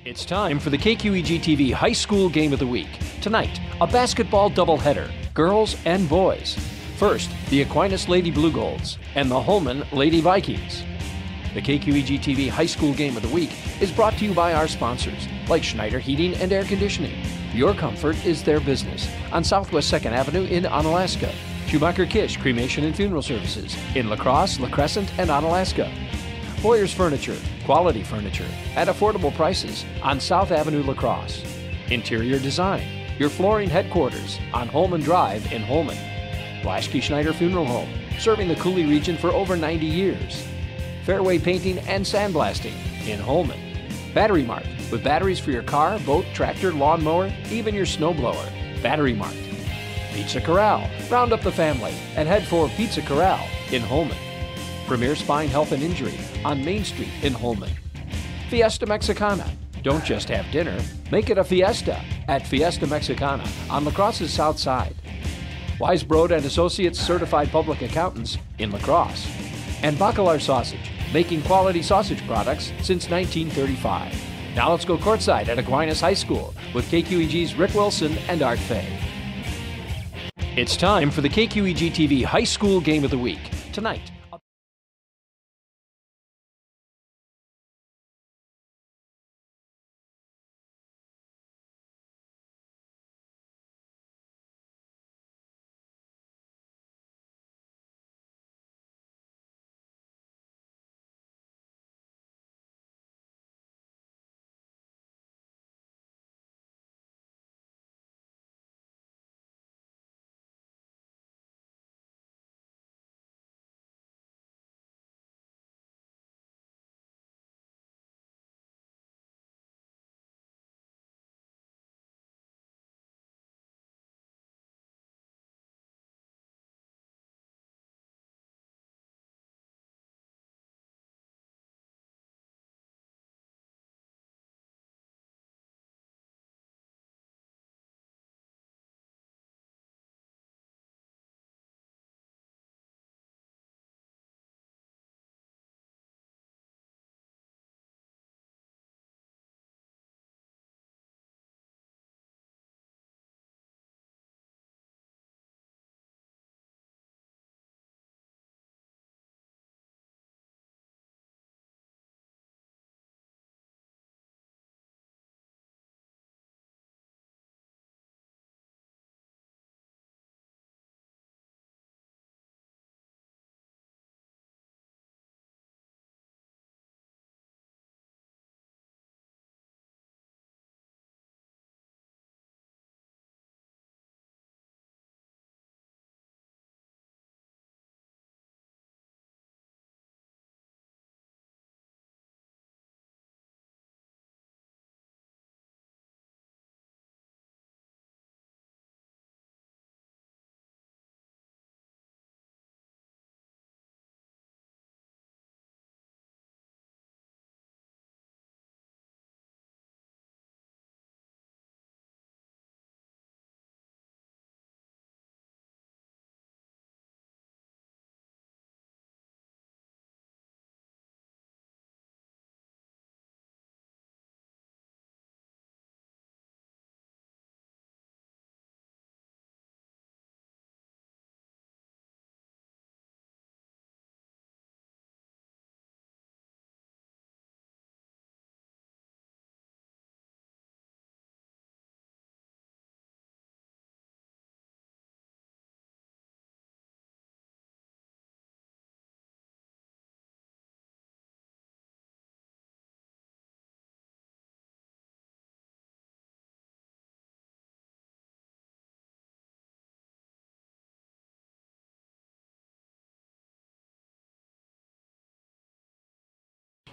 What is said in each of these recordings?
It's time for the KQEG TV High School Game of the Week. Tonight, a basketball doubleheader, girls and boys. First, the Aquinas Lady Blue Golds and the Holmen Lady Vikings. The KQEG TV High School Game of the Week is brought to you by our sponsors, like Schneider Heating and Air Conditioning. Your comfort is their business on Southwest 2nd Avenue in Onalaska. Schumacher Kish Cremation and Funeral Services in La Crosse, La Crescent, and Onalaska. Boyer's Furniture, quality furniture at affordable prices on South Avenue, La Crosse. Interior Design, your flooring headquarters on Holmen Drive in Holmen. Blaschke Schneider Funeral Home, serving the Cooley region for over 90 years. Fairway Painting and Sandblasting in Holmen. Battery Mart, with batteries for your car, boat, tractor, lawnmower, even your snowblower. Battery Mart. Pizza Corral, round up the family and head for Pizza Corral in Holmen. Premier Spine Health and Injury on Main Street in Holmen. Fiesta Mexicana. Don't just have dinner, make it a fiesta at Fiesta Mexicana on La Crosse's south side. Weisbrod and Associates Certified Public Accountants in La Crosse. And Bacalar Sausage, making quality sausage products since 1935. Now let's go courtside at Aquinas High School with KQEG's Rick Wilson and Art Fay. It's time for the KQEG TV High School Game of the Week. Tonight,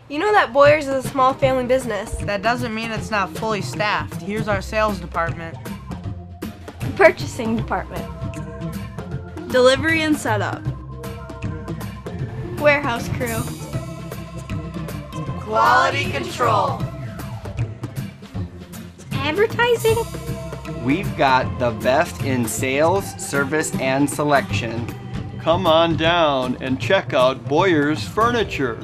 you know that Boyer's is a small family business. That doesn't mean it's not fully staffed. Here's our sales department. Purchasing department. Delivery and setup. Warehouse crew. Quality control. Advertising. We've got the best in sales, service, and selection. Come on down and check out Boyer's Furniture.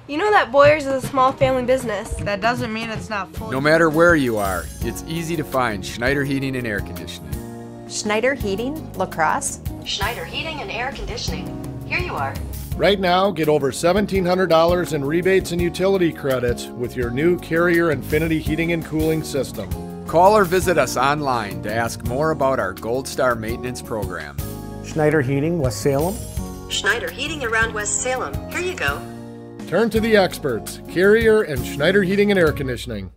You know that Boyers is a small family business. That doesn't mean it's not fully. No matter where you are, it's easy to find Schneider Heating and Air Conditioning. Schneider Heating, La Crosse. Schneider Heating and Air Conditioning. Here you are. Right now, get over $1,700 in rebates and utility credits with your new Carrier Infinity heating and cooling system. Call or visit us online to ask more about our Gold Star maintenance program. Schneider Heating, West Salem. Schneider Heating around West Salem. Here you go. Turn to the experts, Carrier and Schneider Heating and Air Conditioning.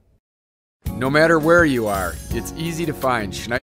No matter where you are, it's easy to find Schneider.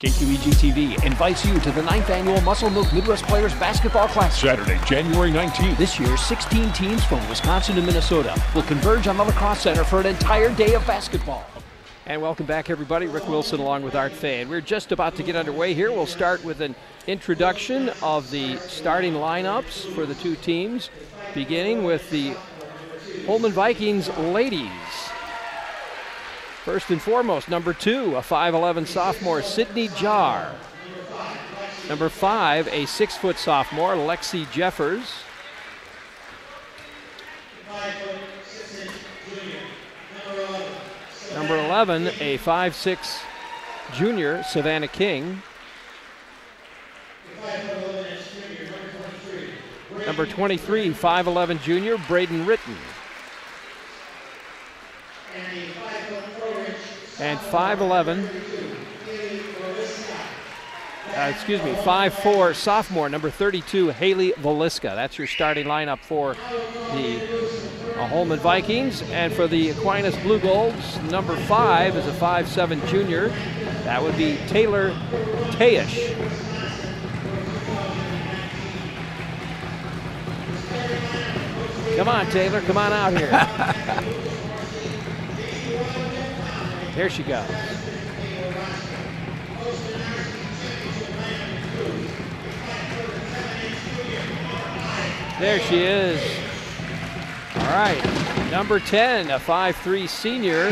KQEG TV invites you to the 9th annual Muscle Milk Midwest Players Basketball Classic. Saturday, January 19th. This year, 16 teams from Wisconsin and Minnesota will converge on the Lacrosse Center for an entire day of basketball. And welcome back, everybody. Rick Wilson along with Art Fay. And we're just about to get underway here. We'll start with an introduction of the starting lineups for the two teams, beginning with the Holmen Vikings ladies. First and foremost, number 2, a 5'11 sophomore, Sydney Jar. Number 5, a 6-foot sophomore, Lexi Jeffers. Number 11, a 5'6 junior, Savannah King. Number 23, 5'11 junior, Braden Ritten. And 5'11, 5'4 sophomore, number 32, Haley Veliska. That's your starting lineup for the Holmen Vikings. And for the Aquinas Blue Golds, number 5 is a 5'7 junior. That would be Taylor Tayish. Come on, Taylor, come on out here. There she goes. There she is. All right, number 10, a 5'3 senior,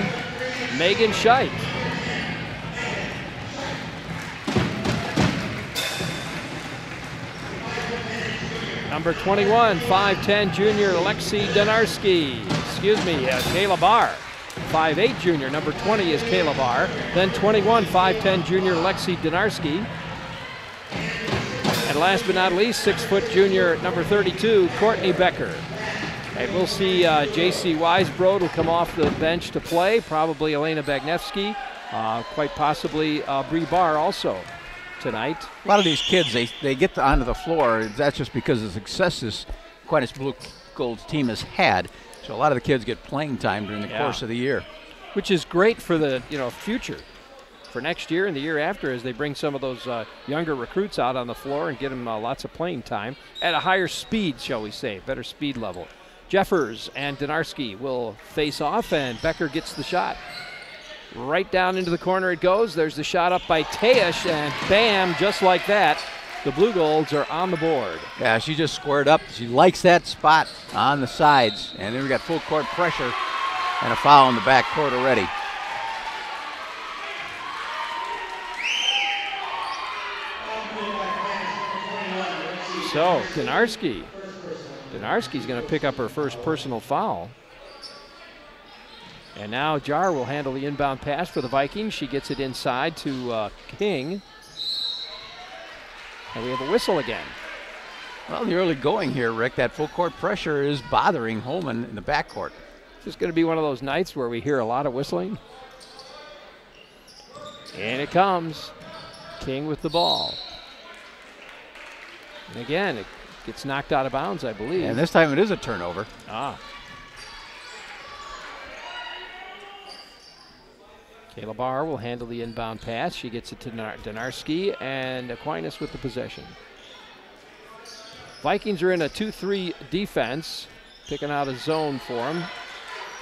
Megan Scheit. Number 21, 5'10 junior, Lexi Donarski. Kayla Barr. 5'8 junior, number 20 is Kayla Barr. Then 21, 5'10 junior, Lexi Donarski. And last but not least, 6-foot junior, number 32, Courtney Becker. And we'll see J.C. Weisbrod will come off the bench to play, probably Elena Bagnevsky, quite possibly Bree Barr also tonight. A lot of these kids, they get onto the floor. That's just because of the successes Aquinas Blue Gold's team has had. So a lot of the kids get playing time during the course of the year. Which is great for the future, for next year and the year after, as they bring some of those younger recruits out on the floor and get them lots of playing time at a higher speed, shall we say, better speed level. Jeffers and Donarski will face off, and Becker gets the shot. Right down into the corner it goes. There's the shot up by Tayish, and bam, just like that, the Blue Golds are on the board. Yeah, she just squared up. She likes that spot on the sides. And then we got full court pressure and a foul in the back court already. So, Donarski's going to pick up her first personal foul. And now Jar will handle the inbound pass for the Vikings. She gets it inside to King. And we have a whistle again. Well, the early going here, Rick, that full court pressure is bothering Holmen in the backcourt. This is going to be one of those nights where we hear a lot of whistling. And it comes. King with the ball. And again, it gets knocked out of bounds, I believe. And this time it is a turnover. Kayla Barr will handle the inbound pass. She gets it to Donarski, and Aquinas with the possession. Vikings are in a 2-3 defense. picking out a zone for him.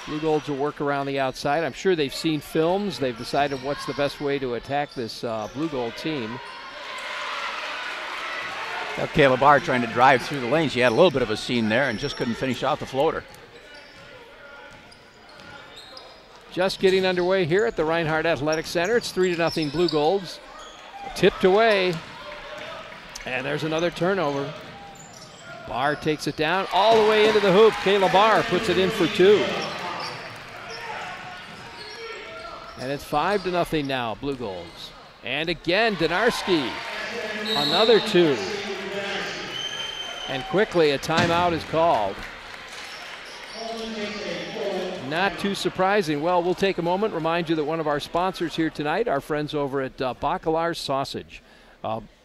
Blue Golds will work around the outside. I'm sure they've seen films. They've decided what's the best way to attack this Blue Gold team. Now Kayla Barr trying to drive through the lane. She had a little bit of a seam there and just couldn't finish off the floater. Just getting underway here at the Reinhardt Athletic Center. It's 3-0 Blue Golds. Tipped away. And there's another turnover. Barr takes it down all the way into the hoop. Kayla Barr puts it in for 2. And it's 5-0 now, Blue Golds. And again, Donarski. Another 2. And quickly a timeout is called. Not too surprising. Well, we'll take a moment, remind you that one of our sponsors here tonight, our friends over at Bacalar's Sausage.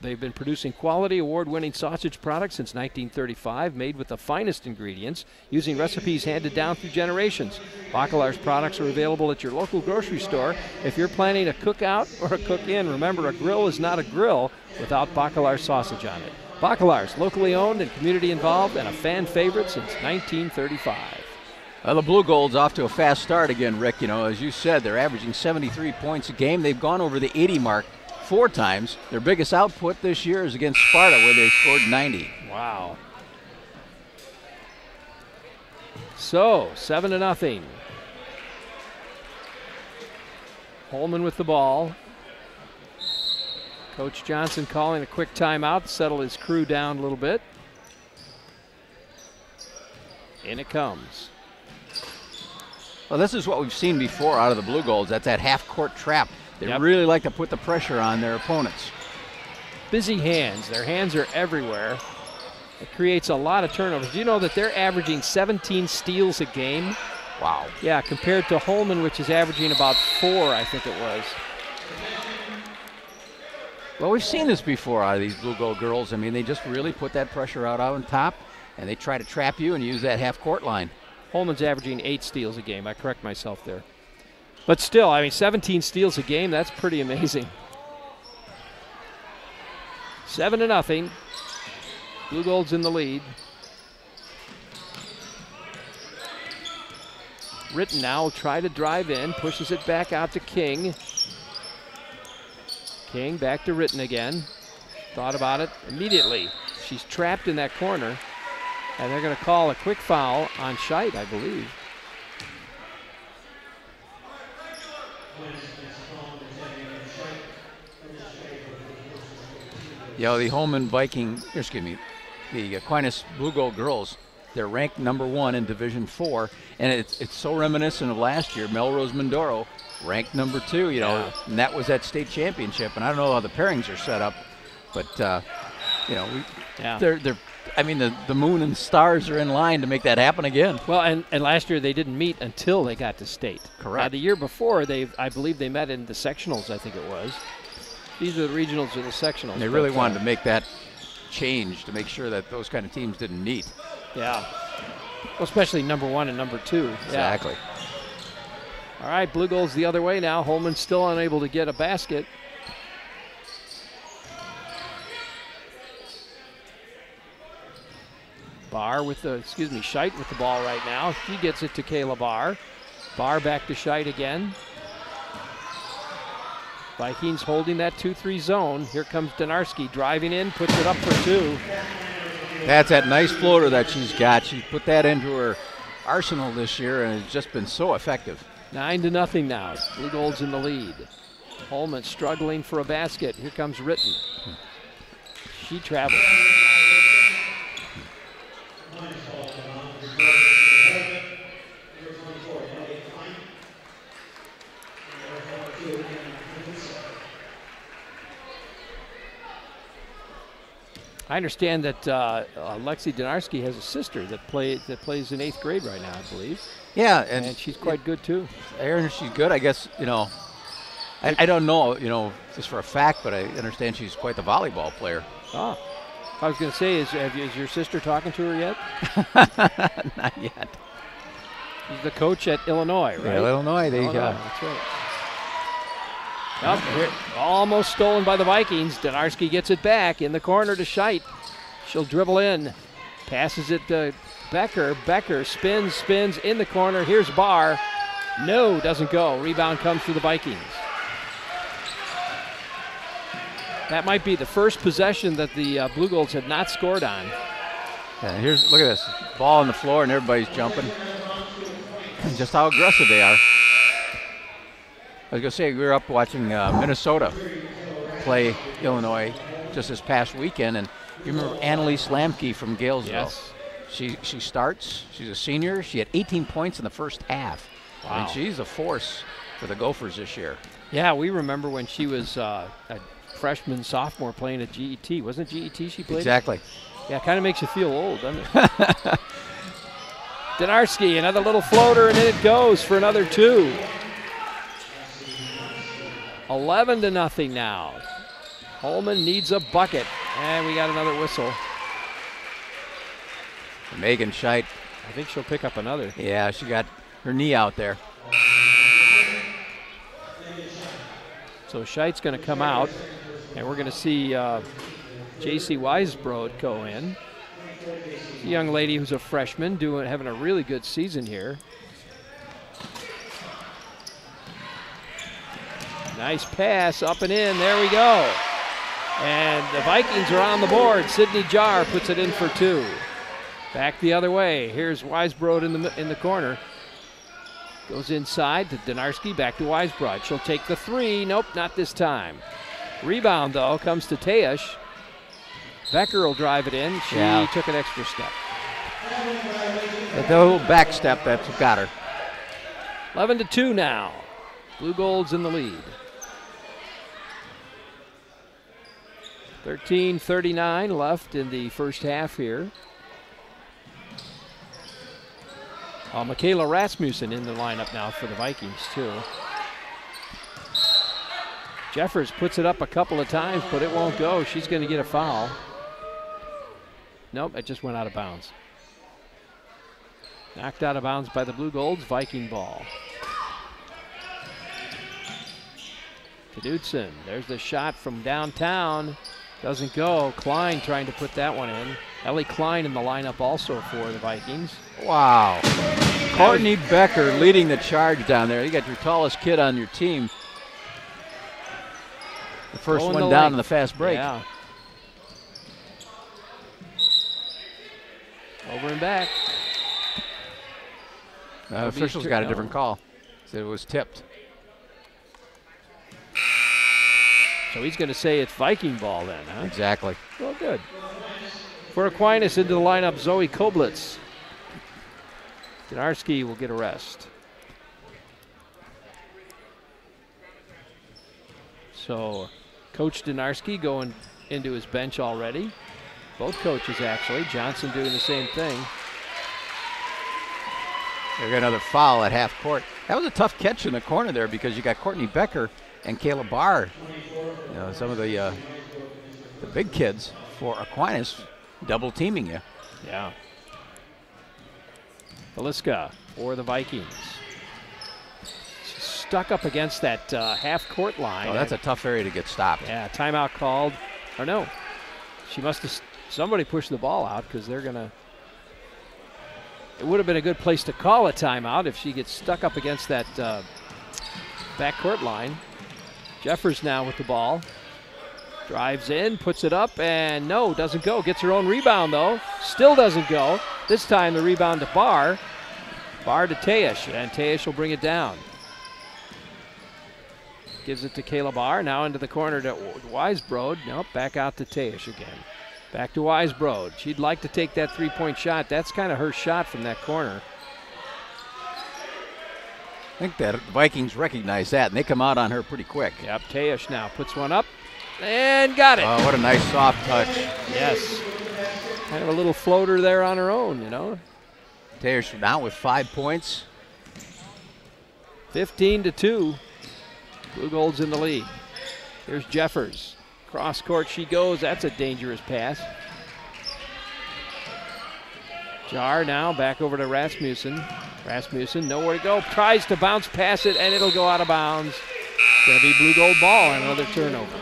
They've been producing quality, award-winning sausage products since 1935, made with the finest ingredients, using recipes handed down through generations. Bacalar's products are available at your local grocery store. If you're planning a cookout or a cook-in, remember a grill is not a grill without Bacalar sausage on it. Bacalar's, locally owned and community involved, and a fan favorite since 1935. Well, the Blue Golds off to a fast start again, Rick. You know, as you said, they're averaging 73 points a game. They've gone over the 80 mark 4 times. Their biggest output this year is against Sparta, where they scored 90. Wow. So, 7-0. Holmen with the ball. Coach Johnson calling a quick timeout to settle his crew down a little bit. In it comes. Well, this is what we've seen before out of the Blue Golds. That's that half-court trap. They really like to put the pressure on their opponents. Busy hands. Their hands are everywhere. It creates a lot of turnovers. Do you know that they're averaging 17 steals a game? Wow. Yeah, compared to Holmen, which is averaging about 4, I think it was. Well, we've seen this before out of these Blue Gold girls. I mean, they just really put that pressure out on top, and they try to trap you and use that half-court line. Holmen's averaging 8 steals a game. I correct myself there. But still, I mean, 17 steals a game, that's pretty amazing. 7-0. Blue Golds in the lead. Ritten now will try to drive in, pushes it back out to King. King back to Ritten again. Thought about it immediately. She's trapped in that corner, and they're going to call a quick foul on Scheit, I believe. Yeah, the Holmen the Aquinas Blue Gold girls, they're ranked #1 in Division 4, and it's so reminiscent of last year. Melrose Mindoro ranked #2, you know, and that was that state championship. And I don't know how the pairings are set up, but you know, they're. I mean, the moon and stars are in line to make that happen again. Well, and last year they didn't meet until they got to state. Correct. The year before, I believe they met in the sectionals, I think it was. These are the regionals or the sectionals. And they really wanted to make that change to make sure that those kind of teams didn't meet. Yeah. Well, especially #1 and #2. Exactly. Yeah. All right, Blue Golds the other way now. Holmen's still unable to get a basket. Scheit with the ball right now. She gets it to Kayla Barr. Barr back to Scheit again. Vikings holding that 2-3 zone. Here comes Donarski driving in, puts it up for 2. That's that nice floater that she's got. She put that into her arsenal this year, and it's just been so effective. 9-0 now. Blue Golds in the lead. Holmen struggling for a basket. Here comes Ritten. She travels. I understand that Lexi Donarski has a sister that plays in 8th grade right now, I believe. Yeah, and she's quite good too. I heard she's good. I guess, you know, I don't know, you know, just for a fact, but I understand she's quite the volleyball player. Oh, I was going to say, is your sister talking to her yet? Not yet. She's the coach at Illinois, right? Yeah, Illinois. There you go. That's right. Almost stolen by the Vikings. Donarski gets it back in the corner to Scheit. She'll dribble in, passes it to Becker. Becker spins in the corner. Here's Barr. No, doesn't go. Rebound comes to the Vikings. That might be the first possession that the Blue Golds have not scored on. Yeah, look at this. Ball on the floor and everybody's jumping. Just how aggressive they are. I was going to say, we were up watching Minnesota play Illinois just this past weekend, and you remember Annalise Lamke from Galesville? Yes. She starts. She's a senior. She had 18 points in the first half. Wow. I mean, she's a force for the Gophers this year. Yeah, we remember when she was a freshman, sophomore playing at GET. Wasn't it GET she played? Exactly. Yeah, it kind of makes you feel old, doesn't it? Donarski, another little floater, and in it goes for another 2. 11-0 now. Holmen needs a bucket, and we got another whistle. Megan Scheit. I think she'll pick up another. Yeah, she got her knee out there. So Scheit's going to come out, and we're going to see J.C. Weisbrod go in. A young lady who's a freshman, having a really good season here. Nice pass, up and in, there we go. And the Vikings are on the board. Sydney Jar puts it in for 2. Back the other way. Here's Weisbrod in the corner. Goes inside to Donarski, back to Weisbrod. She'll take the 3. Nope, not this time. Rebound, though, comes to Teash. Becker will drive it in. She took an extra step. The little back step, that's what got her. 11-2 now. Blue Golds in the lead. 13:39 left in the first half here. Michaela Rasmussen in the lineup now for the Vikings, too. Jeffers puts it up a couple of times, but it won't go. She's going to get a foul. Nope, it just went out of bounds. Knocked out of bounds by the Blue Golds. Viking ball. Knudsen, there's the shot from downtown. Doesn't go. Klein trying to put that one in. Ellie Klein in the lineup also for the Vikings. Wow. Courtney Becker leading the charge down there. You got your tallest kid on your team. The first one down in the fast break. Yeah. Over and back. Officials got a different call. Said it was tipped. So he's going to say it's Viking ball then, huh? Exactly. Well, good. For Aquinas into the lineup, Zoe Koblitz. Donarski will get a rest. So Coach Donarski going into his bench already. Both coaches, actually. Johnson doing the same thing. They got another foul at half court. That was a tough catch in the corner there because you got Courtney Becker and Kayla Barr. You know, some of the big kids for Aquinas double teaming you. Yeah. Valiska for the Vikings. Stuck up against that half court line. Oh, that's a tough area to get stopped. Yeah, timeout called. Or no, she must have, somebody pushed the ball out because they're going to, it would have been a good place to call a timeout if she gets stuck up against that backcourt line. Jeffers now with the ball. Drives in, puts it up, and no, doesn't go. Gets her own rebound, though. Still doesn't go. This time the rebound to Barr. Barr to Teash, and Teash will bring it down. Gives it to Kayla Barr. Now into the corner to Weisbrod. Nope, back out to Teash again. Back to Weisbrod. She'd like to take that three-point shot. That's kind of her shot from that corner. I think that the Vikings recognize that, and they come out on her pretty quick. Yep, Teash now puts one up and got it. Oh, what a nice soft touch. Yes. Kind of a little floater there on her own, you know. Teash now with 5 points. 15-2. Blue Golds in the lead. Here's Jeffers. Cross court she goes. That's a dangerous pass. Jar now back over to Rasmussen. Rasmussen, nowhere to go. Tries to bounce past it, and it'll go out of bounds. Going to be Blue Gold ball and another turnover.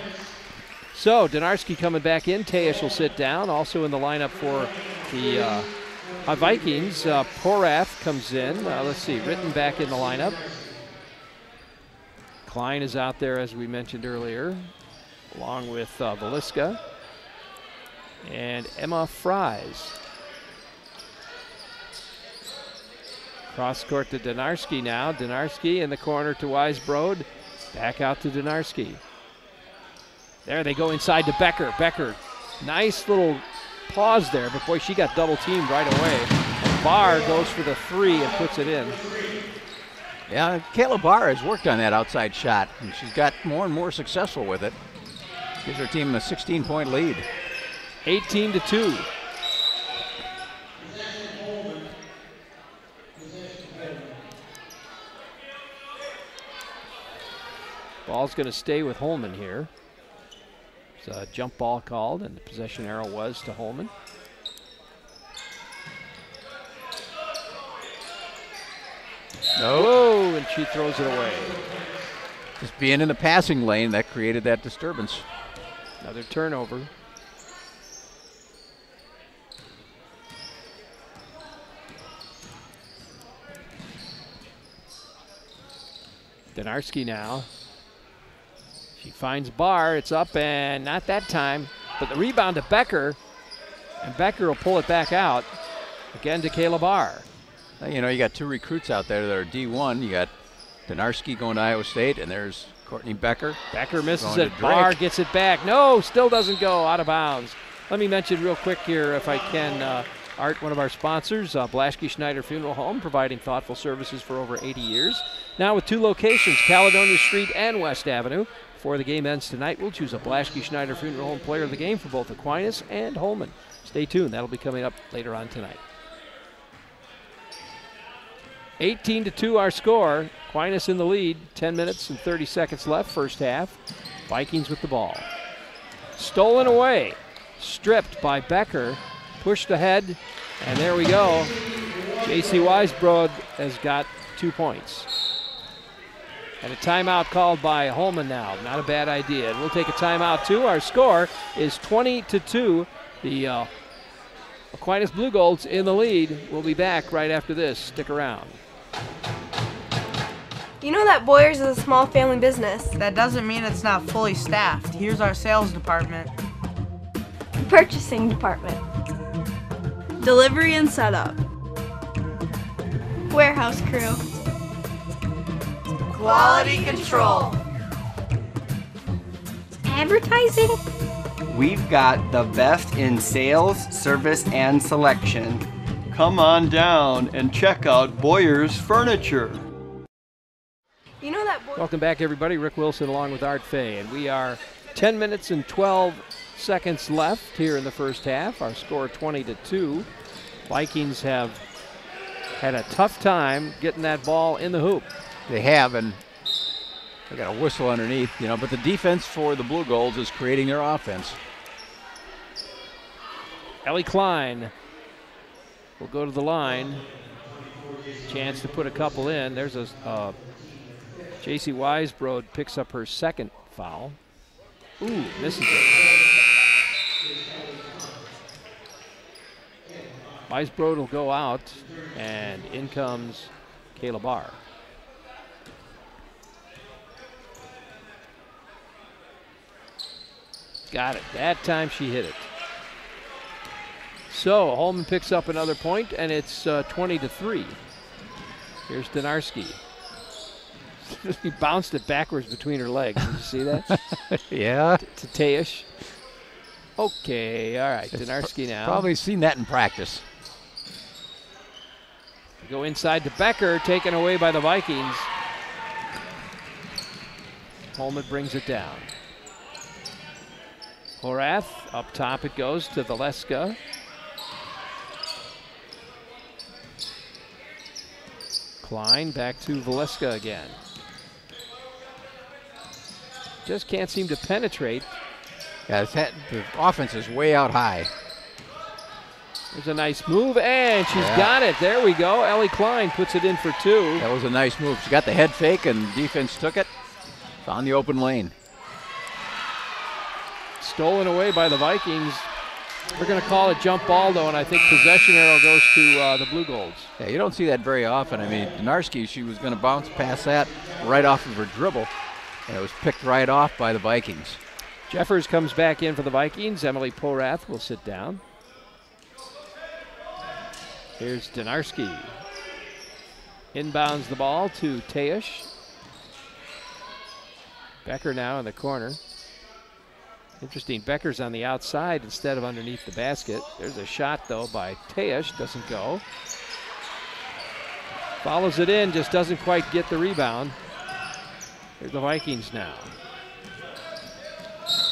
So Donarski coming back in. Teash will sit down. Also in the lineup for the Vikings, Porath comes in. Let's see, Ritten back in the lineup. Klein is out there, as we mentioned earlier, along with Veliska and Emma Fries. Cross court to Donarski now. Donarski in the corner to Weisbrod. Back out to Donarski. There they go inside to Becker. Becker, nice little pause there, but boy, she got double teamed right away. And Barr goes for the three and puts it in. Yeah, Kayla Barr has worked on that outside shot, and she's got more and more successful with it. Gives her team a 16-point lead. 18-2. Ball's going to stay with Holmen here. There's a jump ball called, and the possession arrow was to Holmen. No. Whoa, and she throws it away. Just being in the passing lane, that created that disturbance. Another turnover. Donarski now. She finds Barr, it's up and not that time, but the rebound to Becker, and Becker will pull it back out. Again to Kayla Barr. You know, you got two recruits out there that are D1. You got Donarski going to Iowa State, and there's Courtney Becker. Becker misses it, Barr gets it back. No, still doesn't go, out of bounds. Let me mention real quick here, if I can, Art, one of our sponsors, Blaschke Schneider Funeral Home, providing thoughtful services for over 80 years. Now with two locations, Caledonia Street and West Avenue. Before the game ends tonight, we'll choose a Blaschke Schneider Funeral Home player of the game for both Aquinas and Holmen. Stay tuned, that'll be coming up later on tonight. 18-2 our score. Aquinas in the lead, 10 minutes and 30 seconds left, first half. Vikings with the ball. Stolen away, stripped by Becker, pushed ahead, and there we go. J.C. Weisbrod has got 2 points. And a timeout called by Holmen now. Not a bad idea. And we'll take a timeout too. Our score is 20-2. The Aquinas Blue Golds in the lead. We'll be back right after this. Stick around. You know that Boyers is a small family business. That doesn't mean it's not fully staffed. Here's our sales department. Purchasing department. Delivery and setup. Warehouse crew. Quality control. Advertising. We've got the best in sales, service, and selection. Come on down and check out Boyers Furniture. You know that Welcome back, everybody. Rick Wilson along with Art Fay. And we are 10 minutes and 12 seconds left here in the first half. Our score 20-2. Vikings have had a tough time getting that ball in the hoop. They have, and they got a whistle underneath, you know, but the defense for the Blue Golds is creating their offense. Ellie Klein will go to the line. Chance to put a couple in. There's a J.C. Weisbrod picks up her second foul. Ooh, misses it. Weisbrod will go out, and in comes Kayla Barr. Got it. That time she hit it. So Holmen picks up another point, and it's 20-3. Here's Donarski. He bounced it backwards between her legs. Did you see that? Yeah. To Teish. Okay, all right. Donarski now. Probably seen that in practice. Go inside to Becker, taken away by the Vikings. Holmen brings it down. Horath, up top it goes to Veliska. Klein back to Veliska again. Just can't seem to penetrate. Yeah, the offense is way out high. There's a nice move, and she's got it. There we go. Ellie Klein puts it in for 2. That was a nice move. She got the head fake, and defense took it. Found the open lane. Stolen away by the Vikings. We're going to call it jump ball, though, and I think possession arrow goes to the Blue Golds. Yeah, you don't see that very often. I mean, Donarski, she was going to bounce past that right off of her dribble, and it was picked right off by the Vikings. Jeffers comes back in for the Vikings. Emily Porath will sit down. Here's Donarski. Inbounds the ball to Tejish. Becker now in the corner. Interesting, Becker's on the outside instead of underneath the basket. There's a shot, though, by Tejish. Doesn't go. Follows it in, just doesn't quite get the rebound. Here's the Vikings now.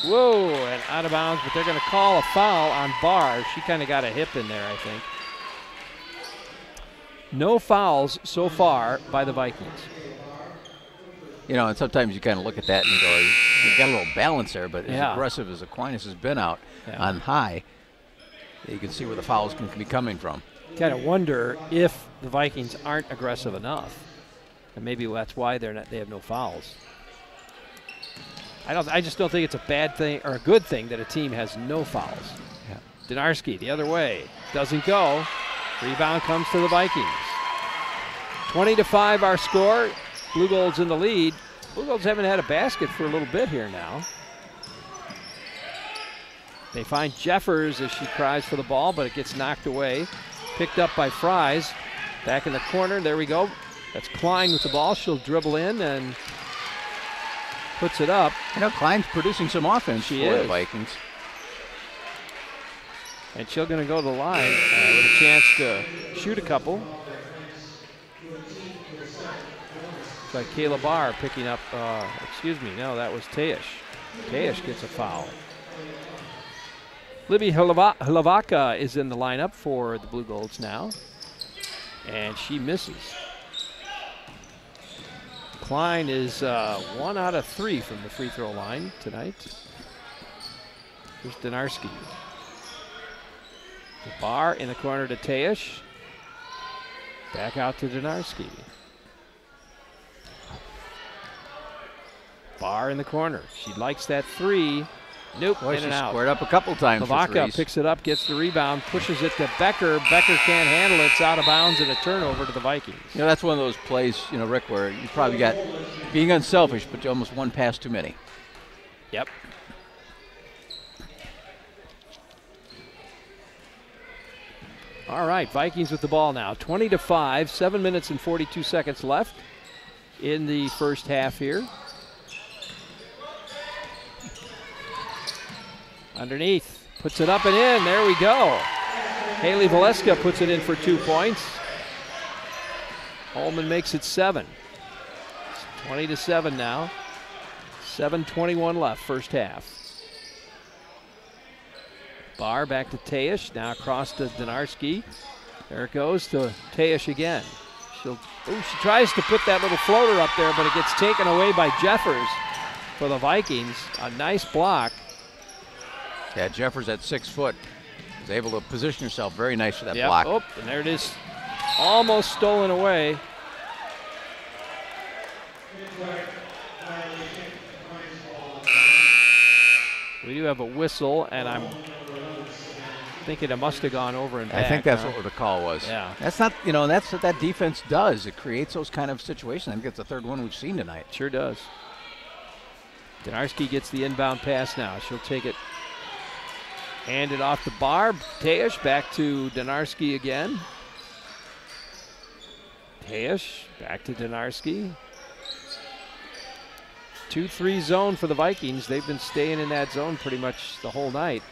Whoa, and out of bounds, but they're going to call a foul on Barr. She kind of got a hip in there, I think. No fouls so far by the Vikings. You know, and sometimes you kind of look at that and you go, you've got a little balance there, but as aggressive as Aquinas has been out on high, you can see where the fouls can be coming from. Kind of wonder if the Vikings aren't aggressive enough, and maybe that's why they have no fouls. I just don't think it's a bad thing or a good thing that a team has no fouls. Yeah. Donarski the other way, doesn't go. Rebound comes to the Vikings. 20-5 our score. Blue Golds in the lead. Blue Golds haven't had a basket for a little bit here now. They find Jeffers as she cries for the ball, but it gets knocked away. Picked up by Fries. Back in the corner, there we go. That's Klein with the ball. She'll dribble in and puts it up. You know, Klein's producing some offense for the Vikings. And she's going to go to the line with a chance to shoot a couple. It's like Kayla Barr picking up, excuse me, no, that was Tejish. Tejish gets a foul. Libby Hlavaka is in the lineup for the Blue Golds now. And she misses. Klein is 1 out of 3 from the free throw line tonight. Here's Donarski. Barr in the corner to Tejish. Back out to Donarski. Barr in the corner. She likes that 3. Nope, Boy, in and out. Squared up a couple times. Hlavaka picks it up, gets the rebound, pushes it to Becker. Becker can't handle it. It's out of bounds and a turnover to the Vikings. You know, that's one of those plays, you know, Rick, where you probably got being unselfish, but almost one pass too many. Yep. All right, Vikings with the ball now. 20-5, 7 minutes and 42 seconds left in the first half here. Underneath, puts it up and in. There we go. Haley Valeska puts it in for 2 points. Holmen makes it 7. It's 20-7 now. 7:21 left, first half. Barr back to Tejish, now across to Donarski. There it goes to Tejish again. She tries to put that little floater up there, but it gets taken away by Jeffers for the Vikings. A nice block. Yeah, Jeffers at 6 foot is able to position herself very nice for that yep. block. Oh, and there it is, almost stolen away. We do have a whistle, and I'm thinking it must have gone over and back. I think that's what the call was. Yeah. That's not, you know, that's what that defense does. It creates those kind of situations. I think it's the third one we've seen tonight. Sure does. Donarski gets the inbound pass now. She'll take it, hand it off to Barr. Tejish back to Donarski again. Tejish back to Donarski. 2-3 zone for the Vikings. They've been staying in that zone pretty much the whole night.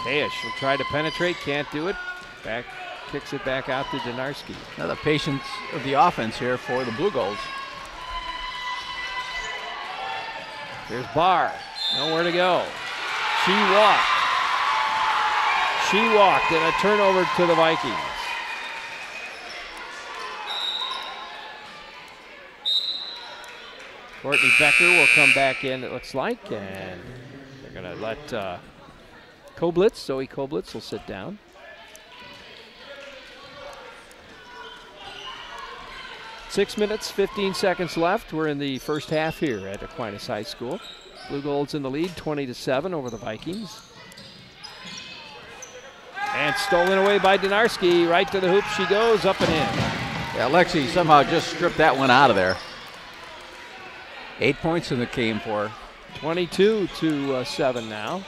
Tejish will try to penetrate, can't do it. Back, kicks it back out to Donarski. Now the patience of the offense here for the Blue Golds. There's Barr, nowhere to go. She walked. She walked, and a turnover to the Vikings. Courtney Becker will come back in, it looks like, and they're going to let Zoe Koblitz will sit down. 6 minutes, 15 seconds left. We're in the first half here at Aquinas High School. Blue Gold's in the lead, 20-7 over the Vikings. And stolen away by Donarski. Right to the hoop she goes, up and in. Yeah, Lexi somehow just stripped that one out of there. 8 points in the game for her. 22-7 now.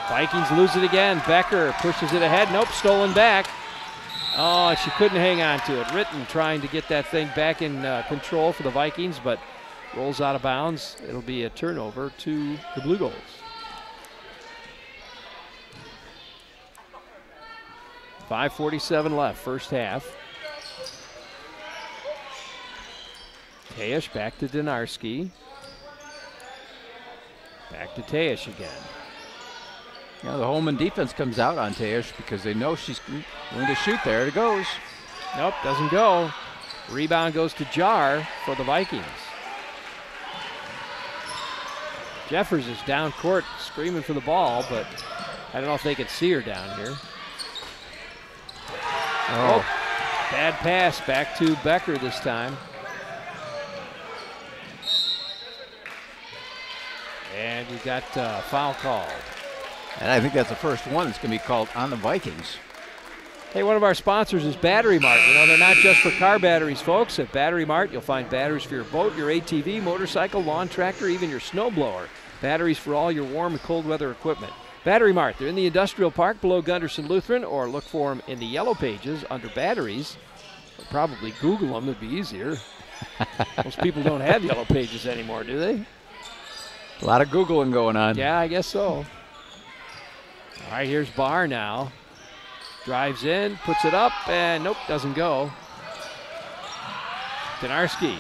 Vikings lose it again. Becker pushes it ahead. Nope, stolen back. Oh, she couldn't hang on to it. Ritten trying to get that thing back in control for the Vikings, but rolls out of bounds. It'll be a turnover to the Blue Golds. .5:47 left, first half. Tejas back to Donarski. Back to Tejas again. You know, the Holmen defense comes out on Tejas because they know she's going to shoot. There it goes. Nope, doesn't go. Rebound goes to Jar for the Vikings. Jeffers is down court screaming for the ball, but I don't know if they can see her down here. Oh, bad pass back to Becker this time. And you got foul called. And I think that's the first one that's going to be called on the Vikings. Hey, one of our sponsors is Battery Mart. You know, they're not just for car batteries, folks. At Battery Mart, you'll find batteries for your boat, your ATV, motorcycle, lawn tractor, even your snowblower. Batteries for all your warm and cold weather equipment. Battery Mart, they're in the Industrial Park below Gunderson Lutheran, or look for them in the yellow pages under batteries. Or probably Google them, it'd be easier. Most people don't have yellow pages anymore, do they? A lot of Googling going on. Yeah, I guess so. All right, here's Barr now. Drives in, puts it up, and nope, doesn't go. Donarski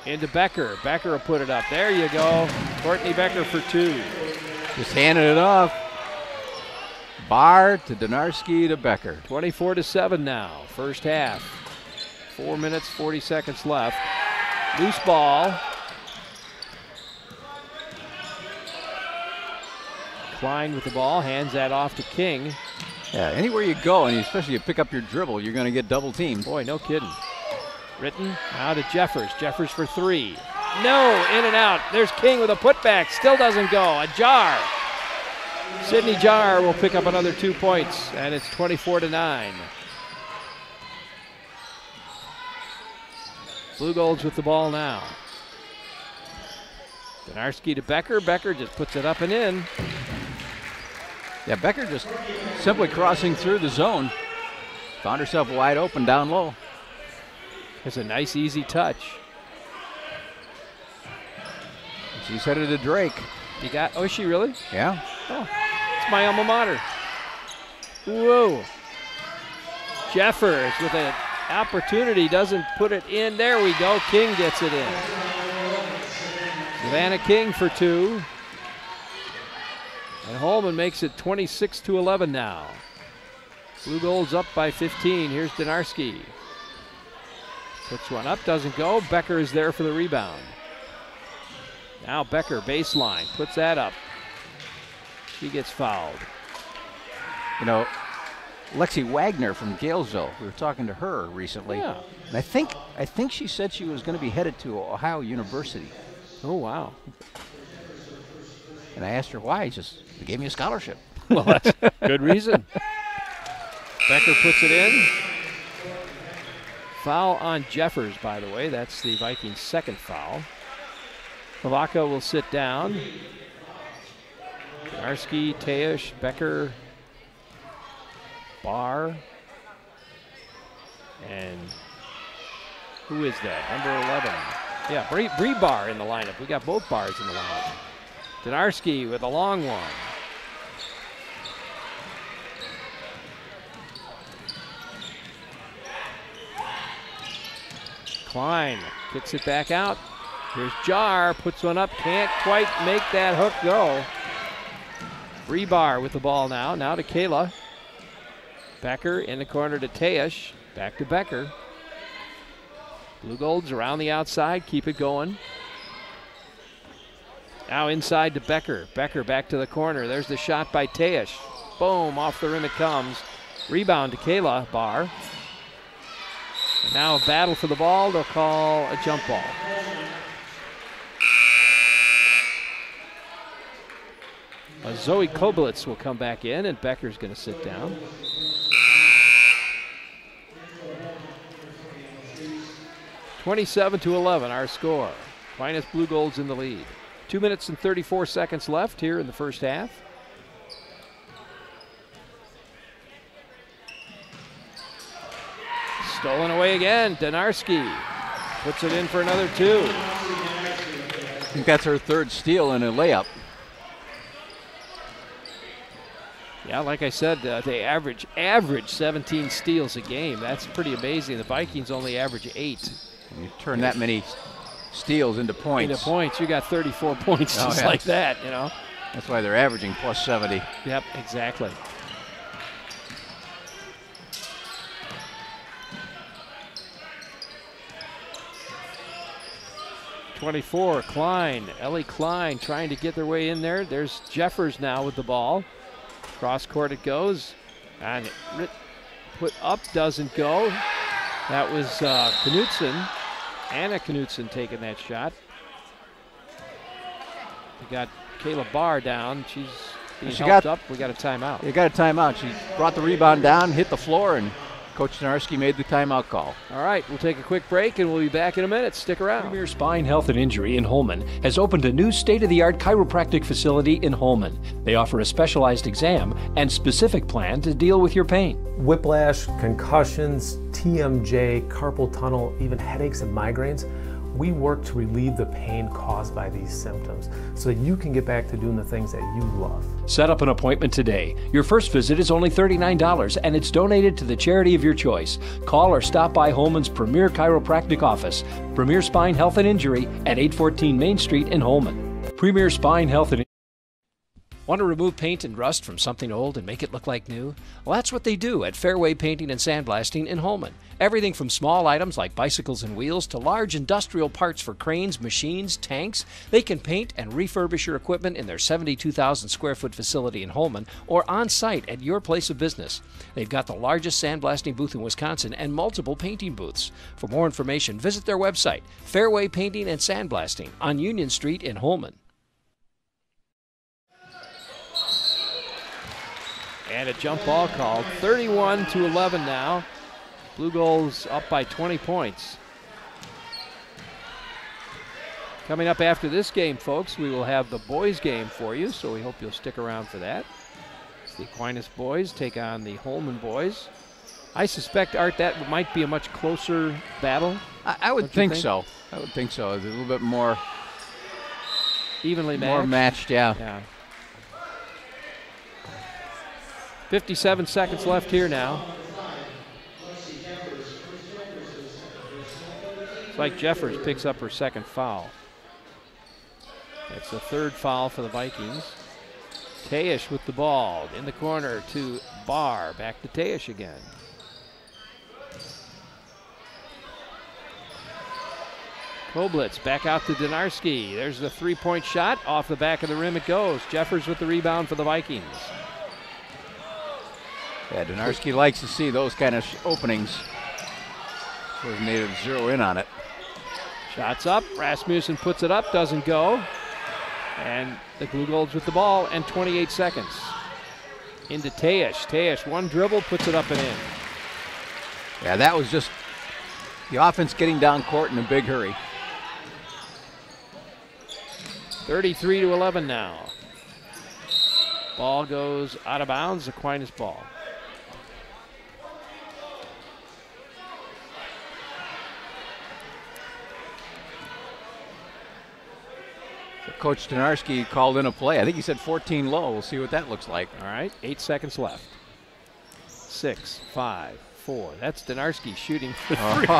into Becker. Becker will put it up. There you go. Courtney Becker for two. Just handing it off. Barr to Donarski to Becker. 24-7 now, first half. 4 minutes, 40 seconds left. Loose ball. Klein with the ball, hands that off to King. Yeah, anywhere you go, and especially you pick up your dribble, you're going to get double teamed. Boy, no kidding. Ritten now to Jeffers. Jeffers for three. No, in and out. There's King with a putback. Still doesn't go. A Jar. Sydney Jar will pick up another 2 points, and it's 24-9. Blue Golds with the ball now. Donarski to Becker. Becker just puts it up and in. Yeah, Becker just simply crossing through the zone. Found herself wide open down low. It's a nice, easy touch. She's headed to Drake. You got, oh, is she really? Yeah. Oh, it's my alma mater. Whoa. Jeffers with an opportunity, doesn't put it in. There we go, King gets it in. Savannah King for two. And Holmen makes it 26-11 now. Blue Golds up by 15. Here's Donarski. Puts one up, doesn't go. Becker is there for the rebound. Now Becker, baseline, puts that up. She gets fouled. You know, Lexi Wagner from Galesville, we were talking to her recently. Yeah. And I think she said she was going to be headed to Ohio University. Oh, wow. And I asked her why. They gave me a scholarship. Well, that's good reason. Becker puts it in. Foul on Jeffers, by the way. That's the Vikings' second foul. Hlavaca will sit down. Donarski, Tejas, Becker, Barr. And who is that? Number 11. Yeah, Bree Barr in the lineup. We got both Bars in the lineup. Donarski with a long one. Klein kicks it back out. Here's Jar, puts one up, can't quite make that hook go. Rebar with the ball now to Kayla. Becker in the corner to Tejas, back to Becker. Blue Golds around the outside, keep it going. Now inside to Becker. Becker back to the corner. There's the shot by Tejas. Boom, off the rim it comes. Rebound to Kayla Barr. And now a battle for the ball. They'll call a jump ball. Zoe Koblitz will come back in, and Becker's going to sit down. (27-11) our score. Aquinas Blue Gold's in the lead. 2 minutes and 34 seconds left here in the first half. Stolen away again. Donarski puts it in for another 2. I think that's her third steal in a layup. Yeah, like I said, they average 17 steals a game. That's pretty amazing. The Vikings only average 8. When you turn that many steals into points. Into points, you got 34 points just like that, you know. That's why they're averaging plus 70. Yep, exactly. (24) Klein, Ellie Klein trying to get their way in there. There's Jeffers now with the ball. Cross court it goes, and put up doesn't go. That was Knutson. Anna Knutson taking that shot. We got Kayla Barr down. She's being helped up. We got a timeout. You got a timeout. She brought the rebound down, hit the floor, and Coach Donarski made the timeout call. All right, we'll take a quick break, and we'll be back in a minute. Stick around. Premier Spine Health and Injury in Holmen has opened a new state-of-the-art chiropractic facility in Holmen. They offer a specialized exam and specific plan to deal with your pain. Whiplash, concussions, TMJ, carpal tunnel, even headaches and migraines. We work to relieve the pain caused by these symptoms so that you can get back to doing the things that you love. Set up an appointment today. Your first visit is only $39 and it's donated to the charity of your choice. Call or stop by Holmen's Premier Chiropractic Office, Premier Spine Health and Injury at 814 Main Street in Holmen. Premier Spine Health and Want to remove paint and rust from something old and make it look like new? Well, that's what they do at Fairway Painting and Sandblasting in Holmen. Everything from small items like bicycles and wheels to large industrial parts for cranes, machines, tanks. They can paint and refurbish your equipment in their 72,000 square foot facility in Holmen or on site at your place of business. They've got the largest sandblasting booth in Wisconsin and multiple painting booths. For more information, visit their website, Fairway Painting and Sandblasting on Union Street in Holmen. And a jump ball called. 31-11 now. Blue Goals up by 20 points. Coming up after this game, folks, we will have the boys game for you, so we hope you'll stick around for that. It's the Aquinas boys take on the Holmen boys. I suspect, Art, that might be a much closer battle. I would think so. I would think so. It's a little bit more evenly matched. More matched, yeah. 57 seconds left here now. It's like Jeffers picks up her second foul. It's the third foul for the Vikings. Tejish with the ball in the corner to Barr. Back to Tejish again. Koblitz back out to Donarski. There's the three-point shot. Off the back of the rim it goes. Jeffers with the rebound for the Vikings. Yeah, Donarski likes to see those kind of openings. So his natives zero in on it. Shots up. Rasmussen puts it up. Doesn't go. And the Blue Golds with the ball and 28 seconds. Into Tejish. Tejish, one dribble, puts it up and in. Yeah, that was just the offense getting down court in a big hurry. 33-11 now. Ball goes out of bounds. Aquinas ball. Coach Donarski called in a play. I think he said 14 low. We'll see what that looks like. All right, 8 seconds left. 6, 5, 4. That's Donarski shooting for three. All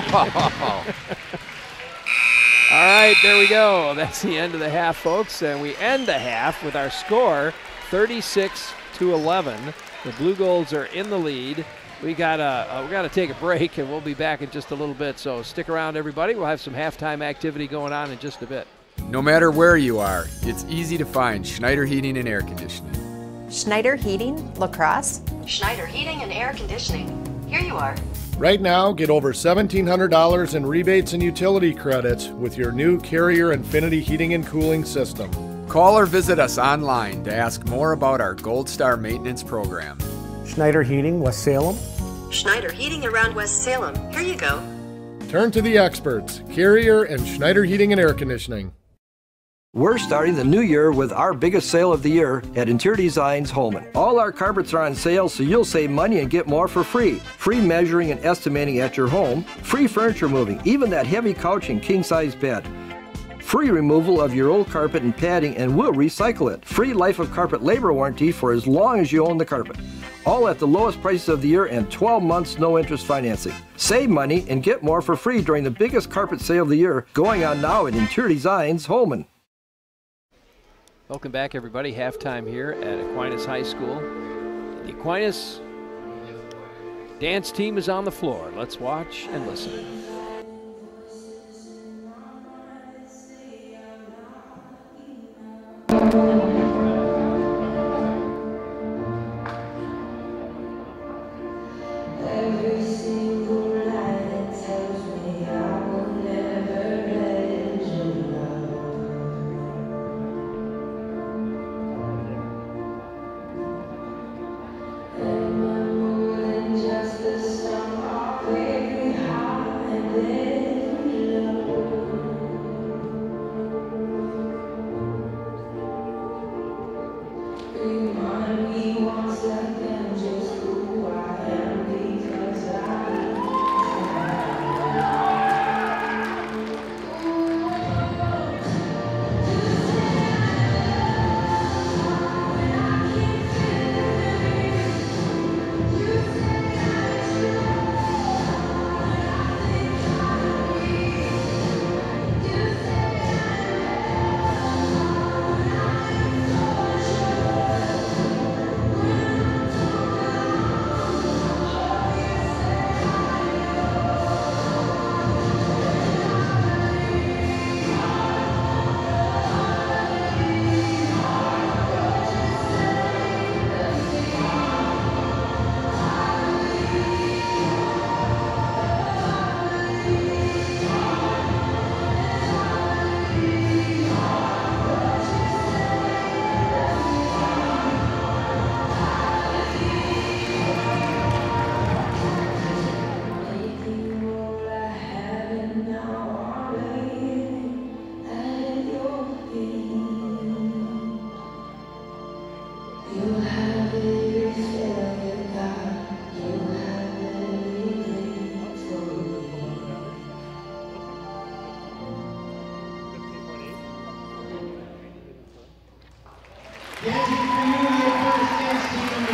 right, there we go. That's the end of the half, folks. And we end the half with our score, 36-11. The Blue Golds are in the lead. We gotta take a break, and we'll be back in just a little bit. So stick around, everybody. We'll have some halftime activity going on in just a bit. No matter where you are, it's easy to find Schneider Heating and Air Conditioning. Schneider Heating, La Crosse. Schneider Heating and Air Conditioning. Here you are. Right now, get over $1,700 in rebates and utility credits with your new Carrier Infinity heating and cooling system. Call or visit us online to ask more about our Gold Star maintenance program. Schneider Heating, West Salem. Schneider Heating around West Salem. Here you go. Turn to the experts, Carrier and Schneider Heating and Air Conditioning. We're starting the new year with our biggest sale of the year at Interior Designs Holmen. All our carpets are on sale, so you'll save money and get more for free. Free measuring and estimating at your home. Free furniture moving, even that heavy couch and king-size bed. Free removal of your old carpet and padding, and we'll recycle it. Free life of carpet labor warranty for as long as you own the carpet. All at the lowest prices of the year and 12 months no interest financing. Save money and get more for free during the biggest carpet sale of the year going on now at Interior Designs Holmen. Welcome back, everybody. Halftime here at Aquinas High School. The Aquinas dance team is on the floor. Let's watch and listen.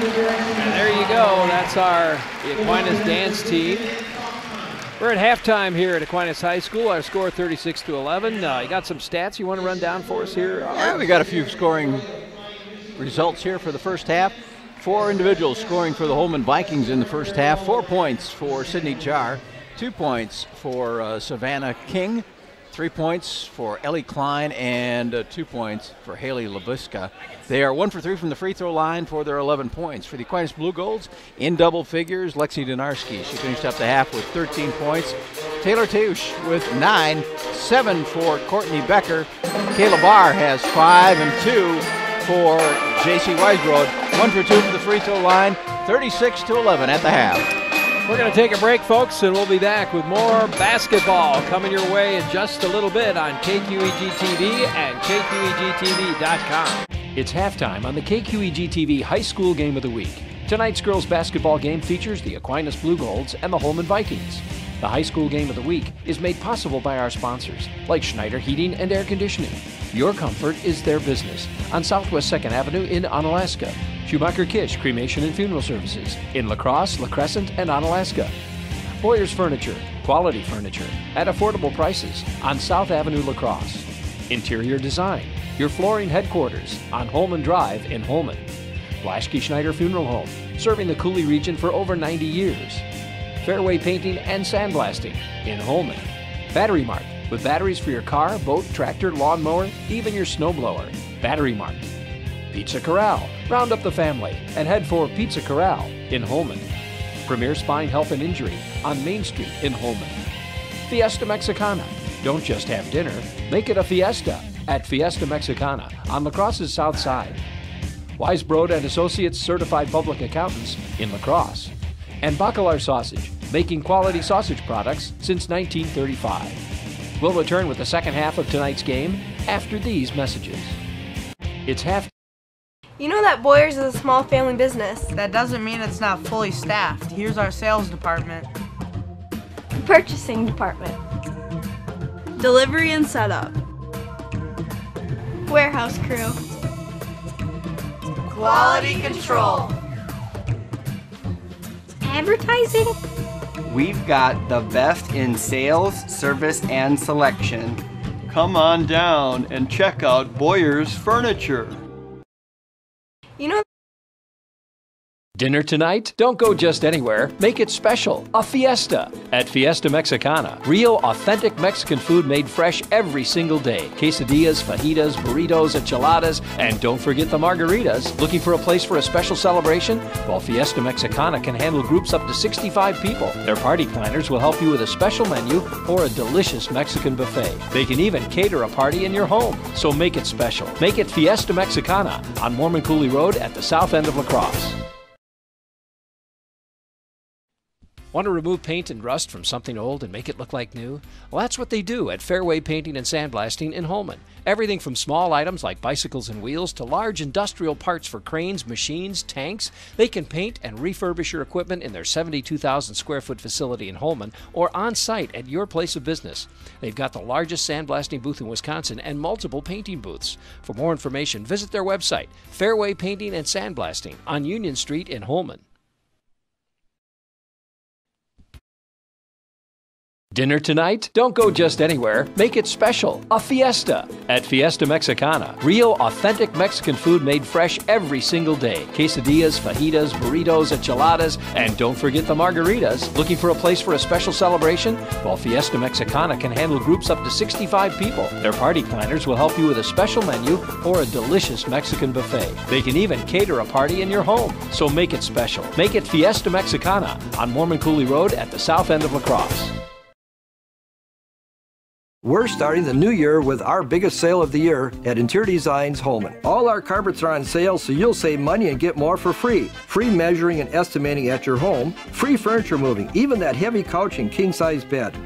And there you go. That's the Aquinas dance team. We're at halftime here at Aquinas High School. Our score 36-11. You got some stats you want to run down for us here? Yeah, we got a few scoring results here for the first half. 4 individuals scoring for the Holmen Vikings in the first half. 4 points for Sydney Jar, 2 points for Savannah King, 3 points for Ellie Klein, and 2 points for Haley Labuska. They are 1 for 3 from the free throw line for their 11 points. For the Aquinas Blue Golds, in double figures, Lexi Donarski. She finished up the half with 13 points. Taylor Touche with 9, 7 for Courtney Becker. Kayla Barr has 5 and 2 for J.C. Weisbrod. 1 for 2 from the free throw line, 36-11 at the half. We're going to take a break, folks, and we'll be back with more basketball coming your way in just a little bit on KQEG TV and KQEGTV.com. It's halftime on the KQEG TV High School Game of the Week. Tonight's girls basketball game features the Aquinas Blue Golds and the Holmen Vikings. The High School Game of the Week is made possible by our sponsors, like Schneider Heating and Air Conditioning. Your comfort is their business on Southwest 2nd Avenue in Onalaska. Schumacher Kish Cremation and Funeral Services in La Crosse, La Crescent, and Onalaska. Boyer's Furniture, quality furniture at affordable prices on South Avenue, La Crosse. Interior Design, your flooring headquarters on Holmen Drive in Holmen. Blaschke Schneider Funeral Home, serving the Cooley region for over 90 years. Fairway Painting and Sandblasting in Holmen. Battery Mart, with batteries for your car, boat, tractor, lawnmower, even your snowblower. Battery Mart. Pizza Corral, round up the family and head for Pizza Corral in Holmen. Premier Spine Health and Injury on Main Street in Holmen. Fiesta Mexicana. Don't just have dinner, make it a fiesta at Fiesta Mexicana on La Crosse's south side. Weisbrod and Associates Certified Public Accountants in La Crosse. And Bacalar Sausage, making quality sausage products since 1935. We'll return with the second half of tonight's game after these messages. It's half. You know that Boyers is a small family business. That doesn't mean it's not fully staffed. Here's our sales department. Purchasing department. Delivery and setup. Warehouse crew. Quality control. Advertising. We've got the best in sales, service, and selection. Come on down and check out Boyers Furniture. You know. Dinner tonight? Don't go just anywhere. Make it special. A fiesta at Fiesta Mexicana. Real, authentic Mexican food made fresh every single day. Quesadillas, fajitas, burritos, enchiladas, and don't forget the margaritas. Looking for a place for a special celebration? Well, Fiesta Mexicana can handle groups up to 65 people. Their party planners will help you with a special menu or a delicious Mexican buffet. They can even cater a party in your home. So make it special. Make it Fiesta Mexicana on Mormon Cooley Road at the south end of La Crosse. Want to remove paint and rust from something old and make it look like new? Well, that's what they do at Fairway Painting and Sandblasting in Holmen. Everything from small items like bicycles and wheels to large industrial parts for cranes, machines, tanks. They can paint and refurbish your equipment in their 72,000 square foot facility in Holmen or on site at your place of business. They've got the largest sandblasting booth in Wisconsin and multiple painting booths. For more information, visit their website, Fairway Painting and Sandblasting on Union Street in Holmen. Dinner tonight? Don't go just anywhere. Make it special. A fiesta at Fiesta Mexicana. Real, authentic Mexican food made fresh every single day. Quesadillas, fajitas, burritos, enchiladas, and don't forget the margaritas. Looking for a place for a special celebration? Well, Fiesta Mexicana can handle groups up to 65 people. Their party planners will help you with a special menu or a delicious Mexican buffet. They can even cater a party in your home. So make it special. Make it Fiesta Mexicana on Mormon Cooley Road at the south end of La Crosse. We're starting the new year with our biggest sale of the year at Interior Designs Holmen. All our carpets are on sale, so you'll save money and get more for free. Free measuring and estimating at your home. Free furniture moving, even that heavy couch and king-size bed.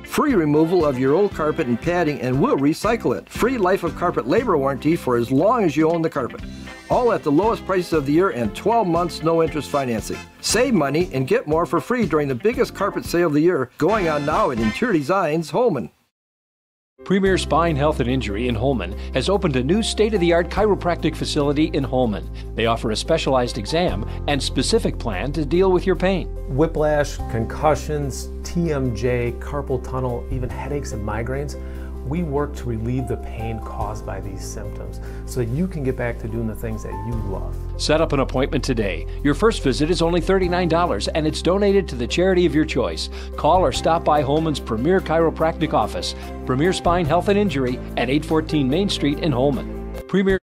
Free removal of your old carpet and padding, and we'll recycle it. Free life of carpet labor warranty for as long as you own the carpet. All at the lowest prices of the year and 12 months no interest financing. Save money and get more for free during the biggest carpet sale of the year going on now at Interior Designs Holmen. Premier Spine Health and Injury in Holmen has opened a new state-of-the-art chiropractic facility in Holmen. They offer a specialized exam and specific plan to deal with your pain. Whiplash, concussions, TMJ, carpal tunnel, even headaches and migraines. We work to relieve the pain caused by these symptoms so that you can get back to doing the things that you love. Set up an appointment today. Your first visit is only $39 and it's donated to the charity of your choice. Call or stop by Holmen's Premier Chiropractic Office, Premier Spine Health and Injury at 814 Main Street in Holmen. Premier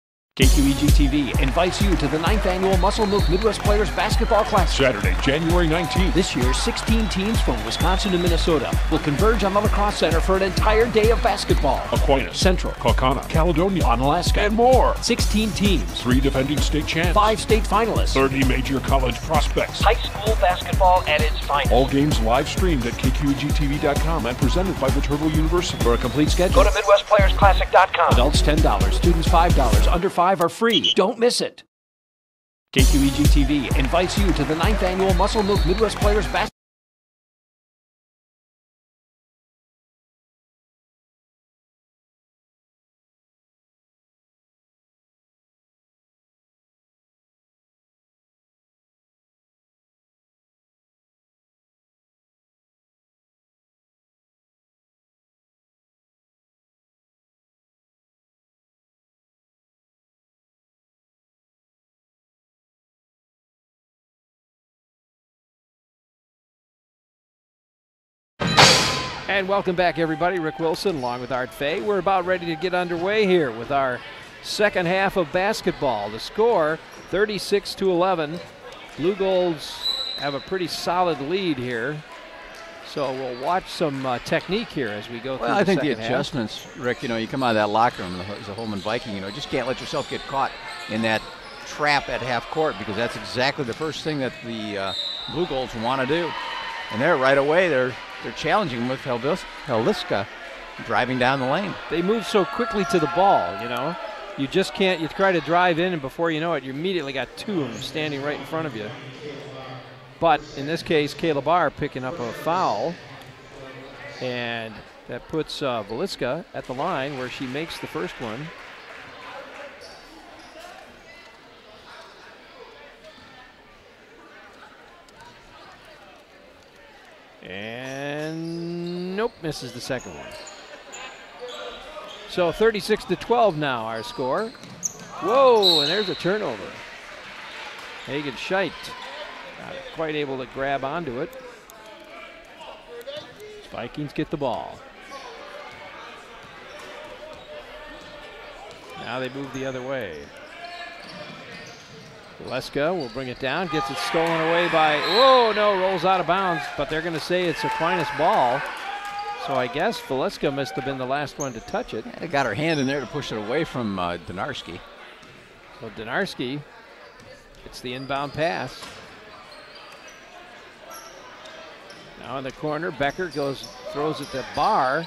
KQEG TV invites you to the 9th Annual Muscle Milk Midwest Players Basketball Classic. Saturday, January 19th. This year, 16 teams from Wisconsin and Minnesota will converge on the Lacrosse Center for an entire day of basketball. Aquinas, Central, Kaukauna, Caledonia, Onalaska, and more. 16 teams. 3 defending state champs. 5 state finalists. 30 major college prospects. High school basketball at its finest. All games live streamed at KQEGTV.com and presented by Viterbo University. For a complete schedule, go to MidwestPlayersClassic.com. Adults $10, students $5, under 5 are free. Don't miss it. KQEG TV invites you to the 9th Annual Muscle Milk Midwest Players Basketball. And welcome back, everybody. Rick Wilson along with Art Fay. We're about ready to get underway here with our second half of basketball. The score, 36-11. Blue Gold's have a pretty solid lead here. So we'll watch some technique here as we go through Well, I think the second half. adjustments, Rick, you come out of that locker room as a Holmen Viking, just can't let yourself get caught in that trap at half court, because that's exactly the first thing that the Blue Golds want to do. And there, right away, they're challenging with Heliska driving down the lane. They move so quickly to the ball, You just can't, you try to drive in, and before you know it, you immediately got two of them standing right in front of you. But in this case, Kayla Barr picking up a foul, and that puts Veliska at the line where she makes the first one. And nope, misses the second one. So 36-12 now, our score. Whoa, and there's a turnover. Hagen Scheidt not quite able to grab onto it. Vikings get the ball. Now they move the other way. Veliska will bring it down, gets it stolen away by, whoa, no, rolls out of bounds, but they're going to say it's Aquinas ball. So I guess Veliska must have been the last one to touch it. Yeah, got her hand in there to push it away from Donarski. So Donarski gets the inbound pass. Now in the corner, Becker throws it to Barr.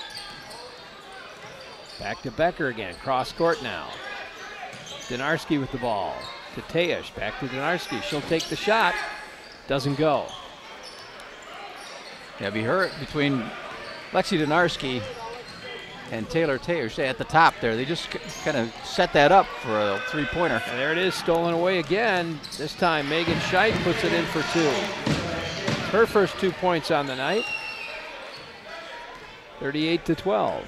Back to Becker again, cross court now. Donarski with the ball to Teash, back to Donarski. She'll take the shot, doesn't go. Yeah, be hurt between Lexi Donarski and Taylor Teash at the top there. They just kind of set that up for a three-pointer. And there it is, stolen away again. This time Megan Scheidt puts it in for two. Her first 2 points on the night. 38-12.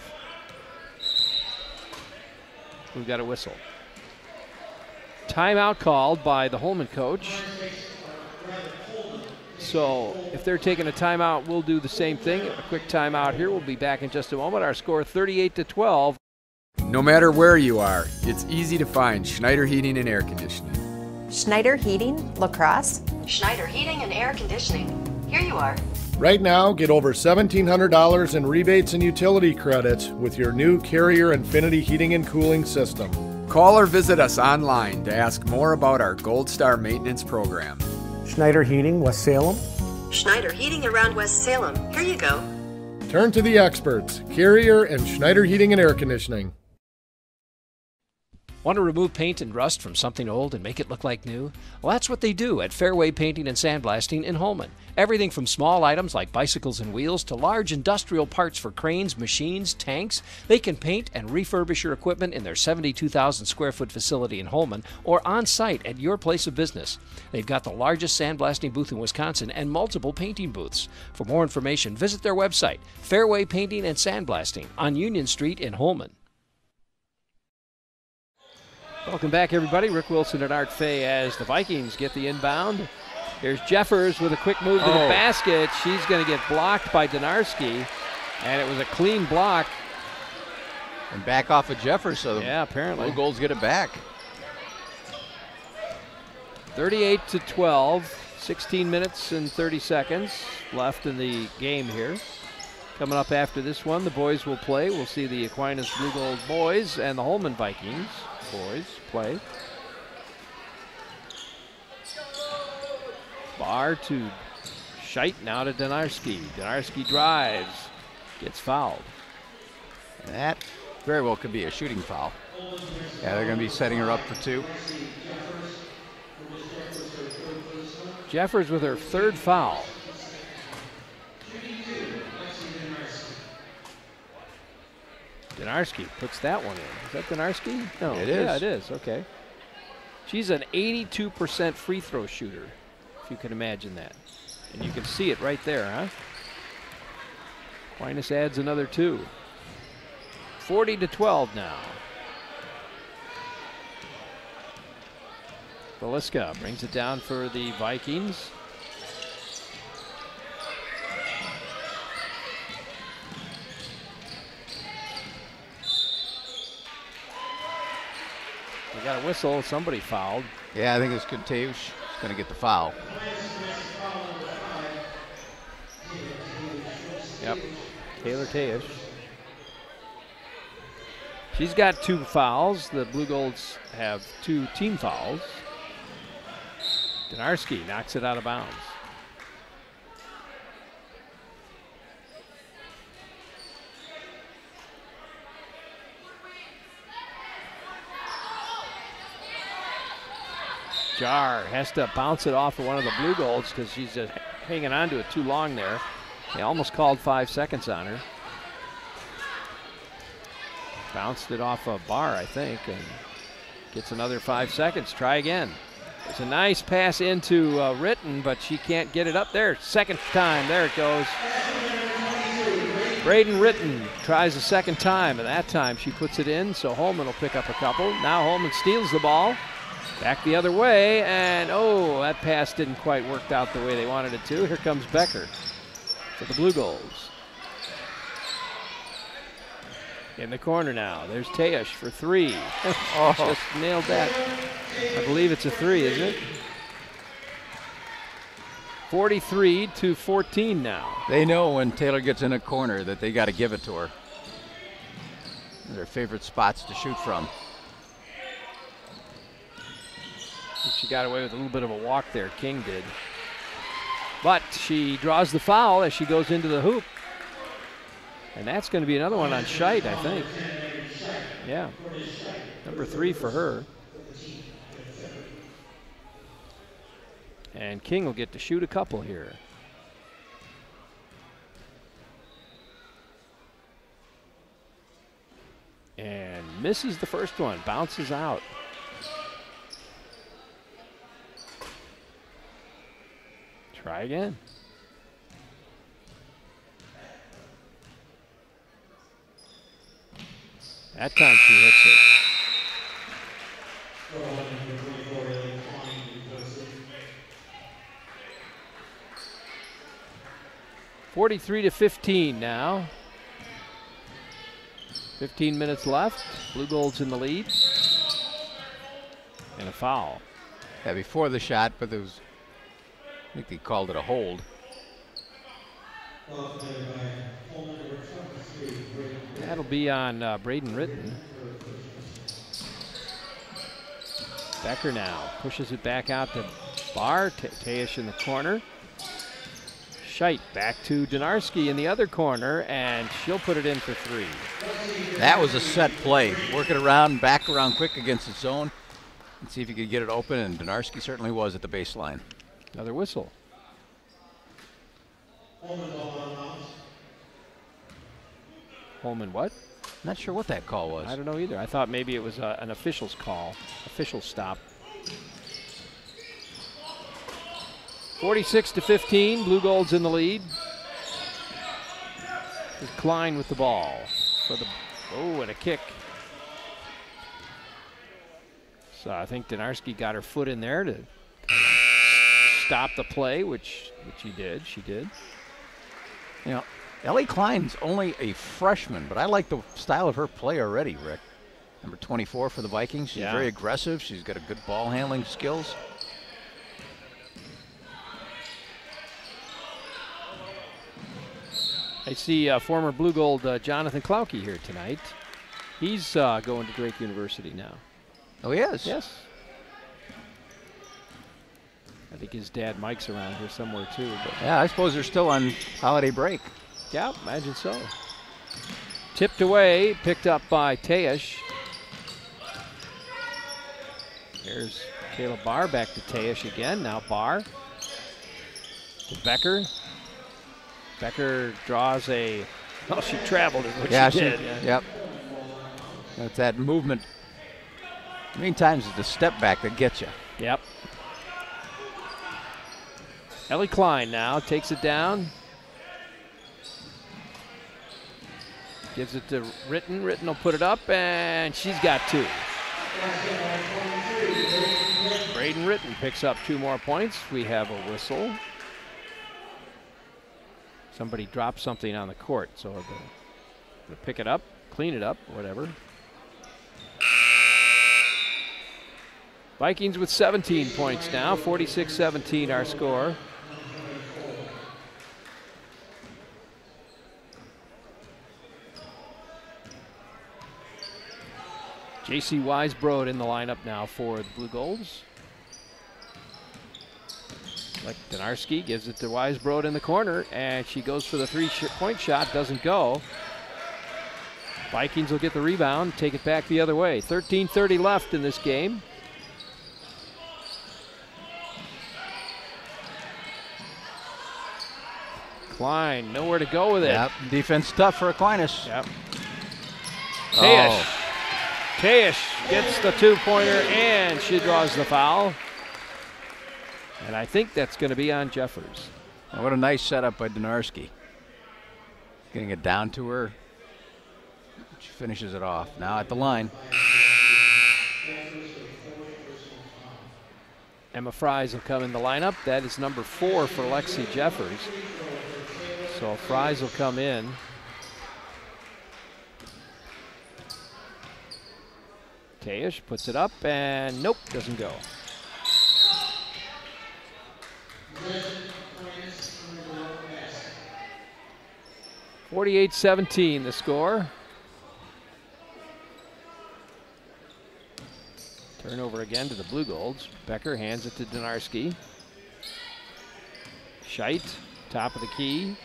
We've got a whistle. Timeout called by the Holmen coach. So if they're taking a timeout, we'll do the same thing. A quick timeout here. We'll be back in just a moment. Our score 38-12. No matter where you are, it's easy to find Schneider Heating and Air Conditioning. Schneider Heating, La Crosse. Schneider Heating and Air Conditioning. Here you are. Right now, get over $1,700 in rebates and utility credits with your new Carrier Infinity heating and cooling system. Call or visit us online to ask more about our Gold Star maintenance program. Schneider Heating, West Salem. Schneider Heating around West Salem. Here you go. Turn to the experts, Carrier and Schneider Heating and Air Conditioning. Want to remove paint and rust from something old and make it look like new? Well, that's what they do at Fairway Painting and Sandblasting in Holmen. Everything from small items like bicycles and wheels to large industrial parts for cranes, machines, tanks. They can paint and refurbish your equipment in their 72,000 square foot facility in Holmen or on site at your place of business. They've got the largest sandblasting booth in Wisconsin and multiple painting booths. For more information, visit their website, Fairway Painting and Sandblasting on Union Street in Holmen. Welcome back, everybody. Rick Wilson and Art Fay as the Vikings get the inbound. Here's Jeffers with a quick move to the basket. She's going to get blocked by Donarski, and it was a clean block. And back off of Jeffers, so yeah, apparently. Blue Golds get it back. 38-12, 16 minutes and 30 seconds left in the game here. Coming up after this one, the boys will play. We'll see the Aquinas Blue Gold boys and the Holmen Vikings boys play. Barr to Scheidt, now to Donarski. Donarski drives, gets fouled. And that very well could be a shooting foul. Yeah, they're going to be setting her up for two. Jeffers with her third foul. Donarski puts that one in. Is that Donarski? No. It is. Yeah, it is. Okay. She's an 82% free throw shooter, if you can imagine that. And you can see it right there, huh? Aquinas adds another two. 40-12 now. Veliska brings it down for the Vikings. We got a whistle. Somebody fouled. Yeah, I think it's Kunteusz. He's going to get the foul. Yep, Taylor Tayish. She's got 2 fouls. The Blue Golds have 2 team fouls. Donarski knocks it out of bounds. Jar has to bounce it off of one of the Blue Golds because she's just hanging on to it too long there. They almost called 5 seconds on her. Bounced it off a bar, I think, and gets another 5 seconds. Try again. It's a nice pass into Ritten, but she can't get it up there. Second time, there it goes. Braden Ritten tries a second time, and that time she puts it in, so Holmen will pick up a couple. Now Holmen steals the ball. Back the other way, and oh, that pass didn't quite work out the way they wanted it to. Here comes Becker for the Blue Golds. In the corner now, there's Tayish for 3. Oh. Just nailed that. I believe it's a 3, isn't it? 43-14 now. They know when Taylor gets in a corner that they got to give it to her. Their favorite spots to shoot from. She got away with a little bit of a walk there, King did. But she draws the foul as she goes into the hoop. And that's going to be another one on Scheit, I think. Yeah, number 3 for her. And King will get to shoot a couple here. And misses the first one, bounces out. Try again. That time she hits it. (43-15) now. 15 minutes left. Blue Golds in the lead. And a foul. Yeah, before the shot, but there was, I think they called it a hold. That'll be on Braden Ritten. Becker now pushes it back out to Barr. Tayish in the corner. Scheit back to Donarski in the other corner, and she'll put it in for 3. That was a set play. Work it around, back around quick against the zone, and see if you could get it open, and Donarski certainly was at the baseline. Another whistle. Holmen what? Not sure what that call was. I don't know either. I thought maybe it was an official's call, official stop. 46-15, Blue Golds in the lead. Here's Klein with the ball for the, oh, and a kick. So I think Donarski got her foot in there to kind of stop the play, which he did. She did. You know, Ellie Klein's only a freshman, but I like the style of her play already, Rick. Number 24 for the Vikings. She's very aggressive. She's got a good ball handling skills. I see former Blue Gold Jonathan Klauke here tonight. He's going to Drake University now. Oh, he is? Yes. I think his dad Mike's around here somewhere too. But yeah, I suppose they're still on holiday break. Yeah, imagine so. Tipped away, picked up by Tayish. There's Caleb Barr back to Tayish again. Now Barr to Becker. Becker draws a, well, she traveled is what she did. Yep. That's that movement. Many times it's the step back that gets you. Yep. Ellie Klein now takes it down. Gives it to Ritten. Ritten will put it up, and she's got 2. Braden Ritten picks up 2 more points. We have a whistle. Somebody dropped something on the court, so they'll pick it up, clean it up, whatever. Vikings with 17 points now, 46-17 our score. J.C. Weisbrod in the lineup now for the Blue Golds. Like Donarski gives it to Weisbrod in the corner, and she goes for the three-point shot, doesn't go. Vikings will get the rebound, take it back the other way. 13:30 left in this game. Klein, nowhere to go with it. Yep, defense tough for Aquinas. Yep. Teash. Teash gets the two-pointer, and she draws the foul. And I think that's going to be on Jeffers. And what a nice setup by Donarski. Getting it down to her. She finishes it off. Now at the line. Emma Fries will come in the lineup. That is number 4 for Lexi Jeffers. So Fries will come in. Teash puts it up, and nope, doesn't go. (48-17) the score. Turnover again to the Blue Golds. Becker hands it to Donarski. Scheit, top of the key.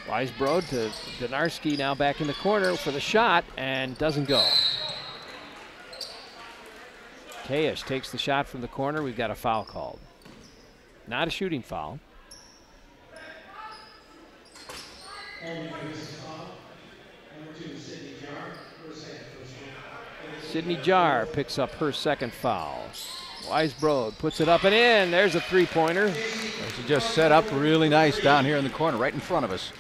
Weisbrod to Donarski, now back in the corner for the shot, and doesn't go. Teash takes the shot from the corner. We've got a foul called. Not a shooting foul. Sydney Jar picks up her second foul. Weisbrod puts it up and in. There's a three-pointer. She just set up really nice down here in the corner, right in front of us.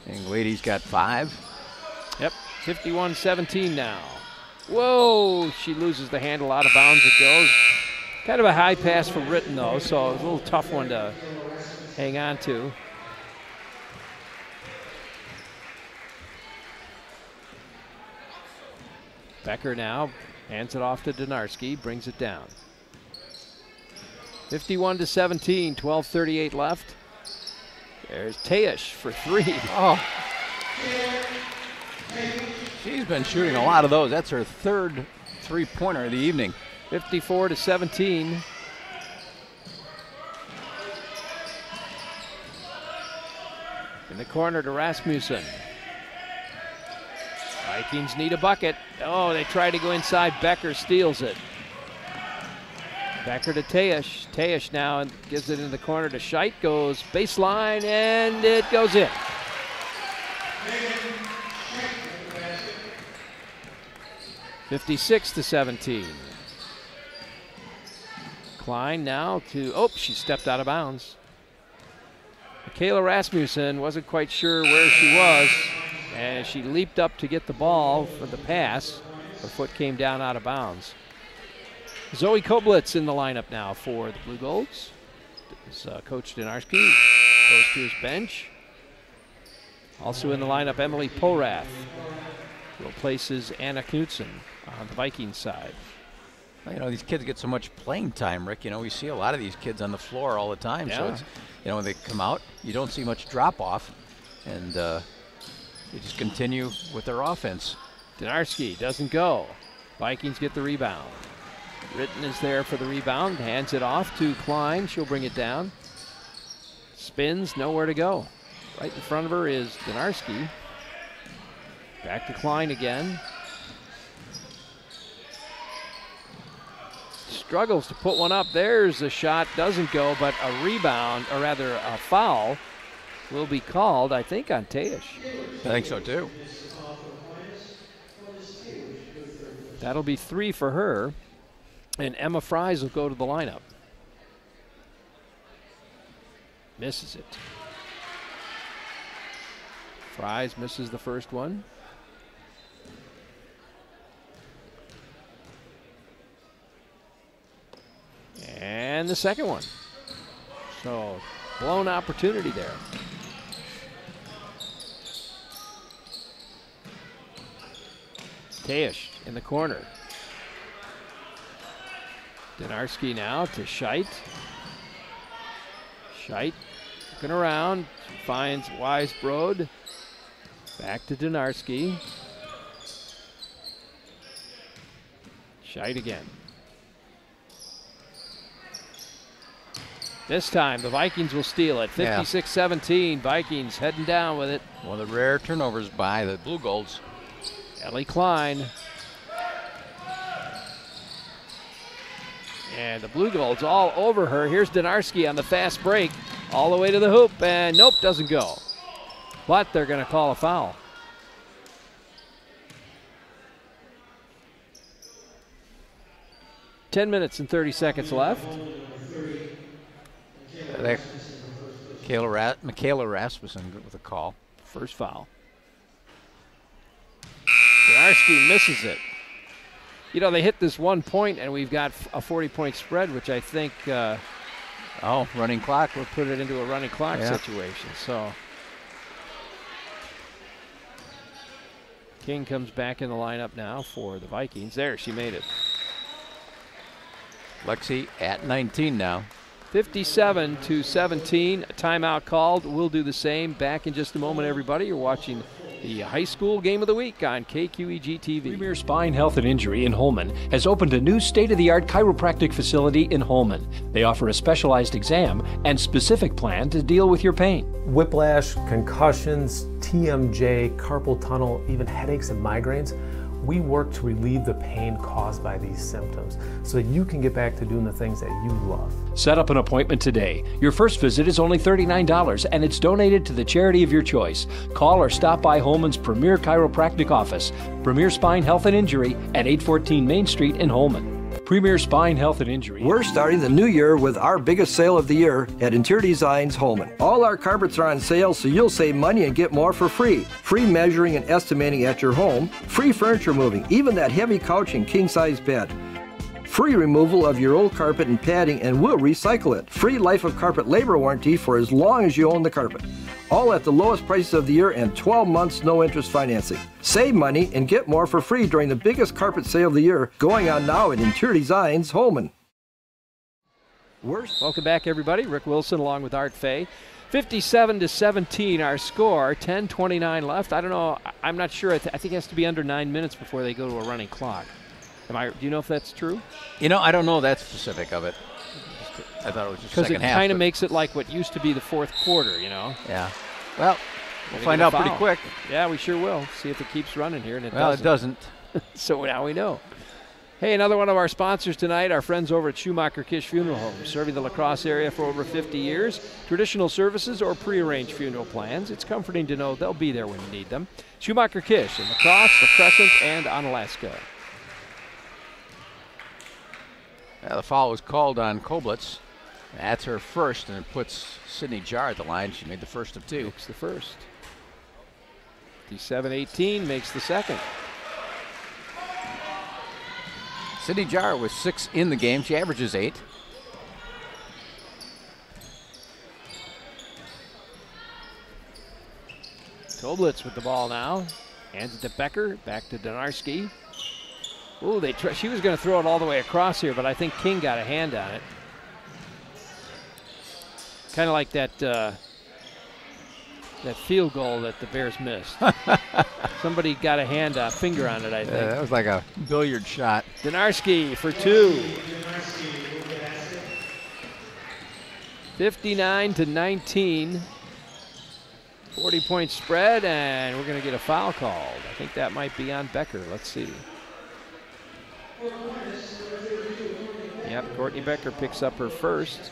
And Lady's got 5. Yep, 51-17 now. Whoa, she loses the handle, out of bounds it goes. Kind of a high pass from Ritten though, so it's a little tough one to hang on to. Becker now hands it off to Donarski, brings it down. 51-17, 12:38 left. There's Teash for 3. Oh. She's been shooting a lot of those. That's her third three-pointer of the evening. 54-17. In the corner to Rasmussen. Vikings need a bucket. Oh, they try to go inside. Becker steals it. Becker to Teash. Teash now gives it in the corner to Scheit. Goes baseline, and it goes in. (56-17). Klein now to, oh, she stepped out of bounds. Michaela Rasmussen wasn't quite sure where she was, and she leaped up to get the ball for the pass. Her foot came down out of bounds. Zoe Koblitz in the lineup now for the Blue Golds. Coach Donarski goes to his bench. Also in the lineup, Emily Porath replaces Anna Knutson on the Vikings side. Well, you know, these kids get so much playing time, Rick. You know, we see a lot of these kids on the floor all the time. Yeah. So, it's, you know, when they come out, you don't see much drop-off. And they just continue with their offense. Donarski doesn't go. Vikings get the rebound. Ritten is there for the rebound, hands it off to Klein. She'll bring it down. Spins, nowhere to go. Right in front of her is Donarski. Back to Klein again. Struggles to put one up. There's a shot, doesn't go, but a rebound, or rather a foul, will be called, I think, on Teash. I think so too. That'll be 3 for her, and Emma Fries will go to the lineup. Misses it. Fries misses the first one. And the second one. So, blown opportunity there. Teash in the corner. Donarski now to Scheit. Scheit looking around, finds Weisbrod. Back to Donarski. Scheid again. This time the Vikings will steal it. 56-17. Vikings heading down with it. One of the rare turnovers by the Blue Golds. Ellie Klein. And the Blue Golds all over her. Here's Donarski on the fast break. All the way to the hoop, and nope, doesn't go. But they're going to call a foul. $10 minutes and 30 seconds left. Michaela Rasmussen with a call. First foul. Donarski misses it. You know, they hit this 1 point, and we've got a 40-point spread, which I think running clock. We'll put it into a running clock situation. So King comes back in the lineup now for the Vikings. There, she made it. Lexi at 19 now. 57-17. A timeout called. We'll do the same. Back in just a moment, everybody. You're watching the high school game of the week on KQEG TV. Premier Spine Health and Injury in Holmen has opened a new state-of-the-art chiropractic facility in Holmen. They offer a specialized exam and specific plan to deal with your pain. Whiplash, concussions, TMJ, carpal tunnel, even headaches and migraines. We work to relieve the pain caused by these symptoms so that you can get back to doing the things that you love. Set up an appointment today. Your first visit is only $39 and it's donated to the charity of your choice. Call or stop by Holmen's Premier Chiropractic Office, Premier Spine Health and Injury at 814 Main Street in Holmen. Premier Spine Health and Injury. We're starting the new year with our biggest sale of the year at Interior Designs Holmen. All our carpets are on sale, so you'll save money and get more for free. Free measuring and estimating at your home. Free furniture moving, even that heavy couch and king-size bed. Free removal of your old carpet and padding, and we'll recycle it. Free life of carpet labor warranty for as long as you own the carpet. All at the lowest prices of the year and 12 months no interest financing. Save money and get more for free during the biggest carpet sale of the year going on now at Interior Designs Holmen. Welcome back, everybody. Rick Wilson along with Art Fay. 57-17 our score. 10:29 left. I don't know. I'm not sure. I think it has to be under 9 minutes before they go to a running clock. Do you know if that's true? You know, I don't know that specific of it. I thought it was just second half. Because it kind of makes it like what used to be the fourth quarter, you know? Yeah. Well, we'll find out pretty quick. Yeah, we sure will. See if it keeps running here, and it doesn't. Well, it doesn't. So now we know. Hey, another one of our sponsors tonight, our friends over at Schumacher Kish Funeral Home, serving the La Crosse area for over 50 years. Traditional services or prearranged funeral plans. It's comforting to know they'll be there when you need them. Schumacher Kish in La Crosse, La Crescent, and Onalaska. The foul was called on Koblitz. That's her first, and it puts Sydney Jarr at the line. She made the first of two. Makes the first. 57-18 makes the second. Sydney Jarr with 6 in the game. She averages 8. Koblitz with the ball now. Hands it to Becker. Back to Donarski. Ooh, she was going to throw it all the way across here, but I think King got a hand on it. Kind of like that field goal that the Bears missed. Somebody got a finger on it, I think. Yeah, that was like a billiard shot. Donarski for 2. 59-19. 40-point spread, and we're going to get a foul called. I think that might be on Becker. Let's see. Yep, Courtney Becker picks up her first.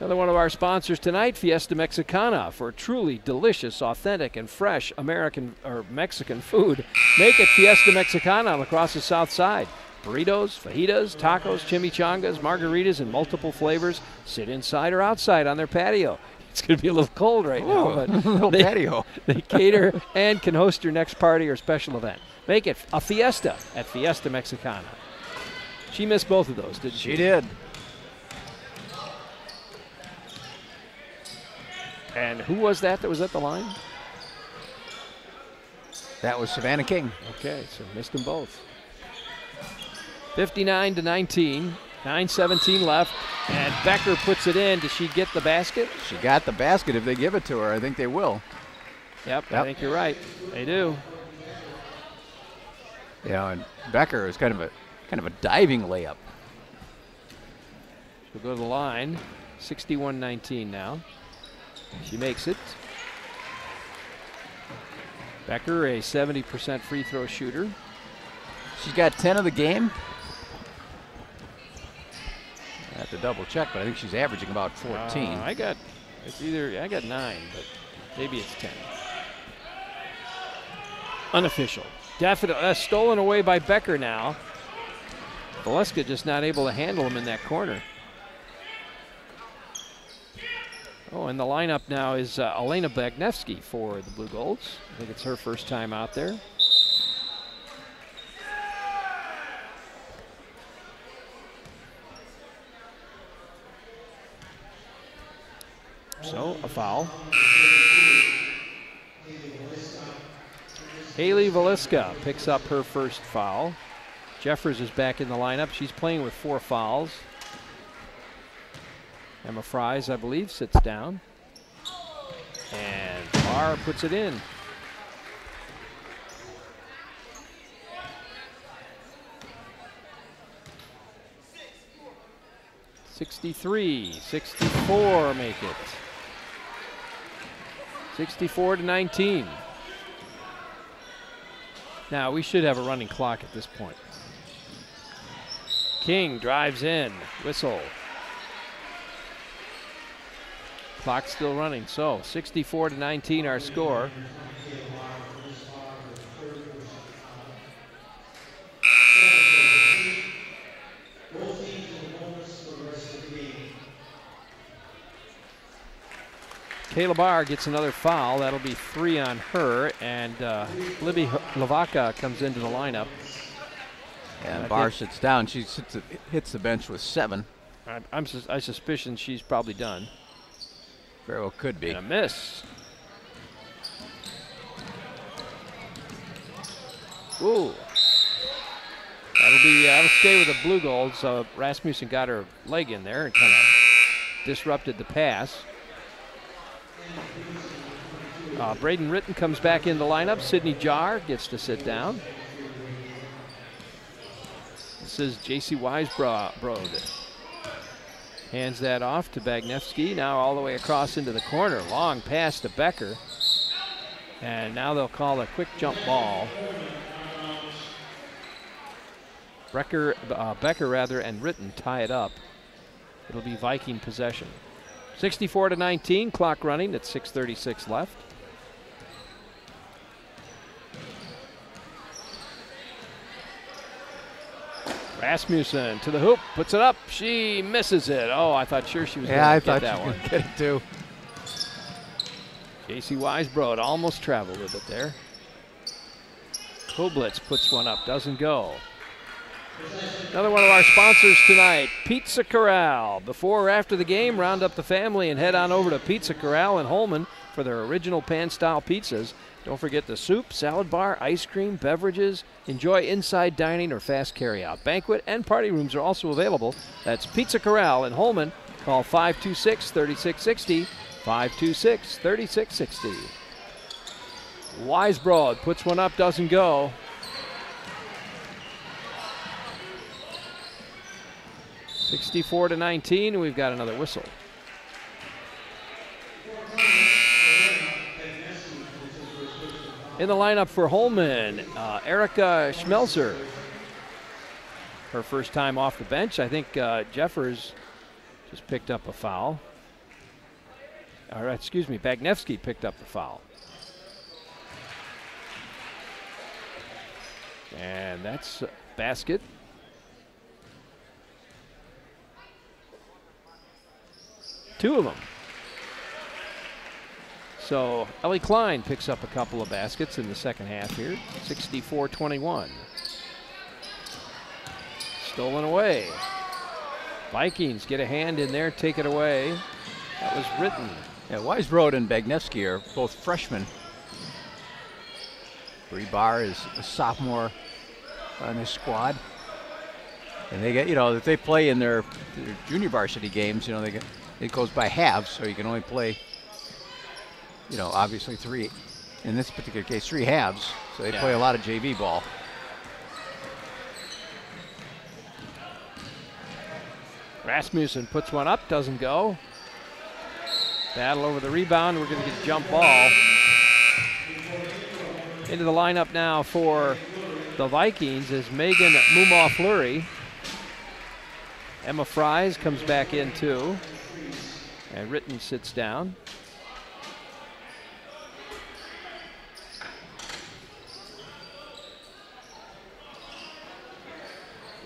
Another one of our sponsors tonight, Fiesta Mexicana, for truly delicious, authentic, and fresh American or Mexican food. Make it Fiesta Mexicana across the south side. Burritos, fajitas, tacos, chimichangas, margaritas in multiple flavors. Sit inside or outside on their patio. It's going to be a little cold right now, but patio. They cater and can host your next party or special event. Make it a fiesta at Fiesta Mexicana. She missed both of those, didn't she? She did. And who was that was at the line? That was Savannah King. Okay, so missed them both. 59-19, 9:17 left. And Becker puts it in. Does she get the basket? She got the basket if they give it to her. I think they will. Yep. I think you're right. They do. Yeah, and Becker is kind of a diving layup. She'll go to the line. 61-19 now. She makes it. Becker, a 70% free throw shooter. She's got 10 of the game. I have to double check, but I think she's averaging about 14. I got 9, but maybe it's 10. Unofficial. Definitely stolen away by Becker now. Valeska just not able to handle him in that corner. Oh, and the lineup now is Elena Bagnevsky for the Blue Golds. I think it's her first time out there. So, a foul. Haley Valeska picks up her first foul. Jeffers is back in the lineup. She's playing with 4 fouls. Emma Fries, I believe, sits down. And Barr puts it in. (63-64) make it. 64-19. Now we should have a running clock at this point. King drives in, whistle. Clock still running, so 64-19 our score. Kayla Barr gets another foul. That'll be 3 on her, and Libby Lavaca comes into the lineup. And Barr sits down. She hits the bench with 7. I suspicion she's probably done. Very well could be. And a miss. Ooh. That'll stay with the Blue Golds. Rasmussen got her leg in there and kind of disrupted the pass. Braden Ritten comes back in the lineup. Sydney Jar gets to sit down. This is J.C. Weisbrod. Hands that off to Bagnevsky. Now all the way across into the corner. Long pass to Becker. And now they'll call a quick jump ball. Becker and Ritten tie it up. It'll be Viking possession. 64-19, clock running at 6:36 left. Rasmussen to the hoop, puts it up. She misses it. Oh, I thought sure she was going to get that one. Yeah, I thought she could get it too. J.C. Weisbrod almost traveled with it there. Koblitz puts one up, doesn't go. Another one of our sponsors tonight, Pizza Corral. Before or after the game, round up the family and head on over to Pizza Corral in Holmen for their original pan-style pizzas. Don't forget the soup, salad bar, ice cream, beverages. Enjoy inside dining or fast carryout. Banquet and party rooms are also available. That's Pizza Corral in Holmen. Call 526-3660, 526-3660. Weisbrod puts one up, doesn't go. (64-19), we've got another whistle. In the lineup for Holmen, Erica Schmelzer. Her first time off the bench. I think Jeffers just picked up a foul. Or, excuse me, Bagnevsky picked up the foul. And that's a basket. Two of them. So Ellie Klein picks up a couple of baskets in the second half here. 64-21. Stolen away. Vikings get a hand in there, take it away. That was Ritten. Yeah, Weisbrod and Bagnevsky are both freshmen. Bree Barr is a sophomore on this squad. And they get, if they play in their junior varsity games, it goes by halves, so you can only play, obviously 3. In this particular case, 3 halves. So they play a lot of JV ball. Rasmussen puts one up, doesn't go. Battle over the rebound. We're going to get a jump ball. Into the lineup now for the Vikings is Megan Mumaw-Fleury. Emma Fries comes back in too. And Ritten sits down.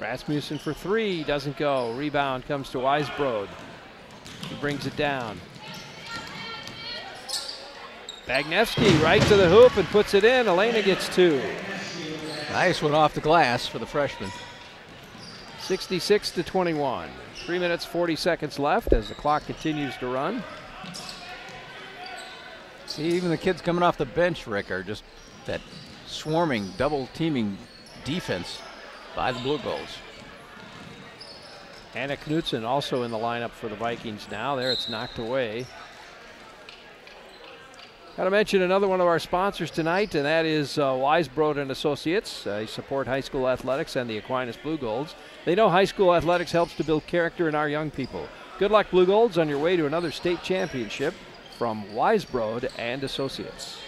Rasmussen for 3, doesn't go. Rebound comes to Weisbrod. He brings it down. Bagnevsky right to the hoop and puts it in. Elena gets 2. Nice one off the glass for the freshman. 66-21. 3 minutes, 40 seconds left as the clock continues to run. See, even the kids coming off the bench, Rick, are just that swarming, double-teaming defense by the Blue Goals. Anna Knudsen also in the lineup for the Vikings now. There, it's knocked away. Got to mention another one of our sponsors tonight, and that is Weisbrod and Associates. They support high school athletics and the Aquinas Blue Golds. They know high school athletics helps to build character in our young people. Good luck, Blue Golds, on your way to another state championship from Weisbrod and Associates.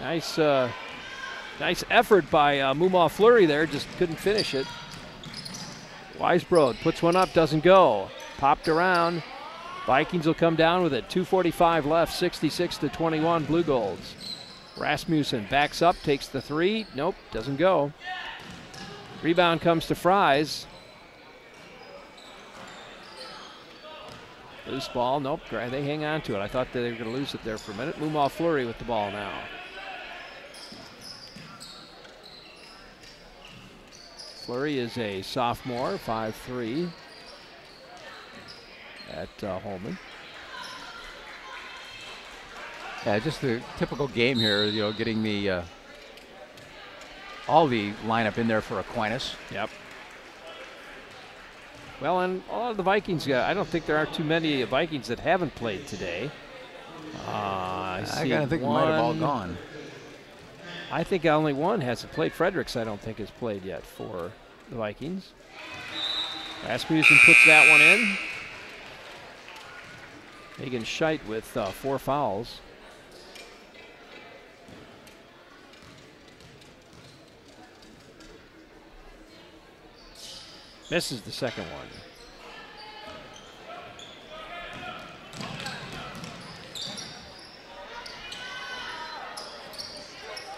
Nice effort by Mumaw-Fleury there, just couldn't finish it. Weisbrod puts one up, doesn't go. Popped around. Vikings will come down with it. 2:45 left, 66-21 Blue Golds. Rasmussen backs up, takes the 3. Nope, doesn't go. Rebound comes to Fries. Loose ball, nope, they hang on to it. I thought they were going to lose it there for a minute. Mumaw-Fleury with the ball now. Fleury is a sophomore, 5'3", at Holmen. Yeah, just the typical game here, getting the all the lineup in there for Aquinas. Yep. Well, and a lot of the Vikings, I don't think there are too many Vikings that haven't played today. I kind of think they might have all gone. I think only one hasn't played. Fredericks, I don't think, has played yet for the Vikings. Rasmussen puts that one in. Megan Scheit with 4 fouls. Misses the second one.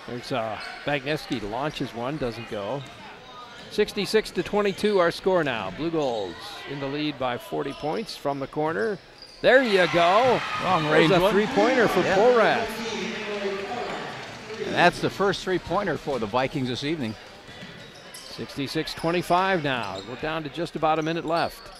There's Bagnevsky launches one, doesn't go. 66-22 our score now. Blue Golds in the lead by 40 points from the corner. There you go. Long range There's a one. 3-pointer for Porath. And that's the first 3-pointer for the Vikings this evening. 66-25 now. We're down to just about a minute left.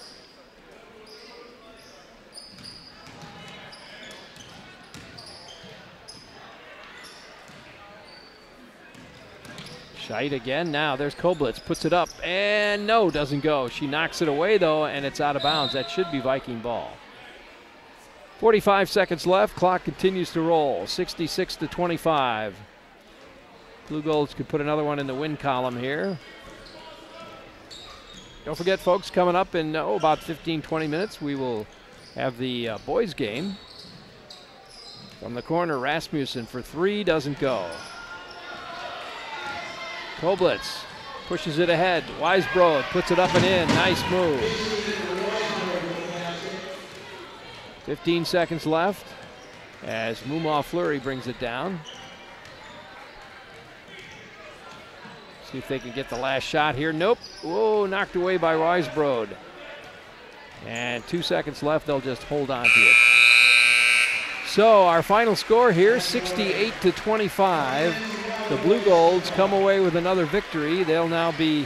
Scheit again now. There's Koblitz. Puts it up. And no, doesn't go. She knocks it away, though, and it's out of bounds. That should be Viking ball. 45 seconds left. Clock continues to roll. 66-25. Blue Golds could put another one in the win column here. Don't forget, folks, coming up in about 15-20 minutes, we will have the boys game. From the corner, Rasmussen for 3, doesn't go. Koblitz pushes it ahead. Weisbrod puts it up and in. Nice move. 15 seconds left as Mumaw-Fleury brings it down. See if they can get the last shot here. Nope. Whoa, knocked away by Weisbrod. And 2 seconds left. They'll just hold on to it. So our final score here, 68-25. The Blue Golds come away with another victory. They'll now be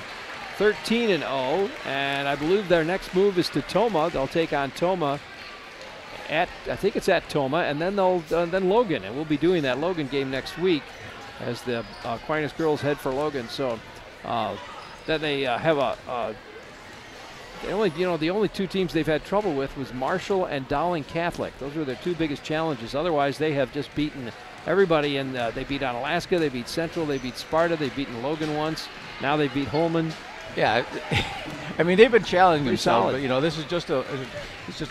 13-0, and I believe their next move is to Toma. They'll take on Toma at, I think it's at Toma, and then then Logan, and we'll be doing that Logan game next week as the Aquinas girls head for Logan. So then they have the only two teams they've had trouble with was Marshall and Dowling Catholic. Those were their two biggest challenges. Otherwise, they have just beaten everybody, and they beat Onalaska, they beat Central, they beat Sparta, they've beaten Logan once. Now they beat Holmen. Yeah, I mean, they've been challenging themselves, solid. but this is just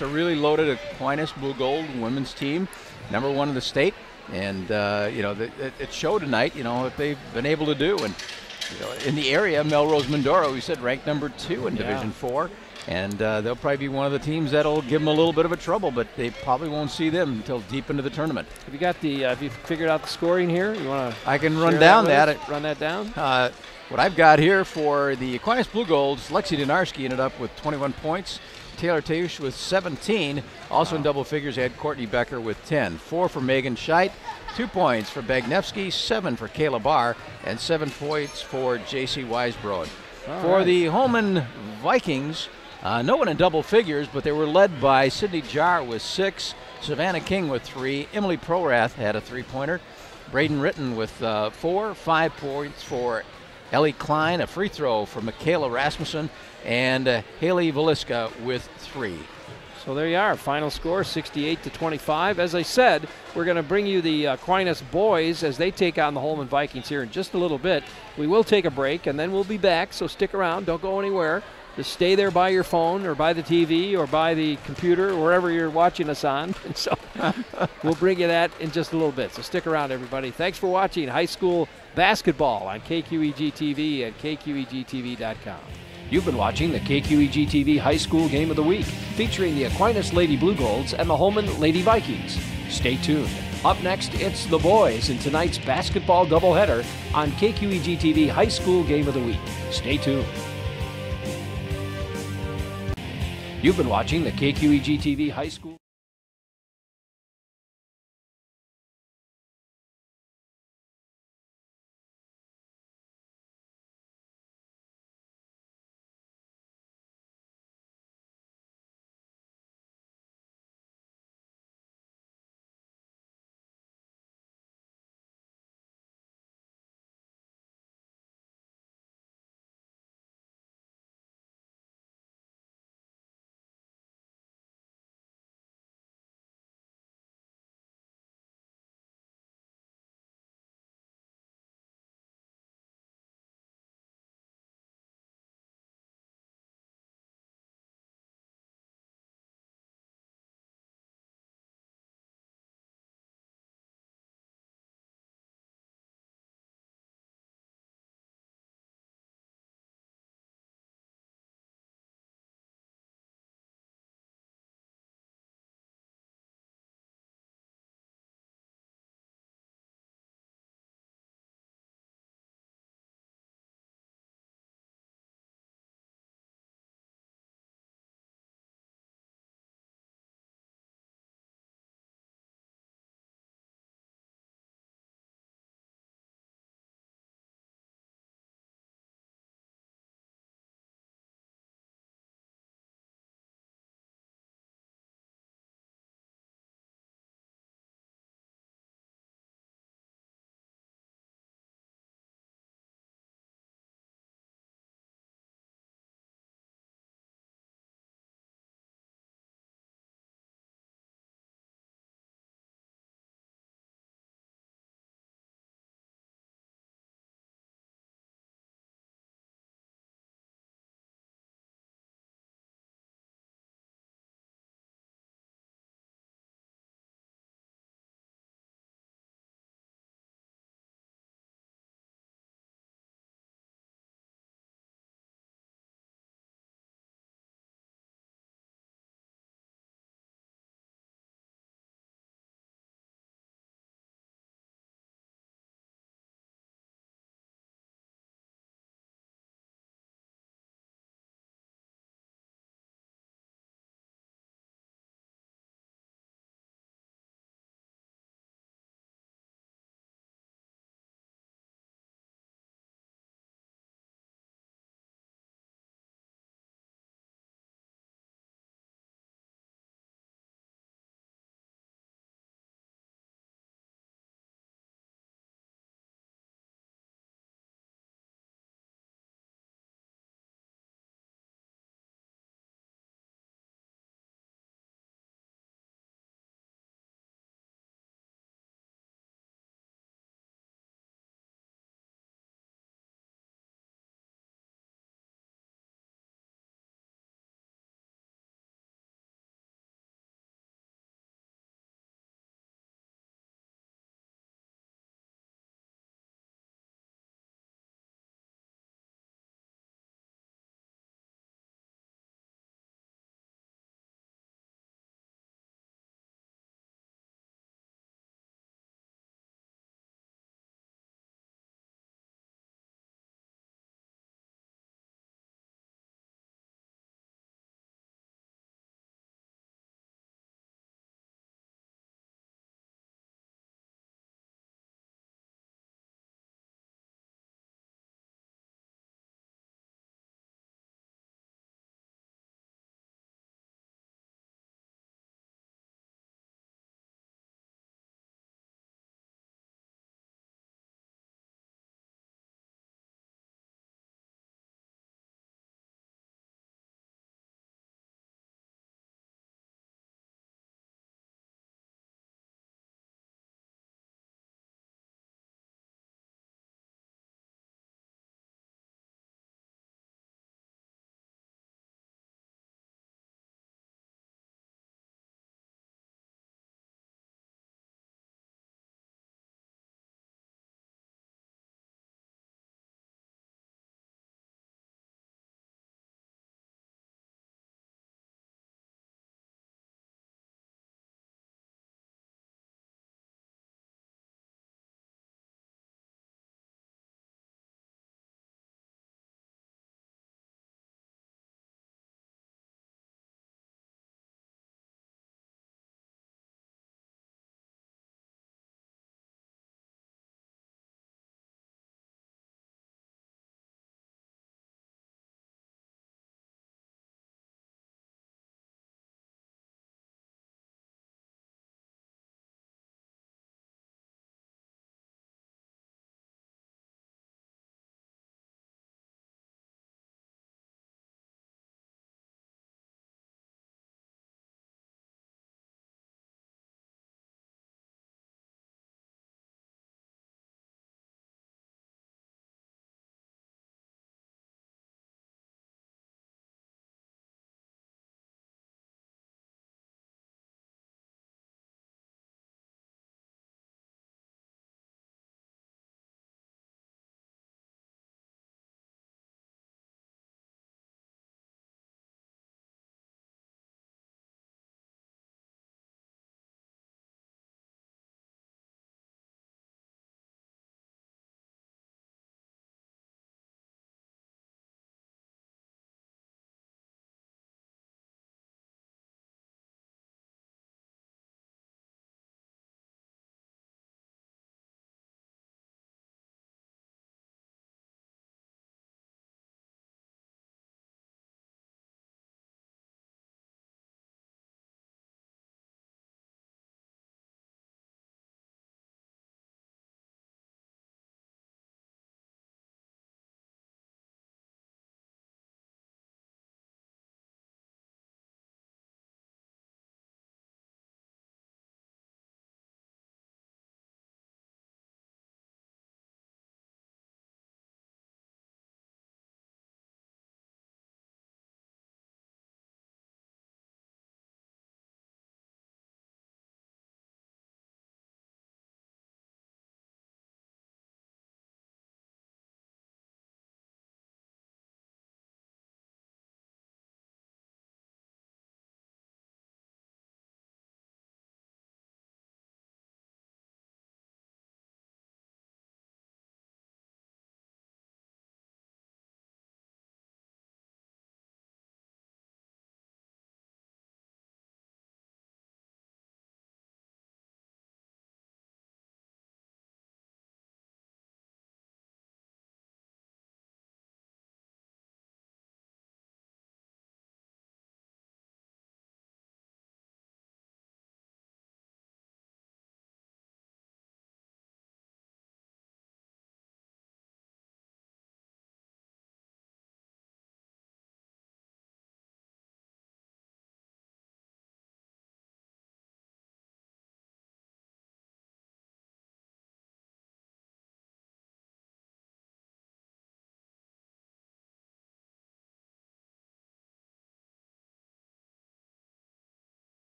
a really loaded Aquinas Blue Gold women's team, #1 in the state, and it showed tonight. What they've been able to do, and in the area, Melrose Mindoro, we said ranked #2 in Division 4, and they'll probably be one of the teams that'll give them a little bit of a trouble, but they probably won't see them until deep into the tournament. Have you got have you figured out the scoring here? You want to? I can run down that. Run that down. What I've got here for the Aquinas Blue Golds, Lexi Donarski ended up with 21 points. Taylor Teusch with 17. Also in double figures, had Courtney Becker with 10. 4 for Megan Scheit, 2 points for Bagnevsky, 7 for Kayla Barr, and 7 points for J.C. Weisbrod. For the Holmen Vikings, no one in double figures, but they were led by Sydney Jarr with 6, Savannah King with 3, Emily Prorath had a 3-pointer, Braden Ritten with 4, 5 points for Ellie Klein, a free throw for Michaela Rasmussen, and Haley Valiska with 3. So there you are. Final score 68-25. As I said, we're going to bring you the Aquinas boys as they take on the Holmen Vikings here in just a little bit. We will take a break and then we'll be back, so stick around. Don't go anywhere. Just stay there by your phone or by the TV or by the computer, wherever you're watching us on. And so we'll bring you that in just a little bit. So stick around, everybody. Thanks for watching high school basketball on KQEG TV at KQEGTV.com. You've been watching the KQEG TV High School Game of the Week, featuring the Aquinas Lady Blue Golds and the Holmen Lady Vikings. Stay tuned. Up next, it's the boys in tonight's basketball doubleheader on KQEG TV High School Game of the Week. Stay tuned. You've been watching the KQEG TV High School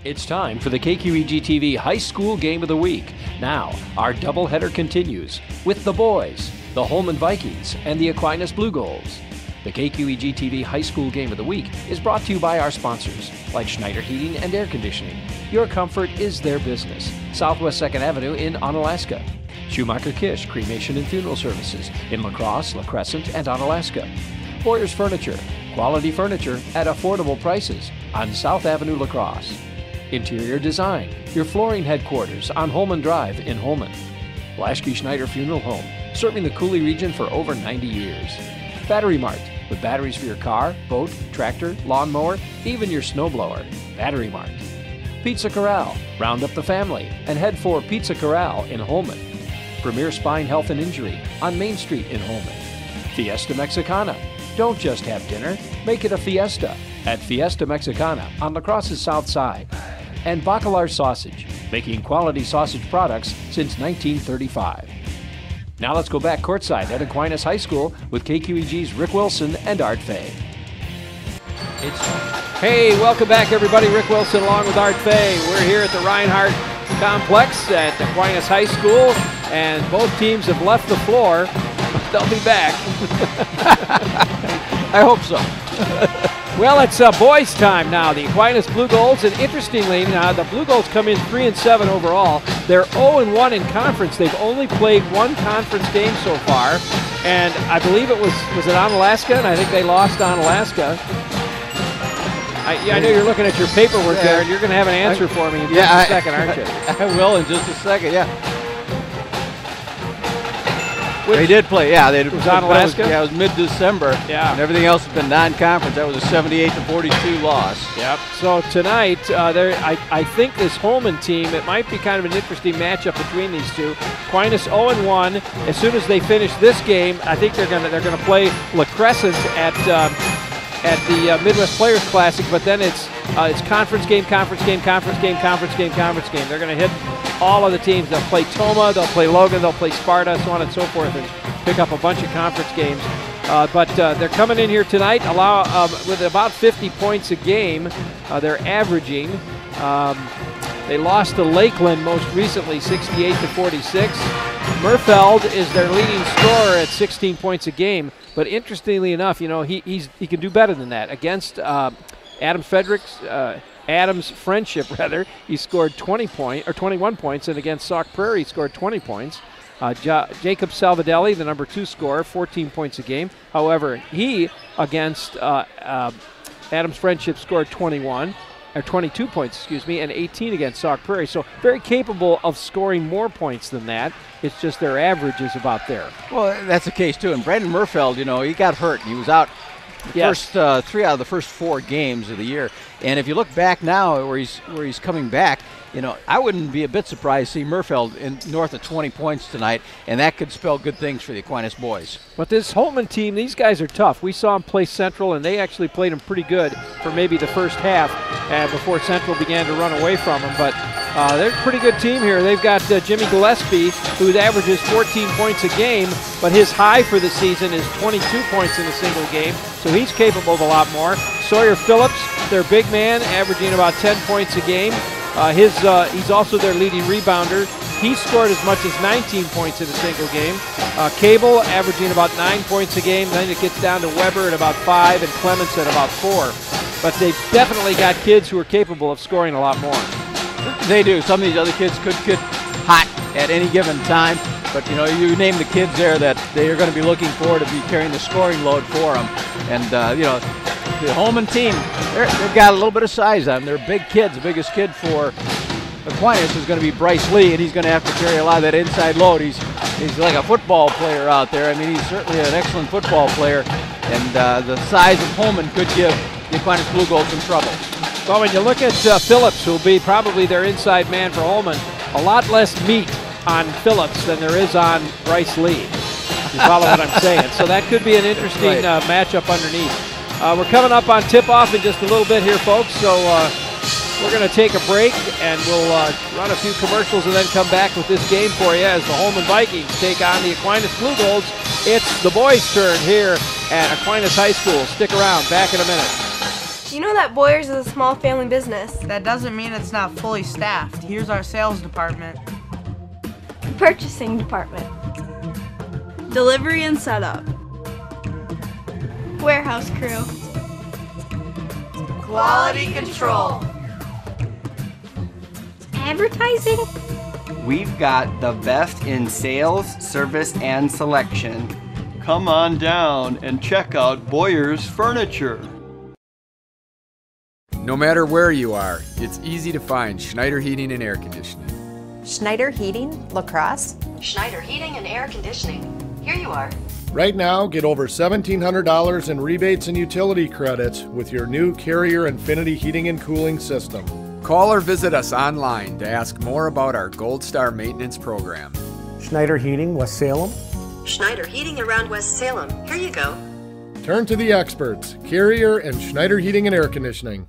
It's time for the KQEG TV High School Game of the Week. Now, our doubleheader continues with the boys, the Holmen Vikings, and the Aquinas Blue Goals. The KQEG TV High School Game of the Week is brought to you by our sponsors, like Schneider Heating and Air Conditioning. Your comfort is their business. Southwest 2nd Avenue in Onalaska. Schumacher Kish Cremation and Funeral Services in La Crosse, La Crescent, and Onalaska. Boyers Furniture, quality furniture at affordable prices on South Avenue, La Crosse. Interior Design, your flooring headquarters on Holmen Drive in Holmen. Blaschke Schneider Funeral Home, serving the Cooley region for over 90 years. Battery Mart, with batteries for your car, boat, tractor, lawnmower, even your snowblower. Battery Mart. Pizza Corral, round up the family and head for Pizza Corral in Holmen. Premier Spine Health and Injury on Main Street in Holmen. Fiesta Mexicana, don't just have dinner, make it a fiesta at Fiesta Mexicana on La Crosse's south side. And Bacalar Sausage, making quality sausage products since 1935. Now let's go back courtside at Aquinas High School with KQEG's Rick Wilson and Art Fay. Hey, welcome back everybody. Rick Wilson along with Art Fay. We're here at the Reinhardt Complex at Aquinas High School, and both teams have left the floor. They'll be back. I hope so. Well, it's boys' time now. The Aquinas Blue Goals, and interestingly, now the Blue Goals come in 3-7 overall. They're 0-1 in conference. They've only played one conference game so far, and I believe it was it Onalaska, and I think they lost on Alaska. I know you're looking at your paperwork there, and you're going to have an answer for me in just a second, aren't you? I will in just a second, yeah. They did play, yeah. They was on Alaska? It was mid-December. Yeah. And everything else has been non-conference. That was a 78-42 loss. Yep. So tonight, I think this Holmen team, it might be kind of an interesting matchup between these two. Aquinas 0-1. As soon as they finish this game, I think they're gonna play La Crescent at the Midwest Players Classic. But then it's conference game, conference game, conference game, conference game, conference game. They're gonna hit all of the teams. They'll play Toma, they'll play Logan, they'll play Sparta, so on and so forth, and pick up a bunch of conference games. But they're coming in here tonight, with about 50 points a game. They're averaging. They lost to Lakeland most recently, 68-46. Murfeld is their leading scorer at 16 points a game. But interestingly enough, you know, he can do better than that. Against Adams Friendship, he scored 21 points, and against Sauk Prairie he scored 20 points. Jacob Salvadelli, the number 2 scorer, 14 points a game. However, he against Adams Friendship scored 22 points, and 18 against Sauk Prairie. So very capable of scoring more points than that. It's just their average is about there. Well, that's the case too. And Brandon Murfeld, you know, he got hurt. He was out first 3 out of the first 4 games of the year. And if you look back now where he's coming back, you know, I wouldn't be a bit surprised to see Murfeld in north of 20 points tonight, and that could spell good things for the Aquinas boys. But this Holmen team, these guys are tough. We saw them play Central, and they actually played them pretty good for maybe the first half before Central began to run away from them. But they're a pretty good team here. They've got Jimmy Gillespie, who averages 14 points a game, but his high for the season is 22 points in a single game, so he's capable of a lot more. Sawyer Phillips, their big man, averaging about 10 points a game. He's also their leading rebounder. He scored as much as 19 points in a single game. Cable averaging about 9 points a game. Then it gets down to Weber at about 5 and Clements at about 4. But they've definitely got kids who are capable of scoring a lot more. They do. Some of these other kids could get hot at any given time. But, you know, you name the kids there that they are going to be looking forward to be carrying the scoring load for them. And, you know, the Holmen team, they've got a little bit of size on them. They're big kids. The biggest kid for Aquinas is going to be Bryce Lee, and he's going to have to carry a lot of that inside load. He's like a football player out there. I mean, he's certainly an excellent football player, and the size of Holmen could give the Aquinas Blue Goals some trouble. Well, when you look at Phillips, who will be probably their inside man for Holmen, a lot less meat on Phillips than there is on Bryce Lee. You follow what I'm saying? So that could be an interesting matchup underneath. We're coming up on tip-off in just a little bit here, folks, so we're going to take a break, and we'll run a few commercials and then come back with this game for you as the Holmen Vikings take on the Aquinas Blue Goals. It's the boys' turn here at Aquinas High School. Stick around. Back in a minute. You know that Boyers is a small family business. That doesn't mean it's not fully staffed. Here's our sales department. Purchasing department. Delivery and setup. Warehouse crew. Quality control. Advertising. We've got the best in sales, service, and selection. Come on down and check out Boyers Furniture. No matter where you are, it's easy to find Schneider Heating and Air Conditioning. Schneider Heating, La Crosse. Schneider Heating and Air Conditioning. Here you are. Right now, get over $1,700 in rebates and utility credits with your new Carrier Infinity heating and cooling system. Call or visit us online to ask more about our Gold Star maintenance program. Schneider Heating, West Salem. Schneider Heating around West Salem. Here you go. Turn to the experts, Carrier and Schneider Heating and Air Conditioning.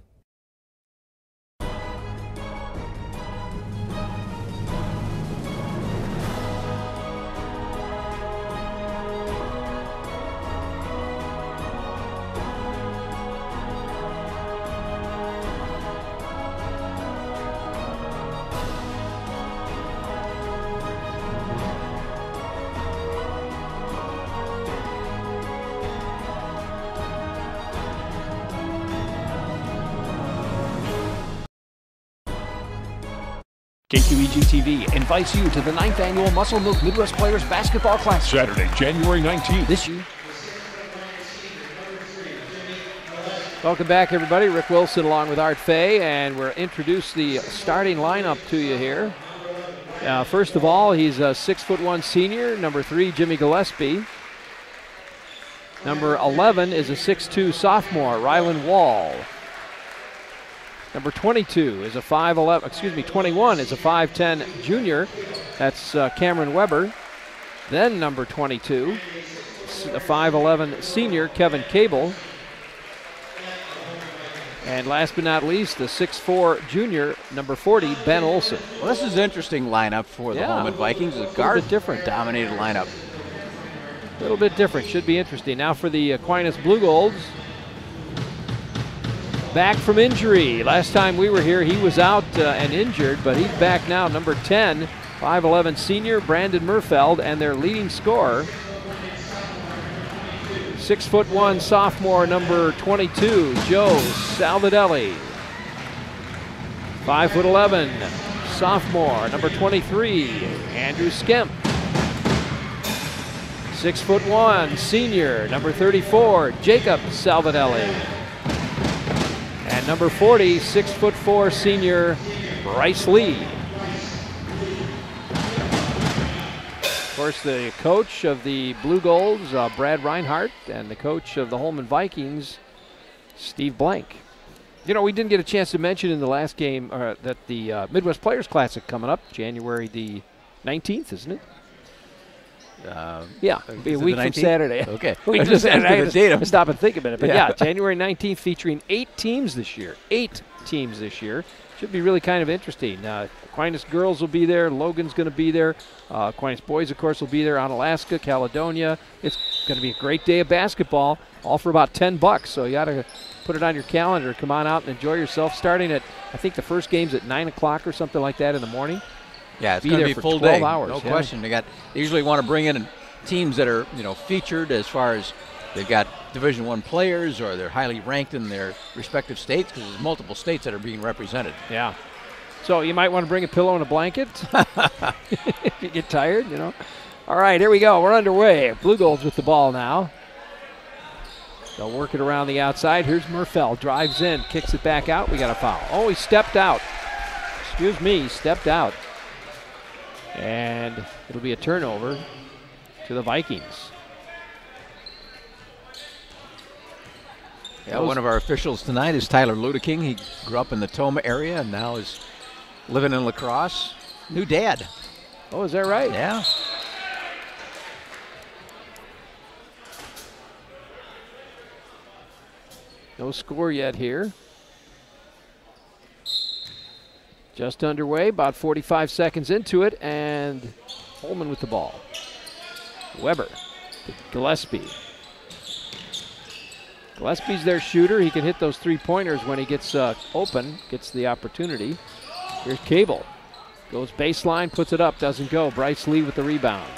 KQEG TV invites you to the 9th annual Muscle Milk Midwest Players Basketball Classic. Saturday, January 19th. This year. Welcome back, everybody. Rick Wilson along with Art Fay, and we'll introduce the starting lineup to you here. First of all, he's a 6'1" senior, number 3, Jimmy Gillespie. Number 11 is a 6'2" sophomore, Rylan Wall. Number 22 is a 21 is a 5'10" junior. That's Cameron Weber. Then number 22, a 5'11" senior, Kevin Cable. And last but not least, the 6'4" junior, number 40, Ben Olson. Well, this is an interesting lineup for the Holmen Vikings. A guard different dominated lineup. A little bit different. Should be interesting. Now for the Aquinas Blue Golds. Back from injury. Last time we were here, he was out and injured, but he's back now. Number 10, 5'11" senior, Brandon Murfeld, and their leading scorer, 6'1" sophomore, number 22, Joe Salvadelli. 5'11" sophomore, number 23, Andrew Skemp. 6'1" senior, number 34, Jacob Salvadelli. And number 40, 6'4" senior, Bryce Lee. Of course, the coach of the Blue Golds, Brad Reinhardt, and the coach of the Holmen Vikings, Steve Blank. You know, we didn't get a chance to mention in the last game that the Midwest Players Classic coming up, January the 19th, isn't it? Yeah, it'll be a week from Saturday. Okay. We just stop and think a minute. But yeah, January 19th, featuring 8 teams this year. 8 teams this year. Should be really kind of interesting. Aquinas girls will be there. Logan's going to be there. Aquinas boys, of course, will be there. Onalaska, Caledonia. It's going to be a great day of basketball, all for about $10. So you got to put it on your calendar. Come on out and enjoy yourself. Starting at, I think the first game's at 9 o'clock or something like that in the morning. Yeah, it's going to be full 12 day. hours. No question. They usually want to bring in teams that are, featured as far as they've got Division I players or they're highly ranked in their respective states, because there's multiple states that are being represented. Yeah. So you might want to bring a pillow and a blanket if you get tired, All right, here we go. We're underway. Blue Golds with the ball now. They'll work it around the outside. Here's Murfeld. Drives in, kicks it back out. We got a foul. Oh, he stepped out. Excuse me, stepped out. And it'll be a turnover to the Vikings. Yeah, one of our officials tonight is Tyler Ludeking. He grew up in the Toma area and now is living in La Crosse. New dad. Oh, is that right? Yeah. No score yet here. Just underway, about 45 seconds into it, and Holmen with the ball. Weber to Gillespie. Gillespie's their shooter. He can hit those three-pointers when he gets open, gets the opportunity. Here's Cable. Goes baseline, puts it up, doesn't go. Bryce Lee with the rebound.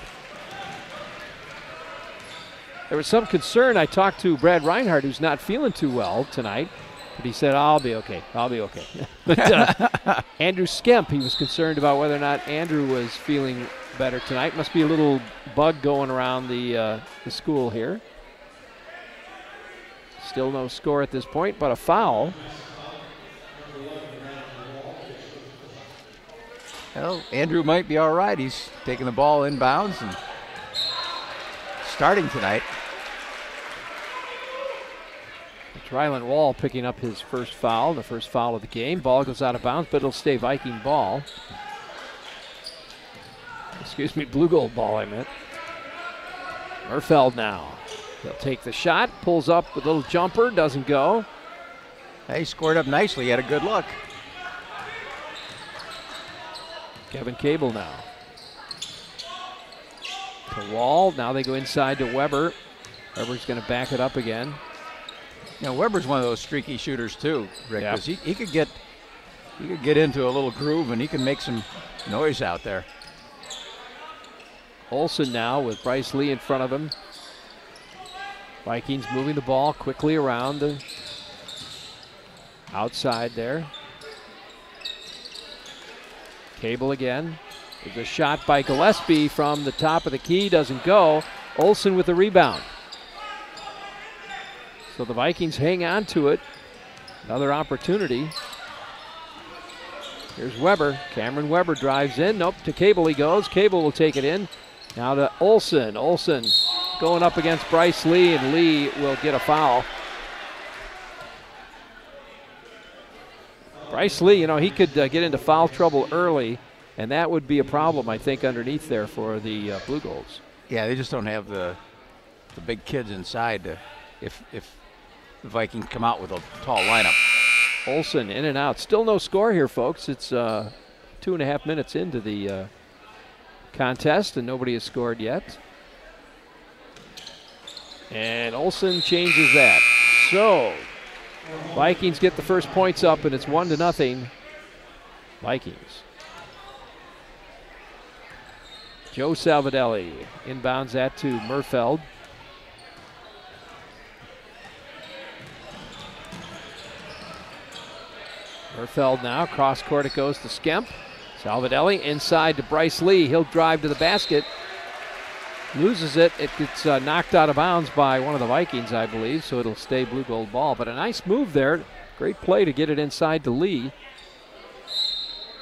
There was some concern. I talked to Brad Reinhardt, who's not feeling too well tonight, but he said, I'll be okay. I'll be okay. But Andrew Skemp, he was concerned about whether or not Andrew was feeling better tonight. Must be a little bug going around the school here. Still no score at this point, but a foul. Well, Andrew might be all right. He's taking the ball inbounds and starting tonight. Ryland Wall picking up his first foul, the first foul of the game. Ball goes out of bounds, but it'll stay Viking ball. Excuse me, Blue Gold ball, I meant. Murfeld now. He'll take the shot, pulls up with a little jumper, doesn't go. Hey, he scored up nicely. He had a good look. Kevin Cable now. To Wall. Now they go inside to Weber. Weber's going to back it up again. You know, Weber's one of those streaky shooters too, Rick. Yeah. Because he could get into a little groove and he can make some noise out there. Olsen now with Bryce Lee in front of him. Vikings moving the ball quickly around the outside there. Cable again. There's a shot by Gillespie from the top of the key, doesn't go. Olsen with the rebound. So the Vikings hang on to it. Another opportunity. Here's Weber. Cameron Weber drives in. Nope, to Cable he goes. Cable will take it in. Now to Olsen. Olsen going up against Bryce Lee, and Lee will get a foul. Bryce Lee, you know, he could get into foul trouble early, and that would be a problem, I think, underneath there for the Blue Golds. Yeah, they just don't have the big kids inside to, if the Vikings come out with a tall lineup. Olsen in and out. Still no score here, folks. It's 2.5 minutes into the contest, and nobody has scored yet. And Olsen changes that. So Vikings get the first points up, and it's 1-0 Vikings. Joe Salvadelli inbounds that to Murfeld. Murfeld now, cross court it goes to Skemp. Salvadelli inside to Bryce Lee. He'll drive to the basket. Loses it. It gets knocked out of bounds by one of the Vikings, I believe, so it'll stay Blue Gold ball. But a nice move there. Great play to get it inside to Lee.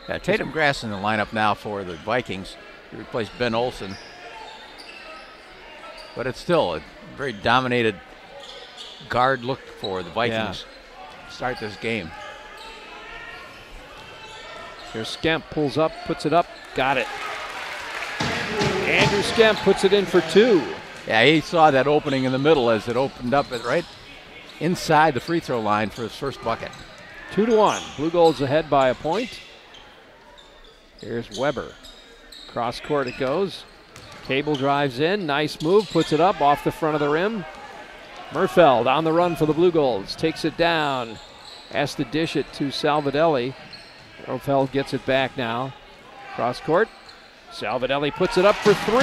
Yeah, Tatum Grass in the lineup now for the Vikings. He replaced Ben Olsen. But it's still a very dominated guard look for the Vikings to start this game. Here's Skemp, pulls up, puts it up, got it. Andrew Skemp puts it in for 2. Yeah, he saw that opening in the middle as it opened up right inside the free throw line for his first bucket. 2-1. Blue Golds ahead by a point. Here's Weber. Cross court it goes. Cable drives in. Nice move. Puts it up off the front of the rim. Murfeld on the run for the Blue Golds. Takes it down. Has to dish it to Salvadelli. Murfeld gets it back now. Cross court. Salvadelli puts it up for 3.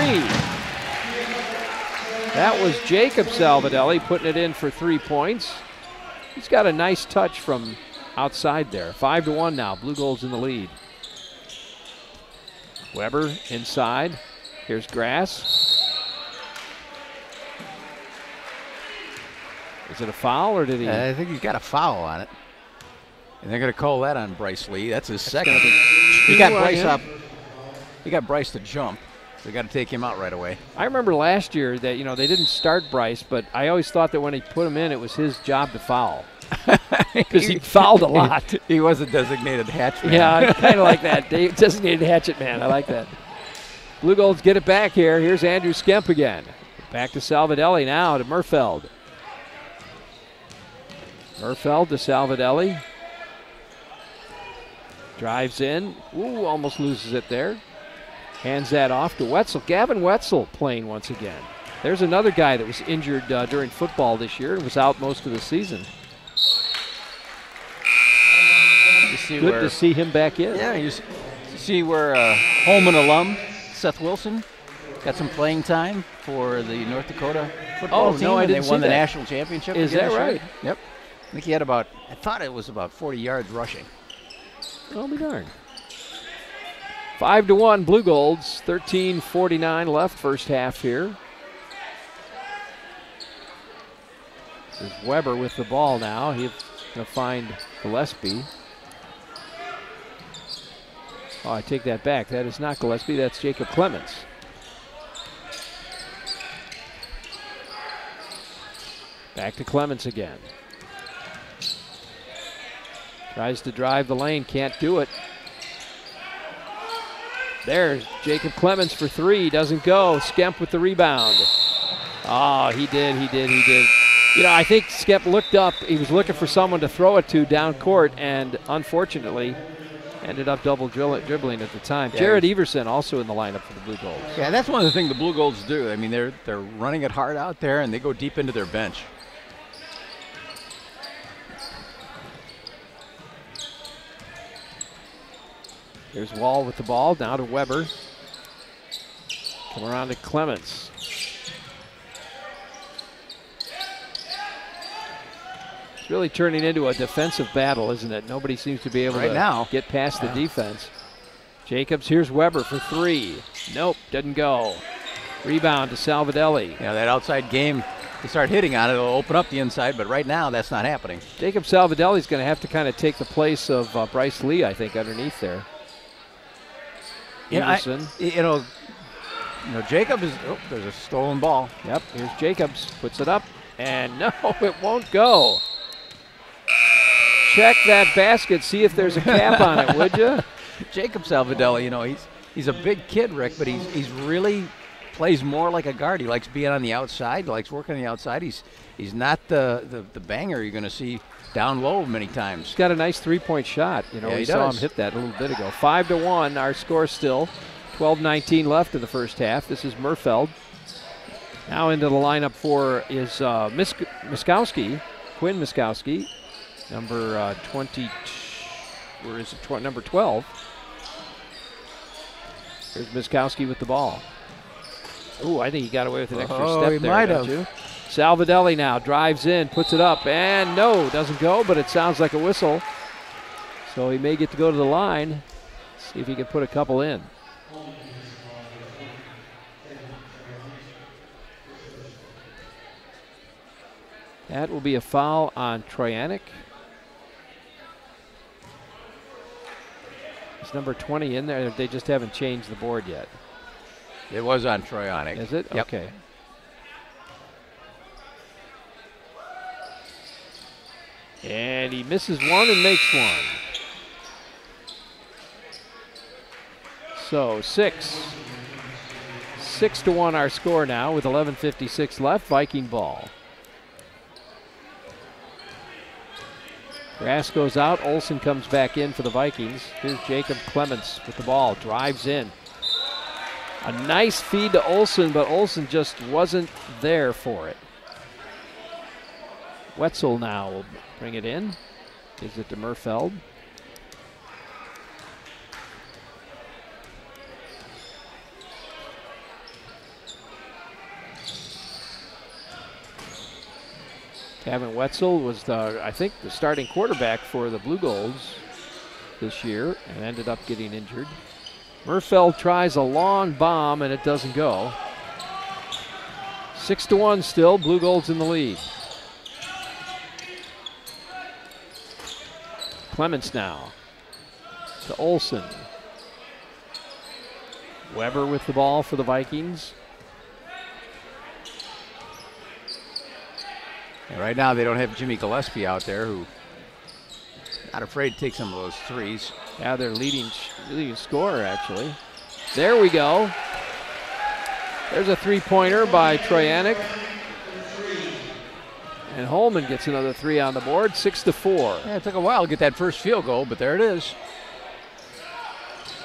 That was Jacob Salvadelli putting it in for 3 points. He's got a nice touch from outside there. 5-1 now. Blue Golds in the lead. Weber inside. Here's Grass. Is it a foul or did he? I think he's got a foul on it. And they're going to call that on Bryce Lee. That's his second. He got Bryce up. He got Bryce to jump. They got to take him out right away. I remember last year that, you know, they didn't start Bryce, but I always thought that when he put him in, it was his job to foul. Because he fouled a lot. He was a designated hatch man. Yeah, kind of like that. Designated hatchet man. I like that. Blue Golds get it back here. Here's Andrew Skemp again. Back to Salvadelli now to Murfeld. Murfeld to Salvadelli. Drives in. Ooh, almost loses it there. Hands that off to Wetzel. Gavin Wetzel playing once again. There's another guy that was injured during football this year and was out most of the season. Good to see him back in. Yeah, you see where Holmen alum Seth Wilson got some playing time for the North Dakota football team. No, I didn't They won see the that. national championship. Is that right? Yep. I think he had about, I thought it was about 40 yards rushing. I'll be darned. 5-1 Blue Golds. 13:49 left first half here. There's Weber with the ball now. He's going to find Gillespie. Oh, I take that back. That is not Gillespie. That's Jacob Clements. Back to Clements again. Tries to drive the lane. Can't do it. There's Jacob Clements for three. Doesn't go. Skemp with the rebound. Oh, he did. You know, I think Skemp looked up. He was looking for someone to throw it to down court, and unfortunately ended up double dribbling at the time. Yeah, Jared Everson also in the lineup for the Blue Golds. Yeah, that's one of the things the Blue Golds do. I mean, they're running it hard out there, and they go deep into their bench. Here's Wall with the ball, down to Weber. Come around to Clements. It's really turning into a defensive battle, isn't it? Nobody seems to be able to get past the defense. Jacobs, here's Weber for three. Nope, doesn't go. Rebound to Salvadelli. Yeah, that outside game, they start hitting on it, it'll open up the inside, but right now that's not happening. Jacob Salvadelli's going to have to kind of take the place of Bryce Lee, I think, underneath there. Everson. Jacob is, there's a stolen ball. Yep, here's Jacobs, puts it up, and no, it won't go. Check that basket, see if there's a cap on it, would you? Jacob Salvadelli, he's a big kid, Rick, but he's really plays more like a guard. He likes being on the outside, likes working on the outside. He's not the banger you're going to see down low many times. He's got a nice three-point shot. We saw him hit that a little bit ago. 5-1, our score still. 12:19 left in the first half. This is Murfeld. Now into the lineup for is Miskowski, Quinn Miskowski, number 20. Where is it? Number 12. Here's Miskowski with the ball. Ooh, I think he got away with an extra step there, don't you? Salvadelli now drives in, puts it up, and no, doesn't go, but it sounds like a whistle. So he may get to go to the line. See if he can put a couple in. That will be a foul on Troyanik. Is number 20 in there? They just haven't changed the board yet. It was on Troyanik. Is it? Yep. Okay. And he misses one and makes one. So 6-1 our score now with 11:56 left. Viking ball. Grass goes out. Olsen comes back in for the Vikings. Here's Jacob Clements with the ball. Drives in. A nice feed to Olsen, but Olsen just wasn't there for it. Wetzel now will bring it in. Gives it to Murfeld. Kevin Wetzel was, I think, the starting quarterback for the Blue Golds this year and ended up getting injured. Murfeld tries a long bomb and it doesn't go. 6-1 still, Blue Golds in the lead. Clements now to Olsen. Weber with the ball for the Vikings. And right now they don't have Jimmy Gillespie out there, who not afraid to take some of those threes. Yeah, they're leading scorer, actually. There we go. There's a three-pointer by Troyanik. And Holmen gets another three on the board, 6-4. Yeah, it took a while to get that first field goal, but there it is.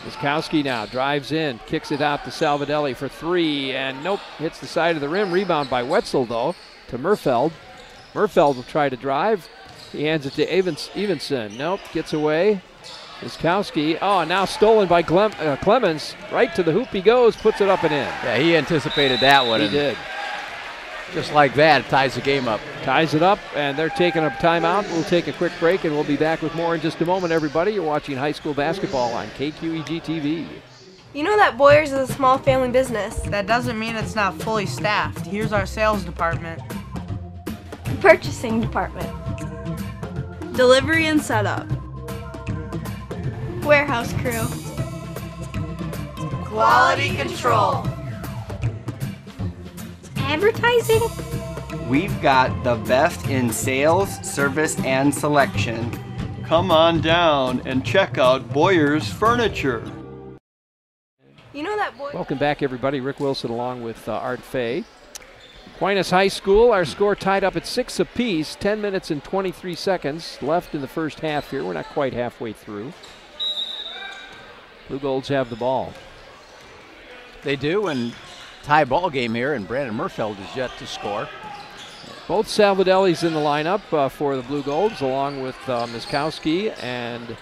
Miskowski now drives in, kicks it out to Salvadelli for three, and nope, hits the side of the rim. Rebound by Wetzel, though, to Murfeld. Murfeld will try to drive. He hands it to Evenson. Nope, gets away. Miskowski, now stolen by Clemens. Right to the hoop he goes, puts it up and in. Yeah, he anticipated that one. He did. Just like that, it ties the game up. Ties it up, and they're taking a timeout. We'll take a quick break, and we'll be back with more in just a moment, everybody. You're watching high school basketball on KQEG TV. You know that Boyers is a small family business. That doesn't mean it's not fully staffed. Here's our sales department. Purchasing department. Delivery and setup. Warehouse crew. Quality control. Advertising. We've got the best in sales, service, and selection. Come on down and check out Boyer's Furniture. You know that boy. Welcome back, everybody. Rick Wilson along with Art Fay. Aquinas High School, our score tied up at 6 apiece. 10 minutes and 23 seconds left in the first half here. We're not quite halfway through. Blue Golds have the ball. They do, and tie ball game here, and Brandon Murfeld is yet to score. Both Salvadelli's in the lineup for the Blue Golds, along with Miskowski and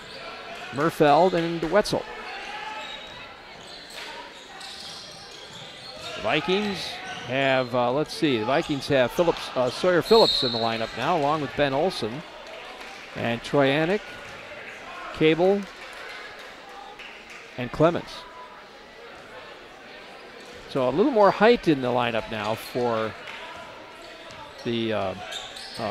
Murfeld and Wetzel. The Vikings have, the Vikings have Sawyer Phillips in the lineup now, along with Ben Olson and Troyanik, Cable, and Clemens. So a little more height in the lineup now for the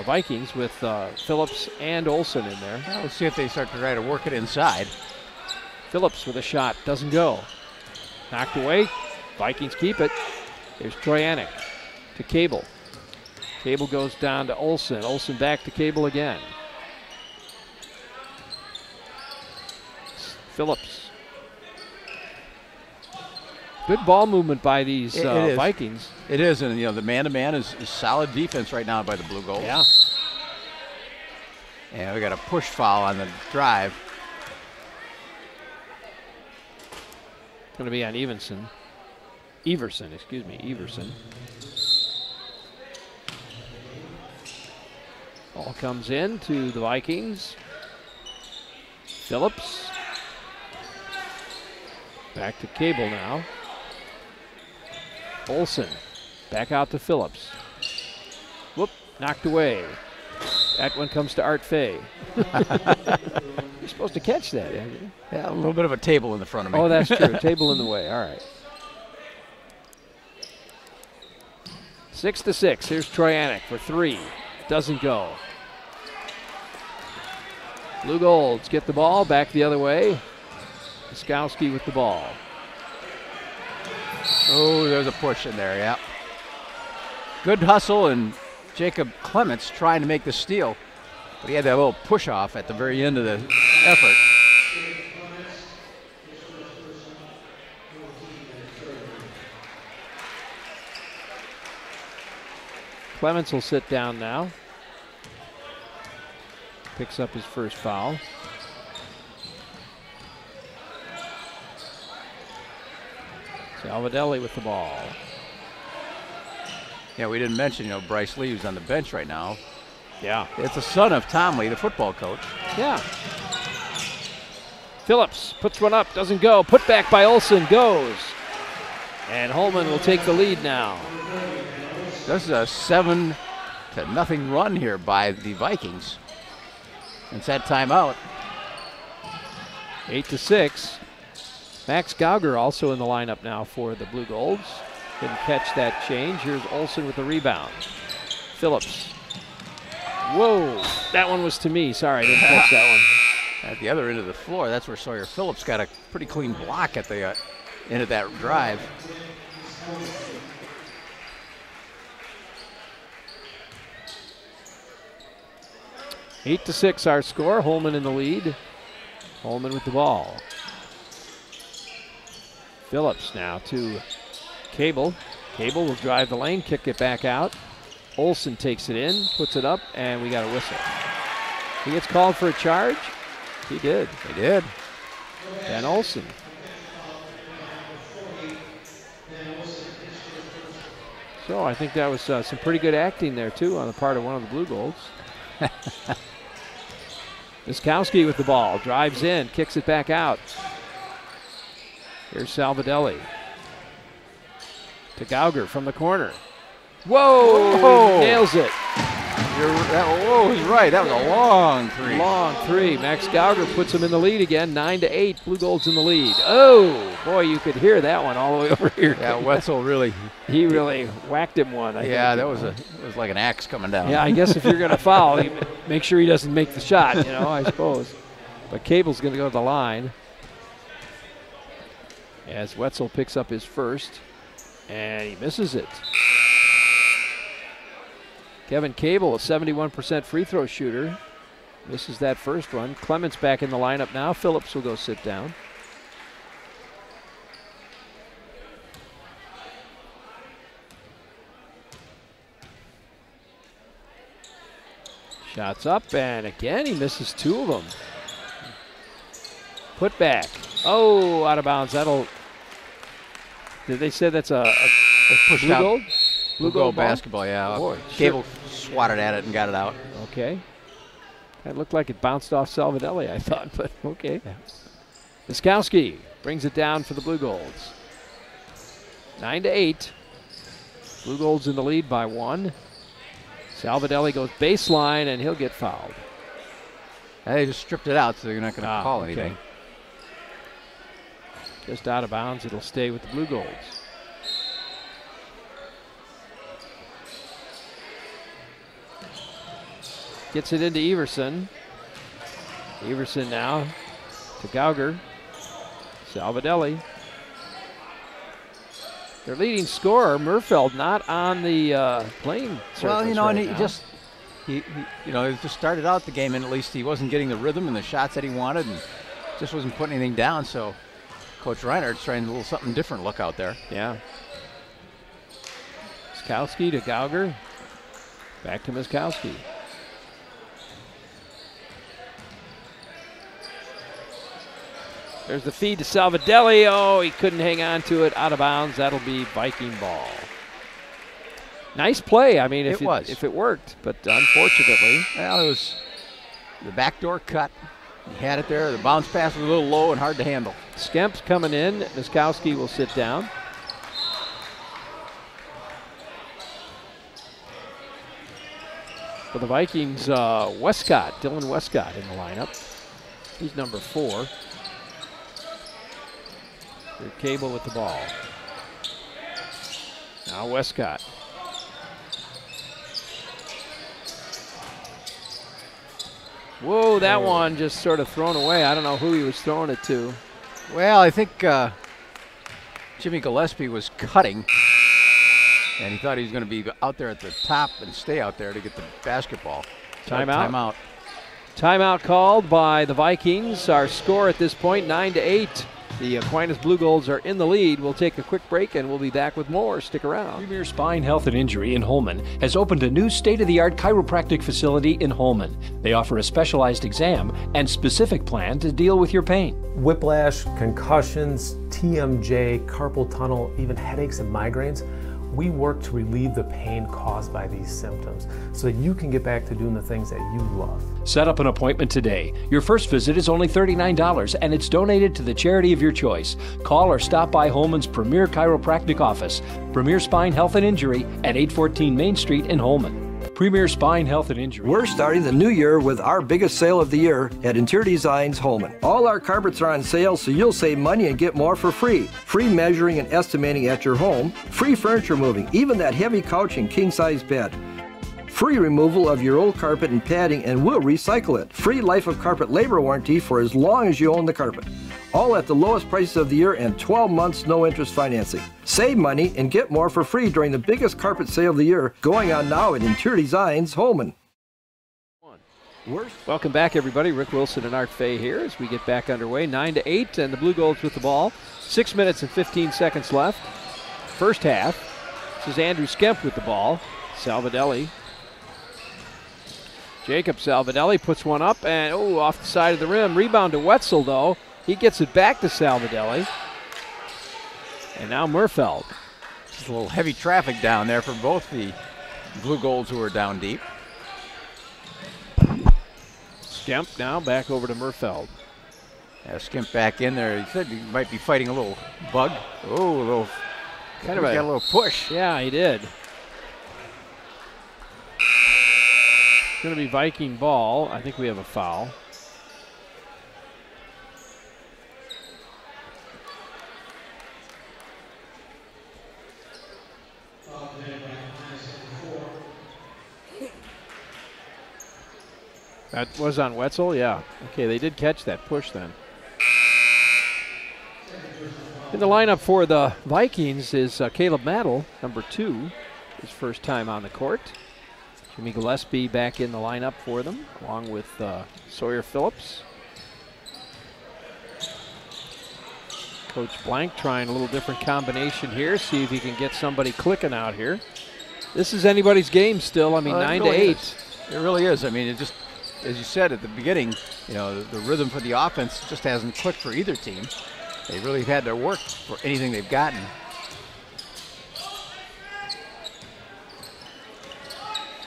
Vikings with Phillips and Olson in there. Well, let's see if they start to try to work it inside. Phillips with a shot, doesn't go. Knocked away, Vikings keep it. There's Troyanik to Cable. Cable goes down to Olson. Olson back to Cable again. Phillips. Good ball movement by these Vikings. It is, and the man-to-man is solid defense right now by the Blue Golds. Yeah. And we got a push foul on the drive. It's going to be on Everson. Ball comes in to the Vikings. Phillips. Back to Cable now. Olson. Back out to Phillips. Whoop, knocked away. That one comes to Art Fay. You're supposed to catch that, aren't you? Yeah, a little bit of a table in the front of me. Oh, that's true. Table in the way. All right. 6-6. Here's Troyanik for three. Doesn't go. Blue Golds get the ball back the other way. Miskowski with the ball. Oh, there's a push in there, yeah. Good hustle, and Jacob Clements trying to make the steal, but he had that little push off at the very end of the effort. Clements will sit down now. Picks up his first foul. Salvadelli with the ball. Yeah, we didn't mention, Bryce Lee's on the bench right now. Yeah. It's the son of Tom Lee, the football coach. Yeah. Phillips puts one up, doesn't go. Put back by Olson, goes. And Holmen will take the lead now. This is a 7-0 run here by the Vikings. It's that timeout. 8-6. Max Gauger also in the lineup now for the Blue Golds. Didn't catch that change. Here's Olson with the rebound. Phillips. Whoa, that one was to me. Sorry, I didn't catch that one. At the other end of the floor, that's where Sawyer Phillips got a pretty clean block at the end of that drive. Eight to 6 our score. Holmen in the lead. Holmen with the ball. Phillips now to Cable. Cable will drive the lane, kick it back out. Olson takes it in, puts it up, and we got a whistle. He gets called for a charge. He did. He did. Ben Olson. So I think that was some pretty good acting there, too, on the part of one of the Blue Golds. Miskowski with the ball, drives in, kicks it back out. Here's Salvadelli. To Gauger from the corner. Whoa! Whoa. Nails it. Whoa, was right. That was a long three. Long three. Max Gauger puts him in the lead again, 9-8. Blue Golds in the lead. Oh, boy, you could hear that one all the way over here. Yeah, Wetzel really. He really whacked him one. I yeah, think. It was like an axe coming down. Yeah, I guess if you're going to foul, you make sure he doesn't make the shot, you know, I suppose. But Cable's going to go to the line. As Wetzel picks up his first, and he misses it. Kevin Cable, a 71% free throw shooter. Misses that first one. Clements back in the lineup now. Phillips will go sit down. Shots up, and again he misses two of them. Put back. Oh, out of bounds. That'll. Did they say that's a pushed Blue out. Gold? Blue Gold basketball, yeah. Boy, Cable swatted at it and got it out. Okay. That looked like it bounced off Salvadelli, I thought, but okay. Yeah. Miskowski brings it down for the Blue Golds. 9-8. Blue Golds in the lead by 1. Salvadelli goes baseline, and he'll get fouled. They just stripped it out, so they're not going to call anything. Just out of bounds. It'll stay with the Blue Golds. Gets it into Everson. Everson now to Gauger. Salvadelli. Their leading scorer, Murfeld, not on the playing surface. Well, you know, right and now. he just started out the game, and at least he wasn't getting the rhythm and the shots that he wanted, and just wasn't putting anything down. So Coach Reinhardt's trying a little something different look out there. Yeah. Miskowski to Gauger. Back to Miskowski. There's the feed to Salvadelli. Oh, he couldn't hang on to it. Out of bounds. That'll be Viking ball. Nice play. I mean, if it worked, but unfortunately. Well, it was the backdoor cut. He had it there. The bounce pass was a little low and hard to handle. Skemp's coming in. Miskowski will sit down. For the Vikings, Westcott, Dylan Westcott in the lineup. He's number 4. Cable with the ball. Now Westcott. Whoa, that one just sort of thrown away. I don't know who he was throwing it to. Well, I think Jimmy Gillespie was cutting, and he thought he was going to be out there at the top and stay out there to get the basketball. Timeout. Timeout called by the Vikings. Our score at this point, 9-8. The Aquinas Blue Golds are in the lead. We'll take a quick break, and we'll be back with more. Stick around. Premier Spine Health and Injury in Holmen has opened a new state-of-the-art chiropractic facility in Holmen. They offer a specialized exam and specific plan to deal with your pain. Whiplash, concussions, TMJ, carpal tunnel, even headaches and migraines. We work to relieve the pain caused by these symptoms so that you can get back to doing the things that you love. Set up an appointment today. Your first visit is only $39 and it's donated to the charity of your choice. Call or stop by Holmen's Premier Chiropractic Office, Premier Spine Health and Injury at 814 Main Street in Holmen. Premier Spine Health and Injury. We're starting the new year with our biggest sale of the year at Interior Designs Holmen. All our carpets are on sale, so you'll save money and get more for free. Free measuring and estimating at your home. Free furniture moving, even that heavy couch and king-size bed. Free removal of your old carpet and padding, and we'll recycle it. Free life of carpet labor warranty for as long as you own the carpet. All at the lowest prices of the year and 12 months no interest financing. Save money and get more for free during the biggest carpet sale of the year going on now at Interior Designs Holmen. Welcome back, everybody. Rick Wilson and Art Fay here as we get back underway. 9-8, and the Blue Golds with the ball. 6 minutes and 15 seconds left. First half. This is Andrew Skemp with the ball. Salvadelli. Jacob Salvadelli puts one up, and off the side of the rim. Rebound to Wetzel, though. He gets it back to Salvadelli. And now Murfeld. Just a little heavy traffic down there for both the Blue Golds who are down deep. Skemp now back over to Murfeld. Yeah, Skemp back in there. He said he might be fighting a little bug. Oh, a little, kind of got a little push. Yeah, he did. It's going to be Viking ball. I think we have a foul. That was on Wetzel, yeah. Okay, they did catch that push then. In the lineup for the Vikings is Caleb Mattel, number 2, his first time on the court. Jimmy Gillespie back in the lineup for them, along with Sawyer Phillips. Coach Blank trying a little different combination here, see if he can get somebody clicking out here. This is anybody's game still. I mean, 9 to 8. It really is. I mean, it just, as you said at the beginning, you know, the rhythm for the offense just hasn't clicked for either team. They really had to work for anything they've gotten.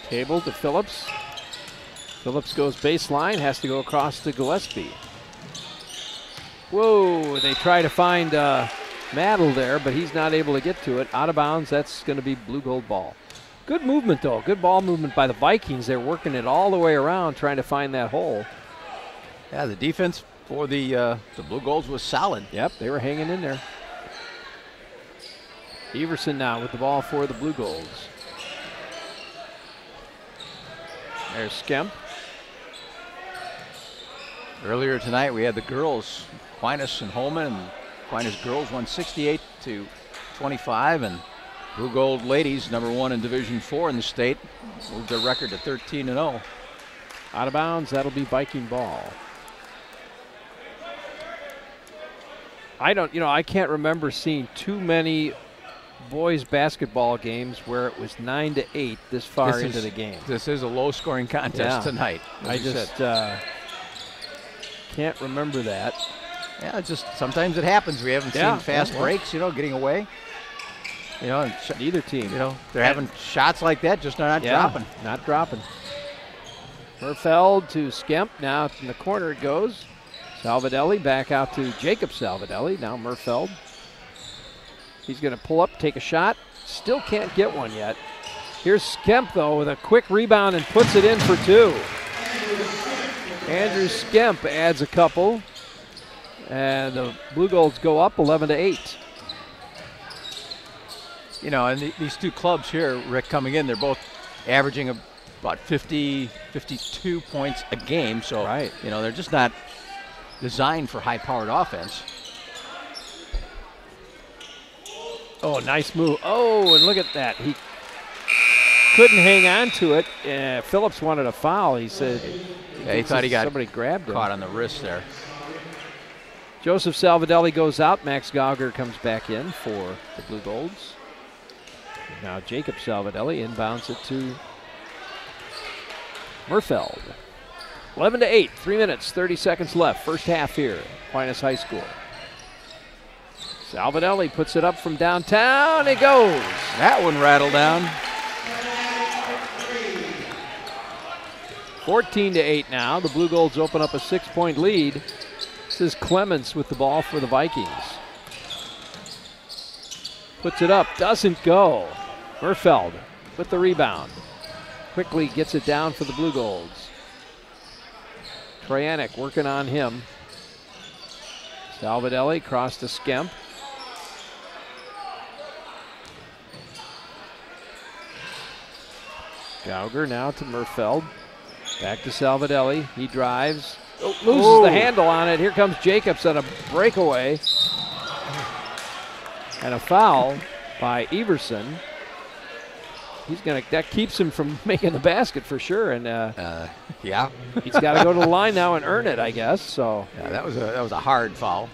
Cable to Phillips. Phillips goes baseline, has to go across to Gillespie. Whoa, they try to find Mattel there, but he's not able to get to it. Out of bounds, that's going to be Blue Gold ball. Good movement, though. Good ball movement by the Vikings. They're working it all the way around, trying to find that hole. Yeah, the defense for the Blue Golds was solid. Yep, they were hanging in there. Everson now with the ball for the Blue Golds. There's Skemp. Earlier tonight, we had the girls, Aquinas and Holmen, and Aquinas girls won 68-25, and Blue Gold ladies, number 1 in Division 4 in the state, moved their record to 13-0. Out of bounds, that'll be Viking ball. I can't remember seeing too many boys basketball games where it was 9 to 8 this far into the game. This is a low-scoring contest tonight. I just can't remember that. Yeah, just sometimes it happens. We haven't seen fast breaks, getting away. Neither team. They're having shots like that, just not dropping. Not dropping. Murfeld to Skemp. Now in the corner it goes. Salvadelli back out to Jacob Salvadelli. Now Murfeld. He's going to pull up, take a shot. Still can't get one yet. Here's Skemp, though, with a quick rebound and puts it in for 2. Andrew Skemp adds a couple. And the Blue Golds go up 11 to 8. And these two clubs here, Rick, coming in, they're both averaging about 50, 52 points a game. So, they're just not designed for high-powered offense. Oh, nice move. Oh, and look at that. He couldn't hang on to it. Phillips wanted a foul. He said he thought he got somebody grabbed him. Caught on the wrist there. Joseph Salvadelli goes out. Max Gauger comes back in for the Blue Golds. Now Jacob Salvadelli inbounds it to Murfeld. 11 to 8, 3 minutes, 30 seconds left. First half here, Aquinas High School. Salvadelli puts it up from downtown. It goes. That one rattled down. 14 to 8 now. The Blue Golds open up a 6-point lead. This is Clements with the ball for the Vikings. Puts it up, doesn't go. Murfeld with the rebound. Quickly gets it down for the Blue Golds. Troyanek working on him. Salvadelli cross to Skemp. Gauger now to Murfeld. Back to Salvadelli. He drives. Oh, loses the handle on it. Here comes Jacobs on a breakaway. And a foul by Everson. That keeps him from making the basket for sure. And yeah, he's got to go to the line now and earn it, I guess. So yeah, that was a hard foul.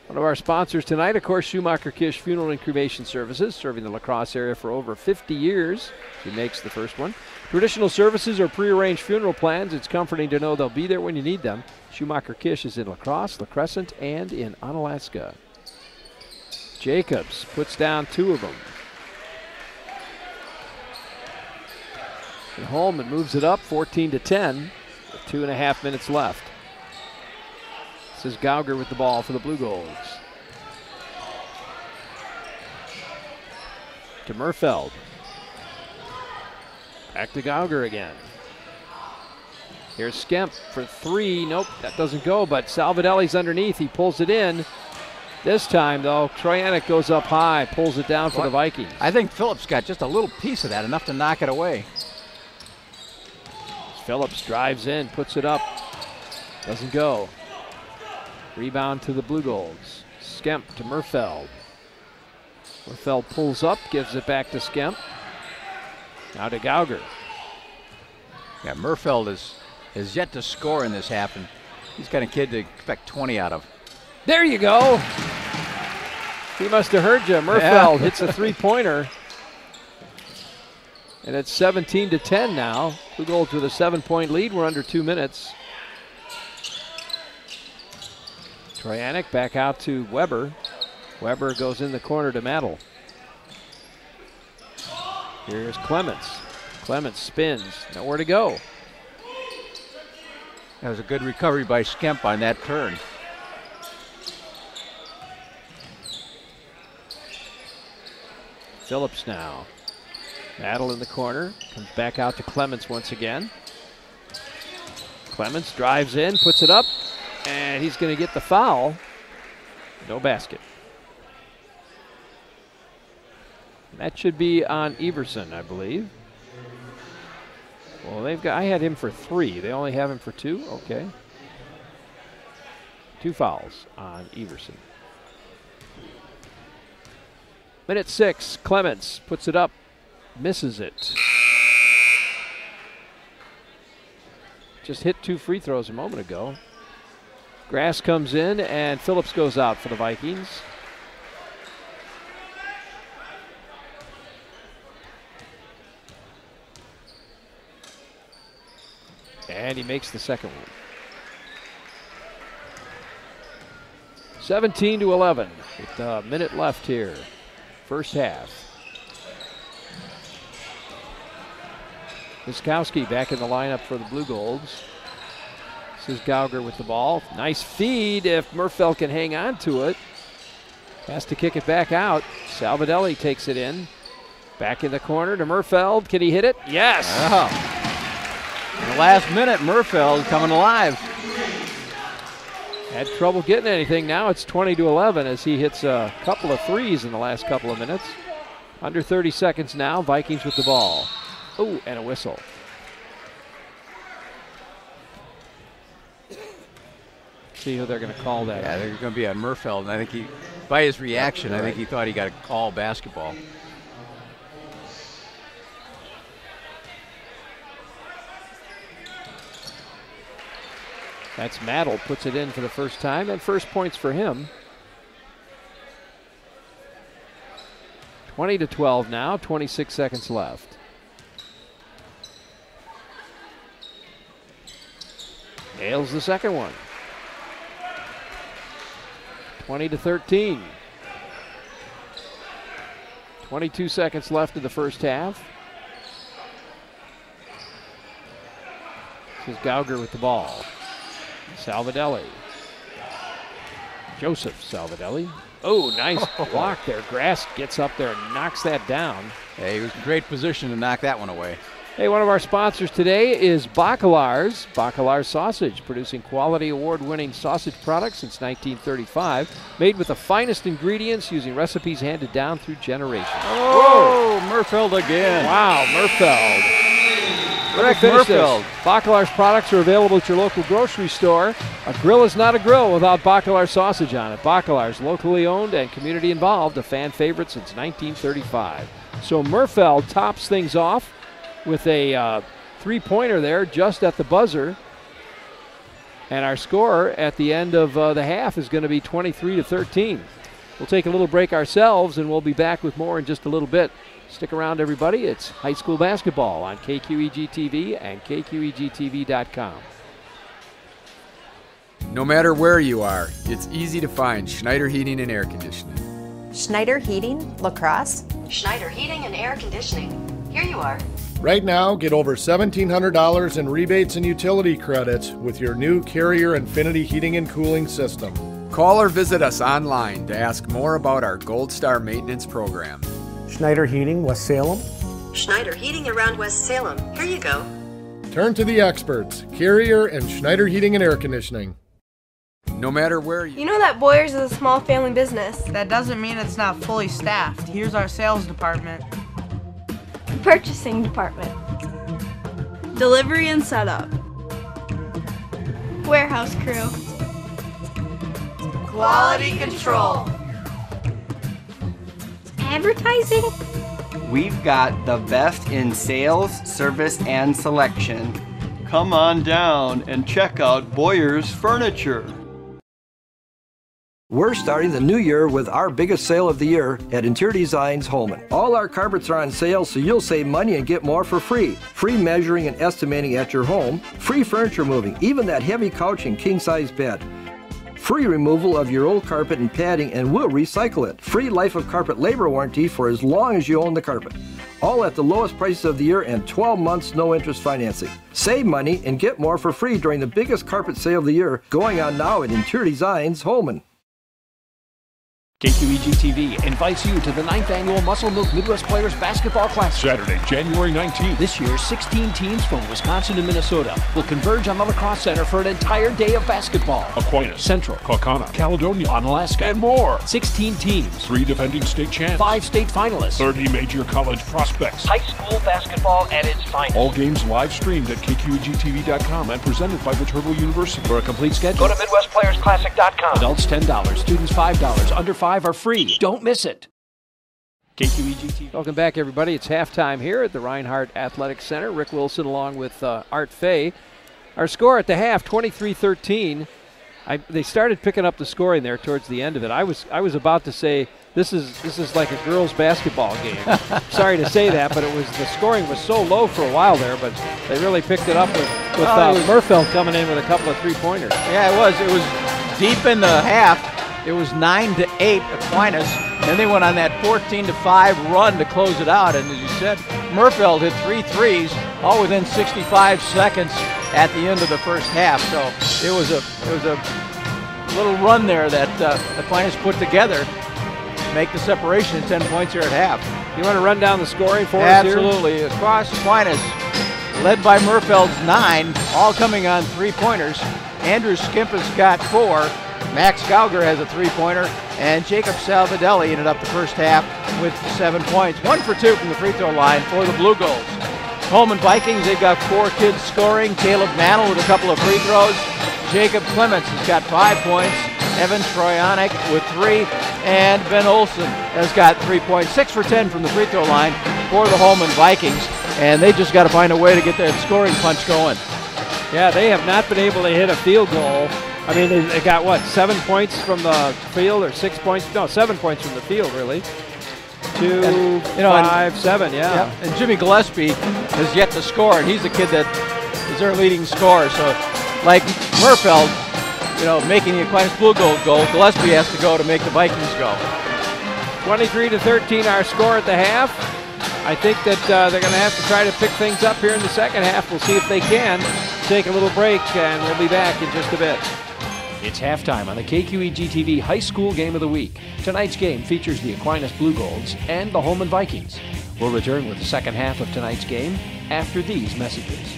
One of our sponsors tonight, of course, Schumacher Kish Funeral and Cremation Services, serving the La Crosse area for over 50 years. She makes the first one. Traditional services or prearranged funeral plans. It's comforting to know they'll be there when you need them. Schumacher Kish is in La Crosse, La Crescent, and in Onalaska. Jacobs puts down 2 of them. And Holmen moves it up 14-10 with 2.5 minutes left. This is Gauger with the ball for the Blue Golds. To Murfeld. Back to Gauger again. Here's Skemp for 3. Nope, that doesn't go, but Salvadelli's underneath. He pulls it in. This time, though, Troyanek goes up high, pulls it down for the Vikings. I think Phillips got just a little piece of that, enough to knock it away. Phillips drives in, puts it up. Doesn't go. Rebound to the Blue Golds. Skemp to Murfeld. Murfeld pulls up, gives it back to Skemp. Now to Gauger. Yeah, Murfeld is yet to score in this half, and he's got a kid to expect 20 out of. There you go. He must have heard you. Murfeld hits a 3-pointer. And it's 17-10 now. Blue Golds with a 7-point lead. We're under 2 minutes. Troyanek back out to Weber. Weber goes in the corner to Mattel. Here's Clements. Clements spins. Nowhere to go. That was a good recovery by Skemp on that turn. Phillips now. Mattel in the corner. Comes back out to Clements once again. Clements drives in, puts it up, and he's going to get the foul. No basket. That should be on Everson, I believe. Well, I had him for 3. They only have him for 2? Okay. 2 fouls on Everson. Minute 6, Clements puts it up, misses it. Just hit 2 free throws a moment ago. Grass comes in and Phillips goes out for the Vikings. And he makes the second one. 17-11 with a minute left here. First half. Wiskowski back in the lineup for the Blue Golds. This is Gauger with the ball. Nice feed if Murfeld can hang on to it. Has to kick it back out. Salvadelli takes it in. Back in the corner to Murfeld. Can he hit it? Yes! Oh. In the last minute, Murfeld coming alive. Had trouble getting anything. Now it's 20-11 as he hits a couple of threes in the last couple of minutes. Under 30 seconds now. Vikings with the ball. Oh, and a whistle. See who they're going to call that. Yeah, they're going to be on Murfeld, and I think by his reaction, I think he thought he got a call basketball. That's Mattel, puts it in for the first time, and first points for him. 20-12 now, 26 seconds left. Nails the second one. 20-13. 22 seconds left in the first half. This is Gauger with the ball. Salvadelli. Joseph Salvadelli. Oh, nice block there. Grass gets up there and knocks that down. Yeah, he was in great position to knock that one away. Hey, one of our sponsors today is Bacalar's. Bacalar's Sausage, producing quality award-winning sausage products since 1935, made with the finest ingredients using recipes handed down through generations. Oh, Murfeld again. Wow, Murfeld. Rick Murfeld. Bacalar's products are available at your local grocery store. A grill is not a grill without Bacalar sausage on it. Bacalar's locally owned and community involved, a fan favorite since 1935. So Murfeld tops things off with a 3-pointer there just at the buzzer. And our score at the end of the half is going to be 23-13. We'll take a little break ourselves, and we'll be back with more in just a little bit. Stick around, everybody. It's high school basketball on KQEG TV and KQEGTV.com. No matter where you are, it's easy to find Schneider Heating and Air Conditioning. Schneider Heating, Lacrosse. Schneider Heating and Air Conditioning. Here you are. Right now, get over $1,700 in rebates and utility credits with your new Carrier Infinity heating and cooling system. Call or visit us online to ask more about our Gold Star maintenance program. Schneider Heating, West Salem. Schneider Heating around West Salem. Here you go. Turn to the experts, Carrier and Schneider Heating and Air Conditioning. No matter where You know that Boyers is a small family business. That doesn't mean it's not fully staffed. Here's our sales department. Purchasing department. Delivery and setup. Warehouse crew. Quality control. Advertising. We've got the best in sales, service, and selection. Come on down and check out Boyer's Furniture. We're starting the new year with our biggest sale of the year at Interior Designs Holmen. All our carpets are on sale, so you'll save money and get more for free. Free measuring and estimating at your home. Free furniture moving, even that heavy couch and king-size bed. Free removal of your old carpet and padding, and we'll recycle it. Free life of carpet labor warranty for as long as you own the carpet. All at the lowest prices of the year and 12 months no interest financing. Save money and get more for free during the biggest carpet sale of the year going on now at Interior Designs Holmen. KQEG TV invites you to the 9th annual Muscle Milk Midwest Players Basketball Classic. Saturday, January 19th. This year, 16 teams from Wisconsin and Minnesota will converge on the Lacrosse Center for an entire day of basketball. Aquinas, Central, Kaukauna, Caledonia, Onalaska, and more. 16 teams. 3 defending state champs. 5 state finalists. 30 major college prospects. High school basketball at its finest. All games live streamed at KQEGTV.com and presented by Viterbo University. For a complete schedule, Go to MidwestPlayersClassic.com. adults $10, students $5, under 5 are free. Don't miss it. KQEG TV. Welcome back, everybody. It's halftime here at the Reinhardt Athletic Center. Rick Wilson along with Art Fay. Our score at the half, 23-13. They started picking up the scoring there towards the end of it. I was about to say this is like a girls' basketball game. Sorry to say that, but the scoring was so low for a while there, but they really picked it up with Murfeld coming in with a couple of three-pointers. Yeah, it was. It was deep in the half. It was 9-8 Aquinas. Then they went on that 14-5 run to close it out. And as you said, Murfeld hit 3 threes all within 65 seconds at the end of the first half. So it was a little run there that Aquinas put together to make the separation 10 points here at half. You want to run down the scoring for us here? Absolutely. Across Aquinas, led by Murfeld's 9, all coming on three-pointers. Andrew Skimpus got 4. Max Gauger has a three-pointer, and Jacob Salvadelli ended up the first half with 7 points. 1 for 2 from the free throw line for the Blue Goals. Holmen Vikings, they've got 4 kids scoring. Caleb Mantle with a couple of free throws. Jacob Clements has got 5 points. Evan Troyanek with 3, and Ben Olson has got 3 points. 6 for 10 from the free throw line for the Holmen Vikings, and they just got to find a way to get that scoring punch going. Yeah, they have not been able to hit a field goal. I mean, they got, what, 7 points from the field or 6 points? No, 7 points from the field, really. 2, 5, 7, yeah. And Jimmy Gillespie has yet to score, and he's the kid that is their leading scorer. So, like Murfeld, making the Aquinas Blue Gold goal, Gillespie has to go to make the Vikings go. 23-13, our score at the half. I think that they're going to have to try to pick things up here in the second half. We'll see if they can. Take a little break, and we'll be back in just a bit. It's halftime on the KQEG TV High School Game of the Week. Tonight's game features the Aquinas Blue Golds and the Holmen Vikings. We'll return with the second half of tonight's game after these messages.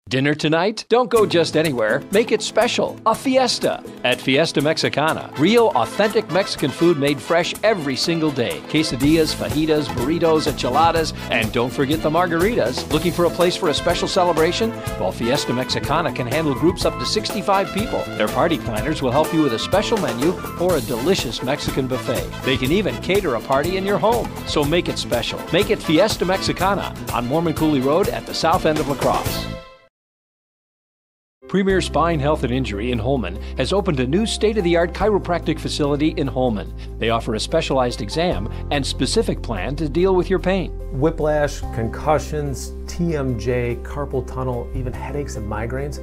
Dinner tonight? Don't go just anywhere. Make it special. A fiesta at Fiesta Mexicana. Real, authentic Mexican food made fresh every single day. Quesadillas, fajitas, burritos, enchiladas, and don't forget the margaritas. Looking for a place for a special celebration? Well, Fiesta Mexicana can handle groups up to 65 people. Their party planners will help you with a special menu or a delicious Mexican buffet. They can even cater a party in your home. So make it special. Make it Fiesta Mexicana on Mormon Cooley Road at the south end of La Crosse. Premier Spine Health and Injury in Holmen has opened a new state-of-the-art chiropractic facility in Holmen. They offer a specialized exam and specific plan to deal with your pain. Whiplash, concussions, TMJ, carpal tunnel, even headaches and migraines.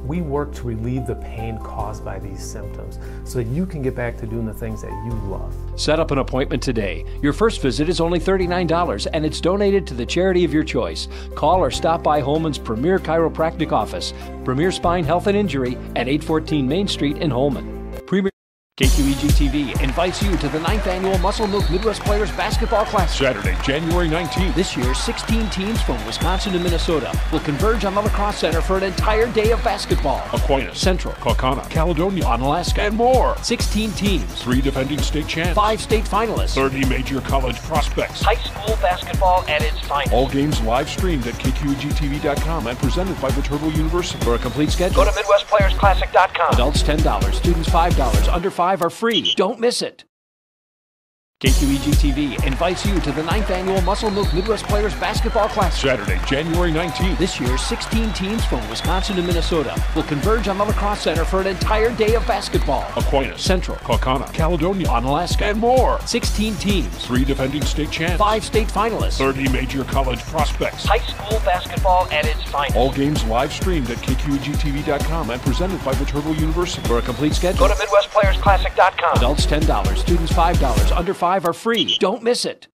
We work to relieve the pain caused by these symptoms so that you can get back to doing the things that you love. Set up an appointment today. Your first visit is only $39 and it's donated to the charity of your choice. Call or stop by Holmen's Premier Chiropractic Office, Premier Spine Health and Injury at 814 Main Street in Holmen. Premier KQEG TV invites you to the 9th Annual Muscle Milk Midwest Players Basketball Classic. Saturday, January 19th. This year, 16 teams from Wisconsin and Minnesota will converge on the Lacrosse Center for an entire day of basketball. Aquinas, Central, Kaukauna, Caledonia, Onalaska, and more. 16 teams, 3 defending state champs, 5 state finalists, 30 major college prospects. High school basketball at its finest. All games live streamed at KQEGTV.com and presented by Viterbo University. For a complete schedule, Go to MidwestPlayersClassic.com. Adults $10, students $5, under 5 are free. Don't miss it. KQEG TV invites you to the 9th Annual Muscle Milk Midwest Players Basketball Classic. Saturday, January 19th. This year, 16 teams from Wisconsin and Minnesota will converge on the Lacrosse Center for an entire day of basketball. Aquinas, Central, Kaukauna, Caledonia, Onalaska, and more. 16 teams, 3 defending state champs, 5 state finalists, 30 major college prospects. High school basketball at its finest. All games live streamed at KQEGTV.com and presented by Viterbo University. For a complete schedule, Go to MidwestPlayersClassic.com. Adults $10, students $5, under 5 are free. Don't miss it.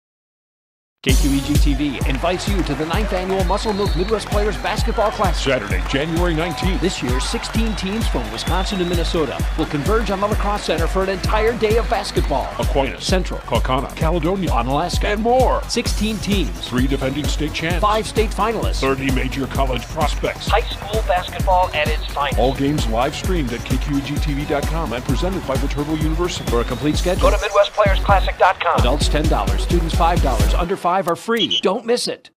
KQEG TV invites you to the 9th Annual Muscle Milk Midwest Players Basketball Classic. Saturday, January 19th. This year, 16 teams from Wisconsin and Minnesota will converge on the Lacrosse Center for an entire day of basketball. Aquinas, Central, Kaukauna, Caledonia, Onalaska, and more. 16 teams, 3 defending state champs, 5 state finalists, 30 major college prospects. High school basketball at its finest. All games live streamed at KQEGTV.com and presented by Viterbo University. For a complete schedule, Go to MidwestPlayersClassic.com. Adults $10, students $5, under 5 are free. Don't miss it.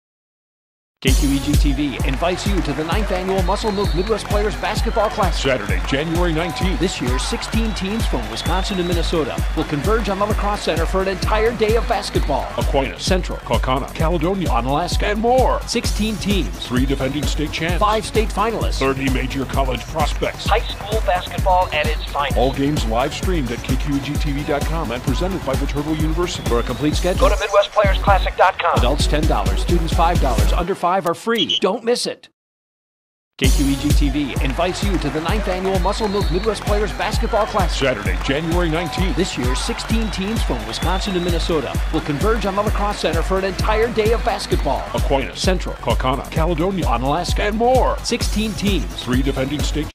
KQEG TV invites you to the 9th Annual Muscle Milk Midwest Players Basketball Classic. Saturday, January 19th. This year, 16 teams from Wisconsin and Minnesota will converge on the Lacrosse Center for an entire day of basketball. Aquinas, Central, Kaukauna, Caledonia, Onalaska, and more. 16 teams, 3 defending state champs, 5 state finalists, 30 major college prospects. High school basketball at its finest. All games live streamed at KQEGTV.com and presented by Viterbo University. For a complete schedule, Go to MidwestPlayersClassic.com. Adults $10, students $5, under 5 are free. Don't miss it. KQEG TV invites you to the 9th Annual Muscle Milk Midwest Players Basketball Classic. Saturday, January 19th. This year, 16 teams from Wisconsin and Minnesota will converge on the Lacrosse Center for an entire day of basketball. Aquinas, Central, Kaukauna, Caledonia, Onalaska, and more. 16 teams, 3 defending state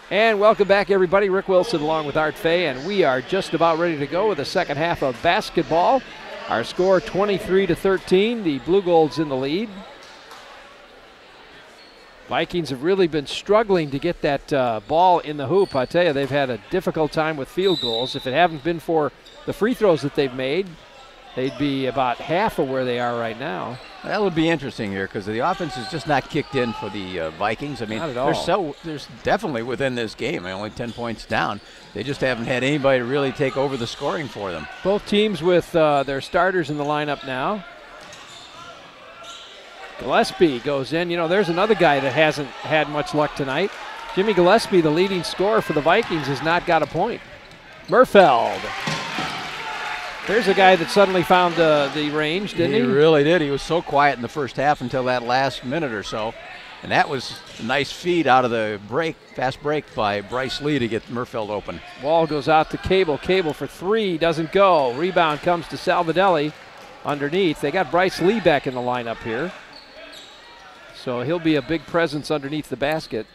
And welcome back, everybody. Rick Wilson along with Art Fay, and we are just about ready to go with the second half of basketball. Our score 23-13. The Blue Golds in the lead. Vikings have really been struggling to get that ball in the hoop. I tell you, they've had a difficult time with field goals. If it hadn't been for the free throws that they've made, they'd be about half of where they are right now. That would be interesting here because the offense is just not kicked in for the Vikings. I mean, not at all. They're definitely within this game. I mean, only 10 points down. They just haven't had anybody really take over the scoring for them. Both teams with their starters in the lineup now. Gillespie goes in. You know, there's another guy that hasn't had much luck tonight. Jimmy Gillespie, the leading scorer for the Vikings, has not got a point. Murfeld. There's a guy that suddenly found the range, didn't he? He really did. He was so quiet in the first half until that last minute or so. And that was a nice feed out of the fast break by Bryce Lee to get Murfeld open. Ball goes out to Cable. Cable for three, doesn't go. Rebound comes to Salvadelli underneath. They got Bryce Lee back in the lineup here. So he'll be a big presence underneath the basket.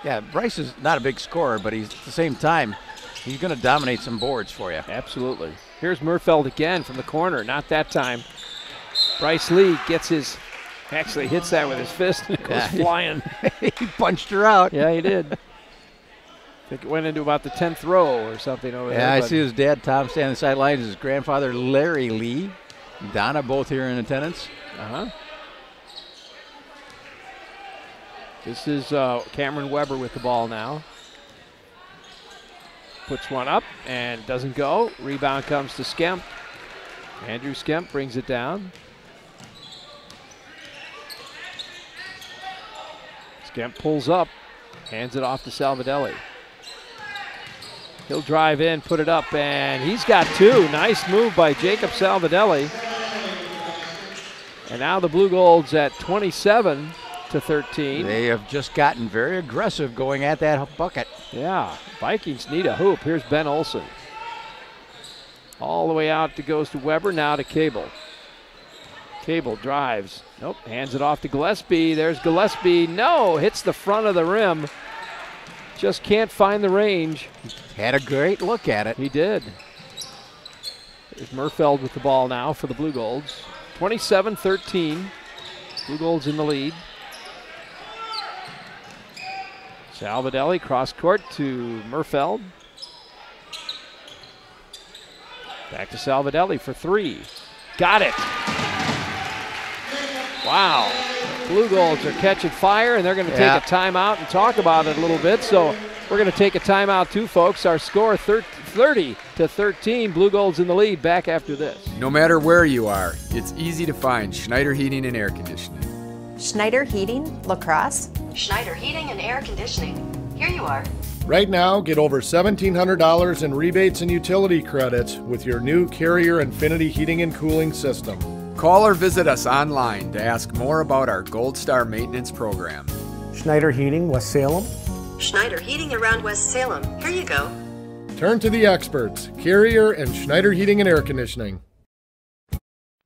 Yeah, Bryce is not a big scorer, but he's at the same time, he's going to dominate some boards for you. Absolutely. Here's Murfeld again from the corner. Not that time. Bryce Lee actually hits that with his fist and it goes flying. He punched her out. Yeah, he did. I think it went into about the 10th row or something over there. Yeah, I see his dad, Tom, standing on the sidelines. His grandfather, Larry Lee. Donna, both here in attendance. Uh-huh. This is Cameron Weber with the ball now. Puts one up and doesn't go. Rebound comes to Skemp. Andrew Skemp brings it down. Skemp pulls up, hands it off to Salvadelli. He'll drive in, put it up, and he's got two. Nice move by Jacob Salvadelli. And now the Blue Golds at 27-13. They have just gotten very aggressive going at that bucket. Yeah, Vikings need a hoop. Here's Ben Olsen. All the way out, it goes to Weber, now to Cable. Cable drives. Nope, hands it off to Gillespie. There's Gillespie. No, hits the front of the rim. Just can't find the range. Had a great look at it. He did. There's Murfeld with the ball now for the Blue Golds. 27-13. Blue Golds in the lead. Salvadelli cross court to Murfeld. Back to Salvadelli for three. Got it. Wow. Blue Golds are catching fire, and they're going to take a timeout and talk about it a little bit. So we're going to take a timeout too, folks. Our score 30-13. Blue Golds in the lead. Back after this. No matter where you are, it's easy to find Schneider Heating and Air Conditioning. Schneider Heating, La Crosse. Schneider Heating and Air Conditioning. Here you are. Right now, get over $1,700 in rebates and utility credits with your new Carrier Infinity Heating and Cooling System. Call or visit us online to ask more about our Gold Star maintenance program. Schneider Heating, West Salem. Schneider Heating around West Salem. Here you go. Turn to the experts, Carrier and Schneider Heating and Air Conditioning.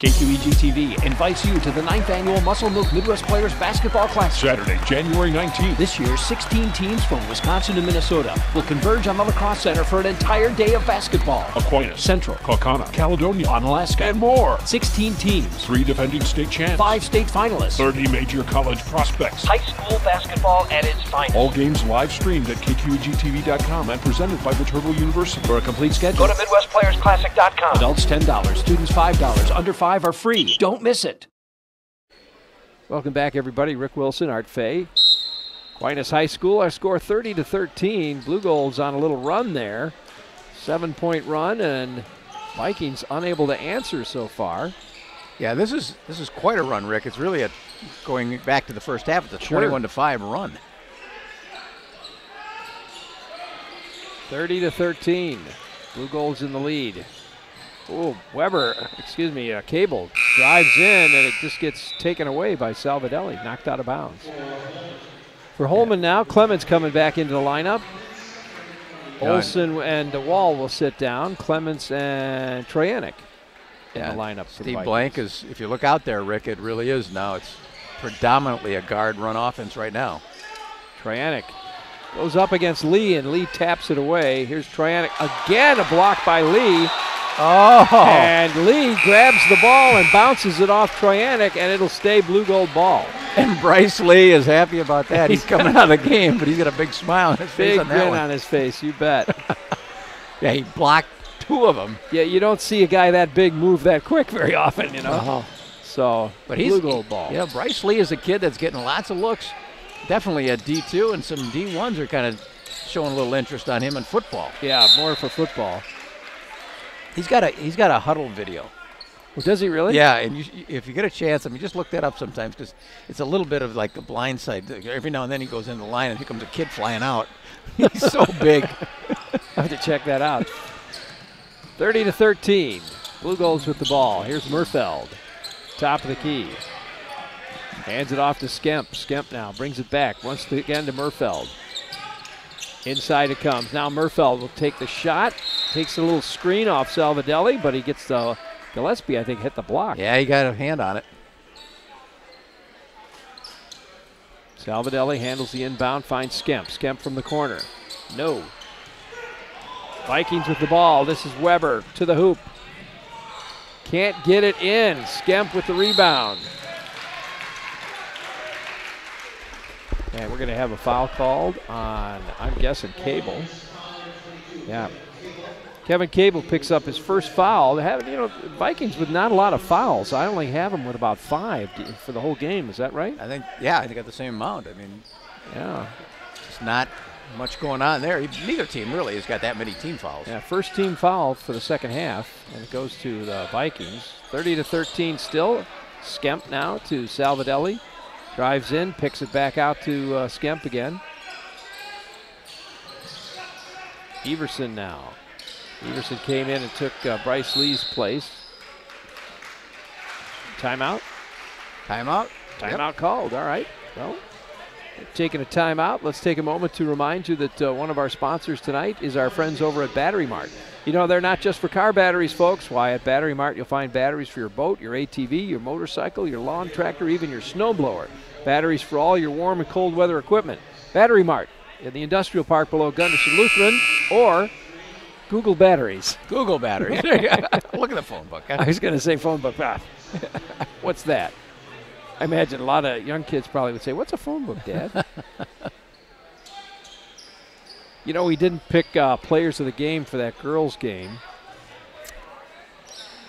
KQEG TV invites you to the 9th annual Muscle Milk Midwest Players Basketball Classic. Saturday, January 19th. This year, 16 teams from Wisconsin and Minnesota will converge on the Lacrosse Center for an entire day of basketball. Aquinas, Central, Kaukauna, Caledonia, Onalaska, and more. 16 teams. 3 defending state champs. 5 state finalists. 30 major college prospects. High school basketball at its finest. All games live streamed at KQEGTV.com and presented by Viterbo University. For a complete schedule, Go to MidwestPlayersClassic.com. Adults $10, students $5, under 5 are free. Don't miss it. Welcome back, everybody. Rick Wilson, Art Fay. Aquinas High School, our score 30-13. Blue Golds on a little run there. 7-point run, and Vikings unable to answer so far. Yeah, this is quite a run, Rick. It's really going back to the first half. It's a 21-5 run. 30-13. Blue Golds in the lead. Oh, Cable drives in, and it just gets taken away by Salvadelli, knocked out of bounds. For Holmen now, Clemens coming back into the lineup. Olsen and DeWall will sit down. Clemens and Troyanik in the lineup. Steve Blank is, if you look out there, Rick, it really is now. It's predominantly a guard run offense right now. Troyanik goes up against Lee, and Lee taps it away. Here's Troyanik again, a block by Lee. Oh! And Lee grabs the ball and bounces it off Troyanek, and it'll stay blue gold ball. And Bryce Lee is happy about that. He's coming out of the game, but he's got a big smile on his face on that Big grin one. on his face, you bet. Yeah, he blocked 2 of them. Yeah, you don't see a guy that big move that quick very often, you know. So, But blue gold ball. Yeah, Bryce Lee is a kid that's getting lots of looks. Definitely a D2, and some D1s are kind of showing a little interest on him in football. Yeah, more for football. He's got a huddle video. Well, does he really? Yeah, and if you get a chance, I mean, just look that up sometimes because it's a little bit of like the blind side. Every now and then he goes in the line and here comes a kid flying out. He's so big. I have to check that out. 30-13. Blue Golds with the ball. Here's Murfeld. Top of the key. Hands it off to Skemp. Skemp now brings it back. Once again to Murfeld. Inside it comes. Now Murfeld will take the shot. Takes a little screen off Salvadelli, but he gets Gillespie, I think, hit the block. Yeah, he got a hand on it. Salvadelli handles the inbound, finds Skemp. Skemp from the corner. No. Vikings with the ball. This is Weber to the hoop. Can't get it in. Skemp with the rebound. And we're going to have a foul called on, I'm guessing, Cable. Yeah. Kevin Cable picks up his first foul. They have, Vikings with not a lot of fouls. I only have them with about 5 for the whole game. Is that right? I think they got the same amount. I mean, yeah. It's not much going on there. Neither team really has got that many team fouls. Yeah, first team foul for the second half, and it goes to the Vikings. 30-13 still. Skemp now to Salvadelli. Drives in, picks it back out to Skemp again. Everson now. Everson came in and took Bryce Lee's place. Timeout? Timeout? Timeout called, all right. Well, taking a timeout, let's take a moment to remind you that one of our sponsors tonight is our friends over at Battery Mart. You know, they're not just for car batteries, folks. Why, at Battery Mart, you'll find batteries for your boat, your ATV, your motorcycle, your lawn tractor, even your snowblower. Batteries for all your warm and cold weather equipment. Battery Mart in the industrial park below Gunderson Lutheran, or Google Batteries. Google Batteries. Look at the phone book. I was going to say phone book. What's that? I imagine a lot of young kids probably would say, what's a phone book, Dad? You know, we didn't pick players of the game for that girls' game.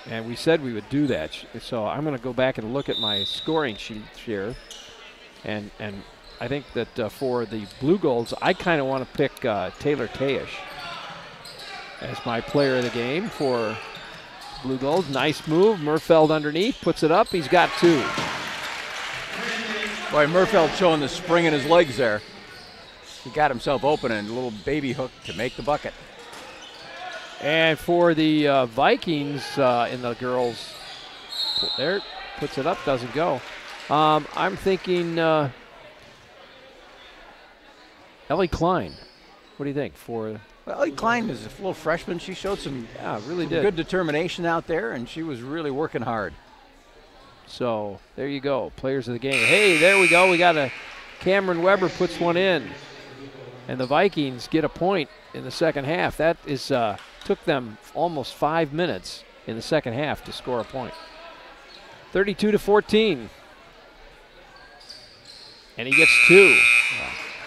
And we said we would do that. So I'm going to go back and look at my scoring sheet here. And I think that for the Blue Golds, I kind of want to pick Taylor Tayish as my player of the game for Blue Golds. Nice move. Murfeld underneath, puts it up. He's got 2. Boy, Murfeld showing the spring in his legs there. He got himself open and a little baby hook to make the bucket. And for the Vikings in the girls, there, puts it up, doesn't go. I'm thinking Ellie Klein. What do you think for? Well, Ellie Klein is a little freshman. She showed some really good determination out there, and she was really working hard. So there you go, players of the game. Hey, there we go. We got Cameron Weber puts one in, and the Vikings get a point in the second half. That is took them almost 5 minutes in the second half to score a point. 32-14. And he gets 2.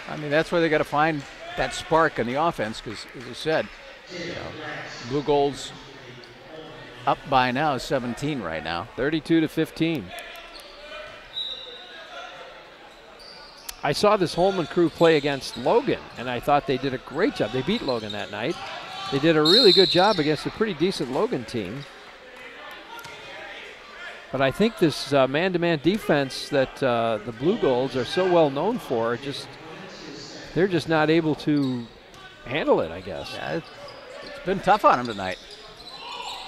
I mean, that's where they got to find that spark in the offense because, as I said, Blue Golds up by now 17 right now. 32-15. I saw this Holmen crew play against Logan, and I thought they did a great job. They beat Logan that night. They did a really good job against a pretty decent Logan team. But I think this man-to-man defense that the Blue Golds are so well known for, they're just not able to handle it, I guess. Yeah, it's been tough on them tonight.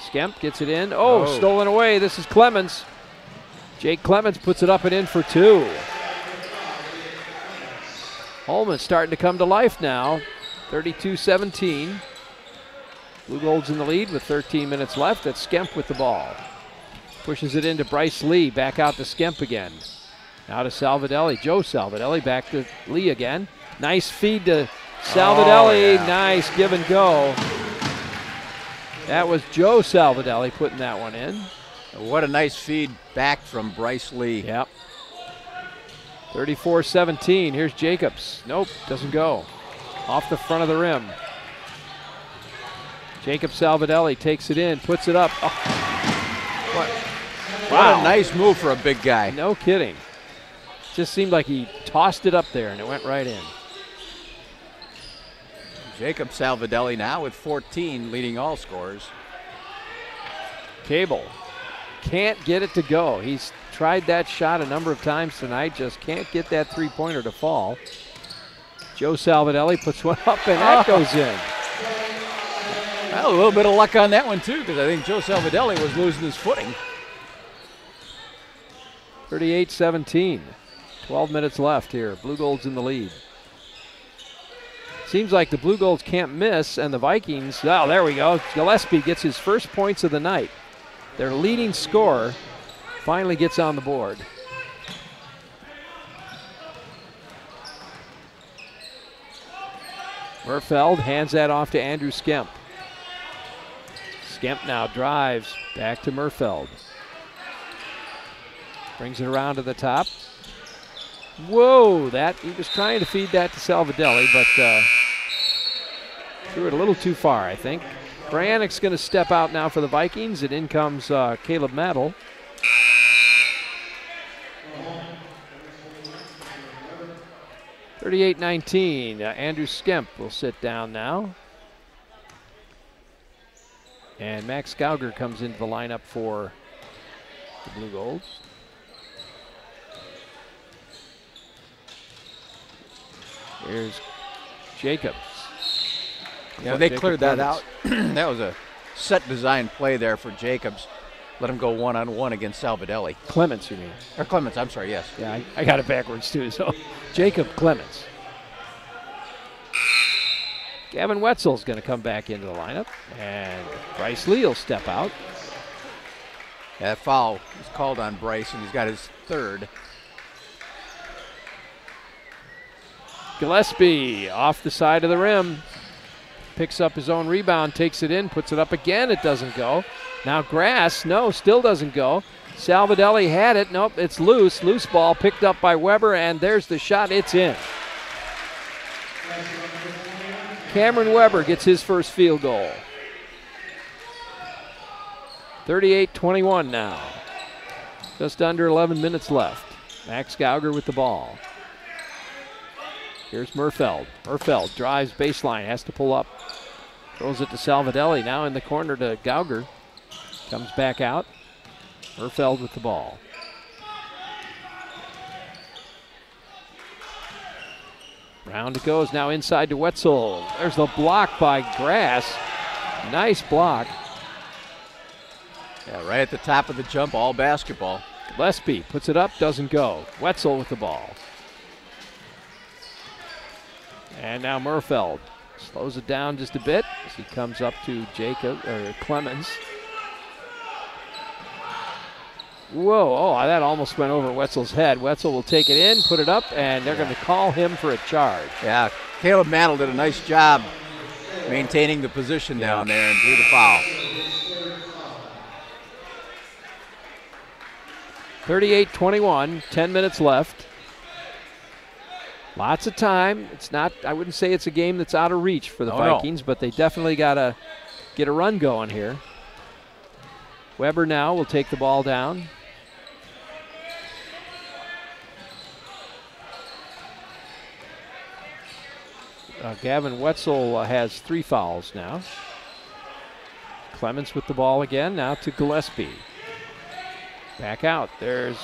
Skemp gets it in. Oh, stolen away. This is Clemens. Jake Clemens puts it up and in for 2. Holmen starting to come to life now. 32-17. Blue Golds in the lead with 13 minutes left. That's Skemp with the ball. Pushes it into Bryce Lee. Back out to Skemp again. Now to Salvadelli. Joe Salvadelli back to Lee again. Nice feed to Salvadelli. Oh, yeah. Nice give and go. That was Joe Salvadelli putting that one in. What a nice feed back from Bryce Lee. Yep. 34-17. Here's Jacobs. Nope, doesn't go. Off the front of the rim. Jacob Salvadelli takes it in, puts it up. Oh. What a nice move for a big guy. No kidding. Just seemed like he tossed it up there and it went right in. Jacob Salvadelli now with 14, leading all scorers. Cable can't get it to go. He's tried that shot a number of times tonight, just can't get that three-pointer to fall. Joe Salvadelli puts one up and that goes in. Well, a little bit of luck on that one too, because I think Joe Salvadelli was losing his footing. 38-17. 12 minutes left here. Blue Gold's in the lead. Seems like the Blue Golds can't miss, and the Vikings, oh, there we go. Gillespie gets his first points of the night. Their leading scorer finally gets on the board. Murfeld hands that off to Andrew Skemp. Skemp now drives back to Murfeld. Brings it around to the top. Whoa, he was trying to feed that to Salvadelli, but threw it a little too far, I think. Branic's going to step out now for the Vikings, and in comes Caleb Mattel. (38-19). Andrew Skemp will sit down now. And Max Gauger comes into the lineup for the Blue Golds. Here's Jacobs. Yeah, they cleared that out. That was a set design play there for Jacobs. Let him go one-on-one against Salvadelli. Clements, you mean? Or Clements, I'm sorry, yes. Yeah, I got it backwards too. So Jacob Clements. Gavin Wetzel's going to come back into the lineup, and Bryce Lee will step out. That foul is called on Bryce, and he's got his third. Gillespie off the side of the rim. Picks up his own rebound, takes it in, puts it up again. It doesn't go. Now Grass, no, still doesn't go. Salvadelli had it. Nope, it's loose. Loose ball picked up by Weber, and there's the shot. It's in. Cameron Weber gets his first field goal. 38-21 now. Just under 11 minutes left. Max Gauger with the ball. Here's Murfeld. Murfeld drives baseline, has to pull up. Throws it to Salvadelli, now in the corner to Gauger. Comes back out. Murfeld with the ball. Round it goes, now inside to Wetzel. There's the block by Grass. Nice block. Yeah, right at the top of the jump, all basketball. Gillespie puts it up, doesn't go. Wetzel with the ball. And now Murfeld slows it down just a bit as he comes up to Clemens. Whoa, oh, that almost went over Wetzel's head. Wetzel will take it in, put it up, and they're going to call him for a charge. Yeah, Caleb Mattel did a nice job maintaining the position down there and drew the foul. 38-21, 10 minutes left. Lots of time. It's not, I wouldn't say it's a game that's out of reach for the Vikings, but they definitely got to get a run going here. Weber now will take the ball down. Gavin Wetzel has 3 fouls now. Clements with the ball again, now to Gillespie. Back out. There's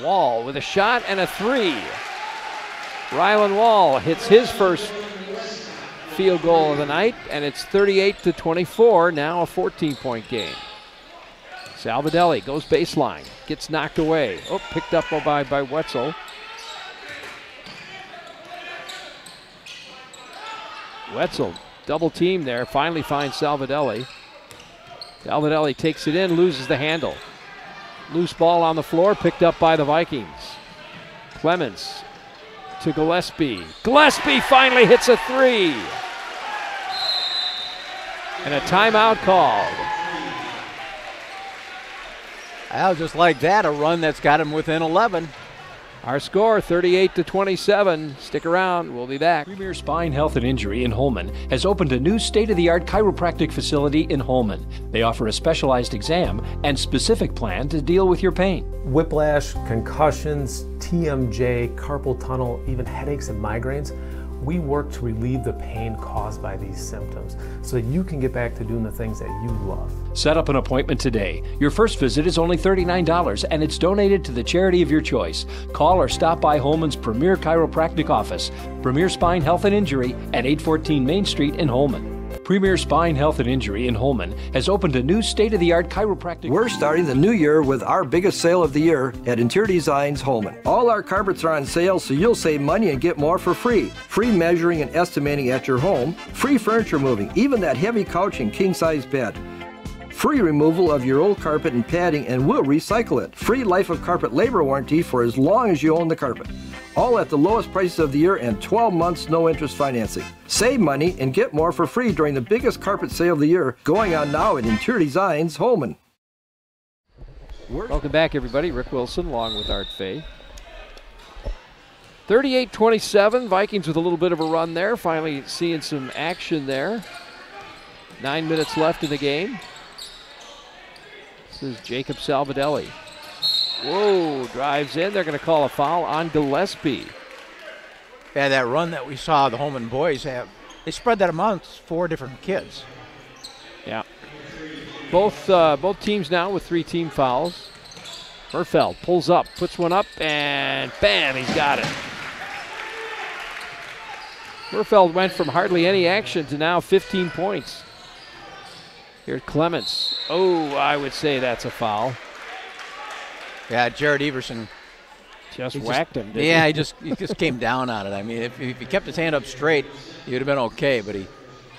Wall with a shot and a 3. Rylan Wall hits his first field goal of the night, and it's 38-24, now a 14-point game. Salvadelli goes baseline, gets knocked away. Oh, picked up by Wetzel. Wetzel, double team there, finally finds Salvadelli. Salvadelli takes it in, loses the handle. Loose ball on the floor, picked up by the Vikings. Clemens to Gillespie. Gillespie finally hits a 3. And a timeout called. Well, just like that, a run that's got him within 11. Our score, 38-27. Stick around, we'll be back. Premier Spine Health and Injury in Holmen has opened a new state-of-the-art chiropractic facility in Holmen. They offer a specialized exam and specific plan to deal with your pain. Whiplash, concussions, TMJ, carpal tunnel, even headaches and migraines. We work to relieve the pain caused by these symptoms so that you can get back to doing the things that you love. Set up an appointment today. Your first visit is only $39 and it's donated to the charity of your choice. Call or stop by Holmen's Premier Chiropractic Office, Premier Spine Health and Injury at 814 Main Street in Holmen. Premier Spine Health and Injury in Holmen has opened a new state-of-the-art chiropractic. We're starting the new year with our biggest sale of the year at Interior Designs Holmen. All our carpets are on sale, so you'll save money and get more for free. Free measuring and estimating at your home, free furniture moving, even that heavy couch and king-size bed. Free removal of your old carpet and padding, and we'll recycle it. Free life of carpet labor warranty for as long as you own the carpet. All at the lowest prices of the year and 12 months no interest financing. Save money and get more for free during the biggest carpet sale of the year going on now at Interior Designs Holmen. Welcome back, everybody. Rick Wilson along with Art Fay. 38-27, Vikings with a little bit of a run there. Finally seeing some action there. 9 minutes left in the game. This is Jacob Salvadelli. Whoa, drives in. They're going to call a foul on Gillespie. Yeah, that run that we saw the Holmen boys have, they spread that amongst 4 different kids. Yeah. Both teams now with 3 team fouls. Murfeld pulls up, puts one up, and bam, he's got it. Murfeld went from hardly any action to now 15 points. Here's Clements. Oh, I would say that's a foul. Yeah, Jared Everson just whacked him, didn't he just came down on it. I mean, if he kept his hand up straight, he would have been okay, but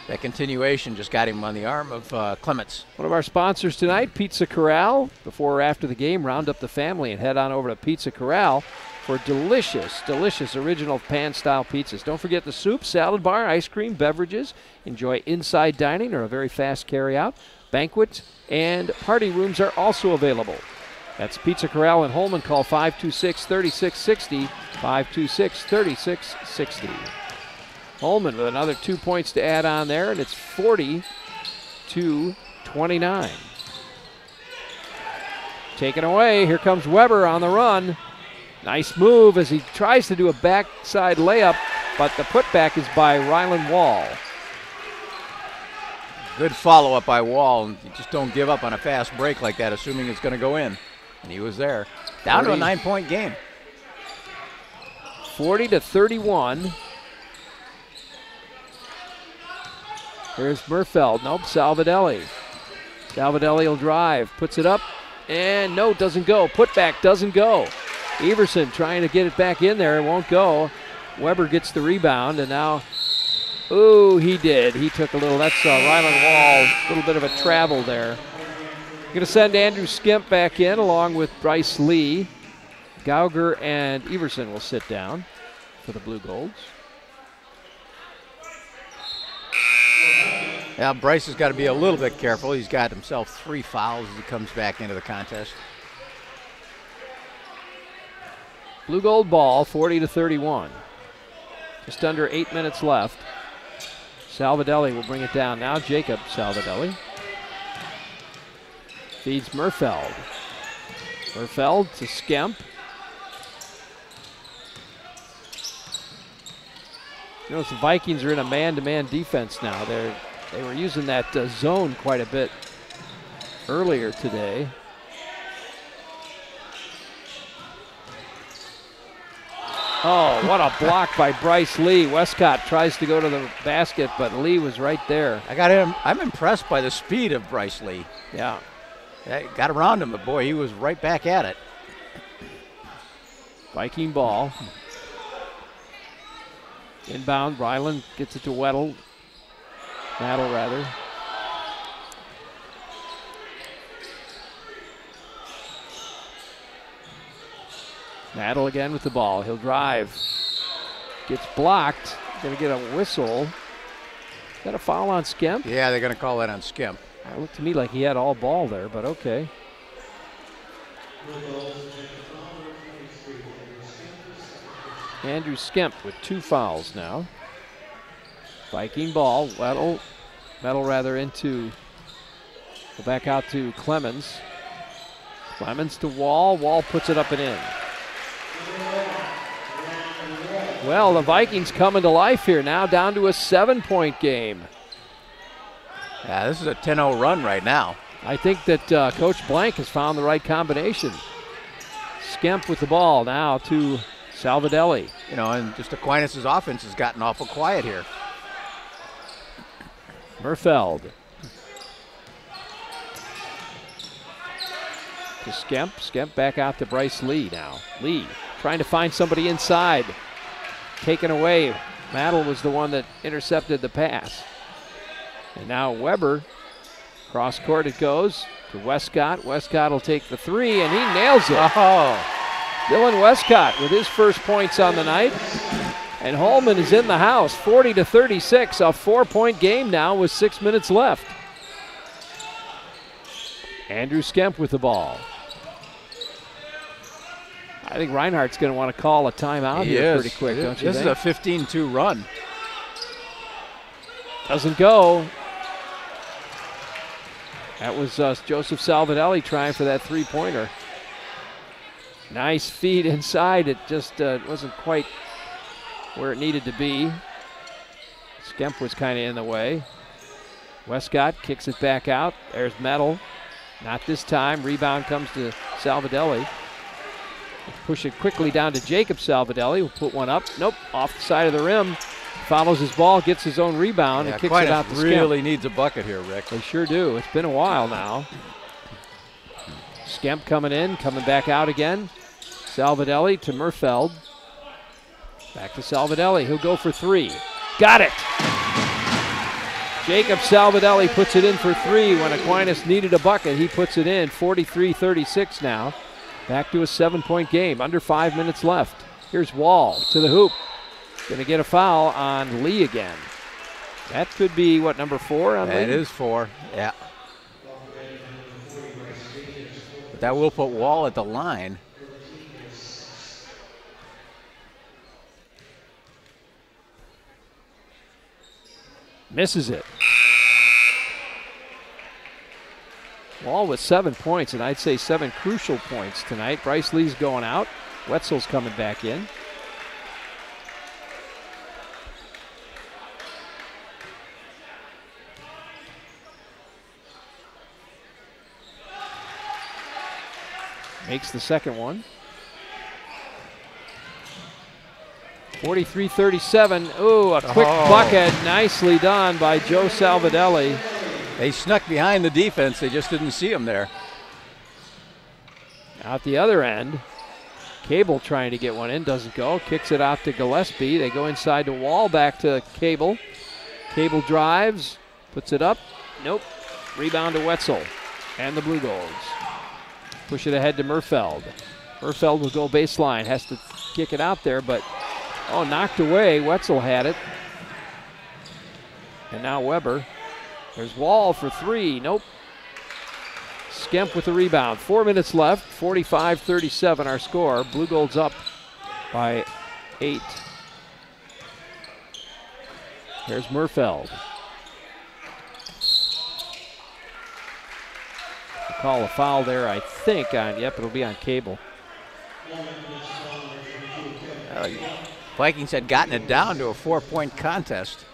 that continuation just got him on the arm of Clements. One of our sponsors tonight, Pizza Corral. Before or after the game, round up the family and head on over to Pizza Corral for delicious, delicious original pan-style pizzas. Don't forget the soup, salad bar, ice cream, beverages. Enjoy inside dining or a very fast carry-out. Banquet and party rooms are also available. That's Pizza Corral in Holmen. Call 526-3660, 526-3660. Holmen with another 2 points to add on there, and it's 40-29. Taken away. Here comes Weber on the run. Nice move as he tries to do a backside layup, but the putback is by Rylan Wall. Good follow-up by Wall. You just don't give up on a fast break like that, assuming it's going to go in. And he was there. Down to a 9-point game. 40-31. Here's Murfeld. Nope, Salvadelli. Salvadelli will drive, puts it up, and no, doesn't go. Putback doesn't go. Everson trying to get it back in there. It won't go. Weber gets the rebound, and now, ooh, he did. He took a little, that's Rylan Wall, a little bit of a travel there. Going to send Andrew Skimp back in along with Bryce Lee. Gauger and Everson will sit down for the Blue Golds. Yeah, Bryce has got to be a little bit careful. He's got himself 3 fouls as he comes back into the contest. Blue Gold ball, 40-31. Just under 8 minutes left. Salvadelli will bring it down now. Jacob Salvadelli. Feeds Murfeld. Murfeld to Skemp. You notice the Vikings are in a man-to-man defense now. They were using that zone quite a bit earlier today. Oh, what a block by Bryce Lee. Westcott tries to go to the basket, but Lee was right there. I'm impressed by the speed of Bryce Lee. Yeah. Got around him, but boy, he was right back at it. Viking ball. Inbound, Ryland gets it to Weddle. Mattle, rather. Mattle again with the ball. He'll drive. Gets blocked. Going to get a whistle. that a foul on Skemp? Yeah, they're going to call that on Skemp. It looked to me like he had all ball there, but okay. Andrew Skemp with 2 fouls now. Viking ball. Metal rather into, go back out to Clemens. Clemens to Wall. Wall puts it up and in. Well, the Vikings coming to life here now, down to a 7-point game. Yeah, this is a 10-0 run right now. I think that Coach Blank has found the right combination. Skemp with the ball now to Salvadelli. You know, and just Aquinas' offense has gotten awful quiet here. Murfeld. To Skemp. Skemp back out to Bryce Lee now. Lee trying to find somebody inside. Taken away. Mattel was the one that intercepted the pass. And now Weber. Cross court it goes to Westcott. Westcott will take the 3, and he nails it. Oh. Dylan Westcott with his first points on the night. And Holmen is in the house, 40-36, a 4-point game now with 6 minutes left. Andrew Skemp with the ball. I think Reinhardt's going to want to call a timeout here pretty quick, don't you think? This is a 15-2 run. Doesn't go. That was Joseph Salvadelli trying for that 3-pointer. Nice feed inside. It just wasn't quite where it needed to be. Skemp was kind of in the way. Westcott kicks it back out. There's Metal. Not this time. Rebound comes to Salvadelli. Push it quickly down to Jacob Salvadelli. Will put one up. Nope. Off the side of the rim. Follows his ball, gets his own rebound, and kicks it out to Skemp. Really needs a bucket here, Rick. They sure do. It's been a while now. Skemp coming in, coming back out again. Salvadelli to Murfeld. Back to Salvadelli. He'll go for 3. Got it! Jacob Salvadelli puts it in for 3 when Aquinas needed a bucket. He puts it in. 43-36 now. Back to a 7-point game. Under 5 minutes left. Here's Wall to the hoop. Going to get a foul on Lee again. That could be, what, number 4 on Lee? It is 4, yeah. But that will put Wall at the line. Misses it. Wall with 7 points, and I'd say 7 crucial points tonight. Bryce Lee's going out. Wetzel's coming back in. Makes the second one. 43-37. Ooh, a quick bucket. Nicely done by Joe Salvadelli. They snuck behind the defense. They just didn't see him there. Out the other end, Cable trying to get one in. Doesn't go. Kicks it out to Gillespie. They go inside the Wall. Back to Cable. Cable drives. Puts it up. Nope. Rebound to Wetzel and the Blue Golds. Push it ahead to Murfeld. Murfeld will go baseline. Has to kick it out there, but knocked away. Wetzel had it. And now Weber. There's Wall for 3. Nope. Skemp with the rebound. 4 minutes left. 45-37 our score. Blue Golds up by 8. Here's Murfeld. Call a foul there, I think, it'll be on Cable. Vikings had gotten it down to a 4-point contest.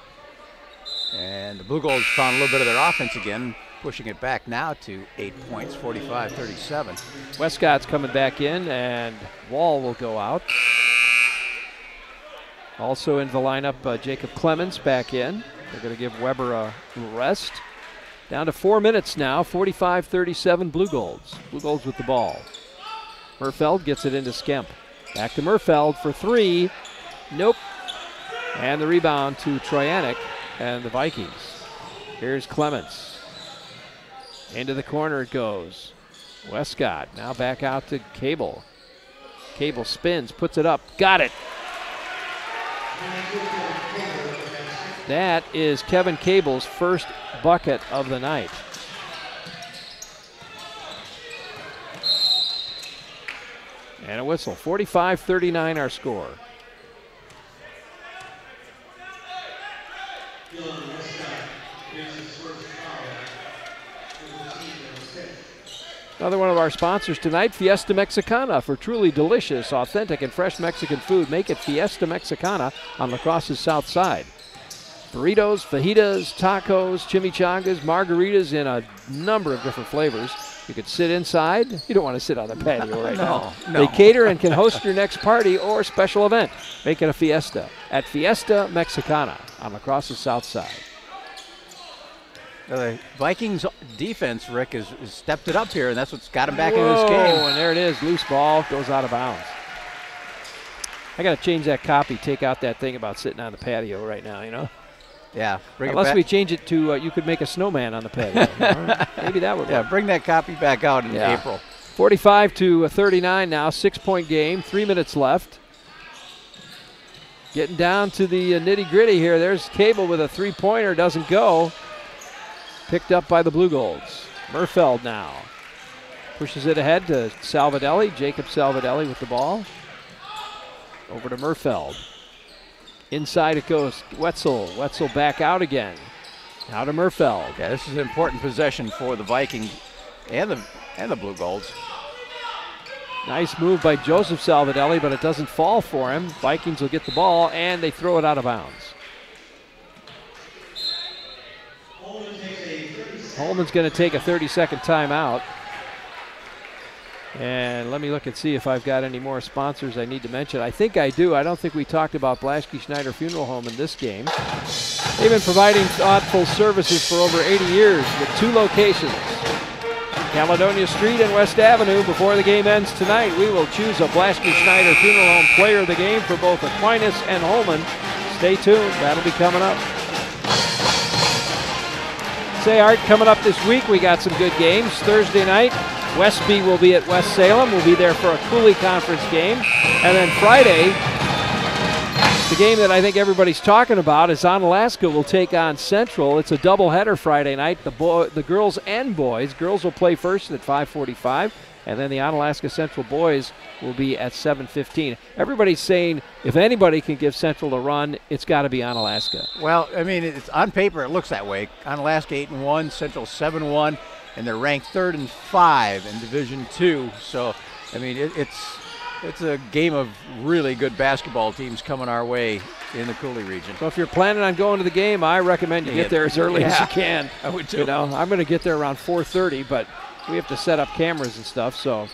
And the Blue Golds found a little bit of their offense again, pushing it back now to 8 points, 45-37. Westcott's coming back in, and Wall will go out. Also in the lineup, Jacob Clemens back in. They're going to give Weber a rest. Down to 4 minutes now, 45-37 Blue Golds. Blue Golds with the ball. Murfeld gets it into Skemp. Back to Murfeld for 3. Nope. And the rebound to Troyanek and the Vikings. Here's Clemens. Into the corner it goes. Westcott now back out to Cable. Cable spins, puts it up, got it. That is Kevin Cable's first bucket of the night. And a whistle. 45-39 our score. Another one of our sponsors tonight, Fiesta Mexicana. For truly delicious, authentic, and fresh Mexican food, make it Fiesta Mexicana on La Crosse's south side. Burritos, fajitas, tacos, chimichangas, margaritas in a number of different flavors. You could sit inside. You don't want to sit on the patio right now. No. They cater and can host your next party or special event. Make it a fiesta at Fiesta Mexicana on La Crosse's south side. The Vikings defense, Rick, has stepped it up here, and that's what's got him back into this game. And there it is. Loose ball goes out of bounds. I got to change that copy, take out that thing about sitting on the patio right now, you know? Yeah. Unless we change it to you could make a snowman on the patio. Maybe that would work. Yeah, bring that copy back out in April. 45-39 now, 6-point game, 3 minutes left. Getting down to the nitty-gritty here. There's Cable with a three-pointer, doesn't go. Picked up by the Blue Golds. Murfeld now pushes it ahead to Salvadelli. Jacob Salvadelli with the ball. Over to Murfeld. Inside it goes Wetzel. Wetzel back out again. Now to Murfeld. Yeah, this is an important possession for the Vikings and the Blue Golds. Nice move by Joseph Salvadelli, but it doesn't fall for him. Vikings will get the ball, and they throw it out of bounds. Holmen's going to take a 30-second timeout. And let me look and see if I've got any more sponsors I need to mention. I think I do. I don't think we talked about Blaschke Schneider Funeral Home in this game. They've been providing thoughtful services for over 80 years with 2 locations. Caledonia Street and West Avenue. Before the game ends tonight, we will choose a Blaschke Schneider Funeral Home player of the game for both Aquinas and Holmen. Stay tuned. That'll be coming up. Say, Art, coming up this week, we got some good games. Thursday night, Westby will be at West Salem. We'll be there for a Cooley Conference game. And then Friday, the game that I think everybody's talking about is Onalaska will take on Central. It's a doubleheader Friday night, the girls and boys. Girls will play first at 5:45, and then the Onalaska Central boys will be at 7:15. Everybody's saying if anybody can give Central a run, it's got to be Onalaska. Well, I mean, it's on paper it looks that way. Onalaska 8-1, Central 7-1, and they're ranked 3rd and 5 in Division II. So, I mean, it's a game of really good basketball teams coming our way in the Cooley region. So if you're planning on going to the game, I recommend you get there as early as you can. I would too. You know, I'm going to get there around 4:30, but we have to set up cameras and stuff, so.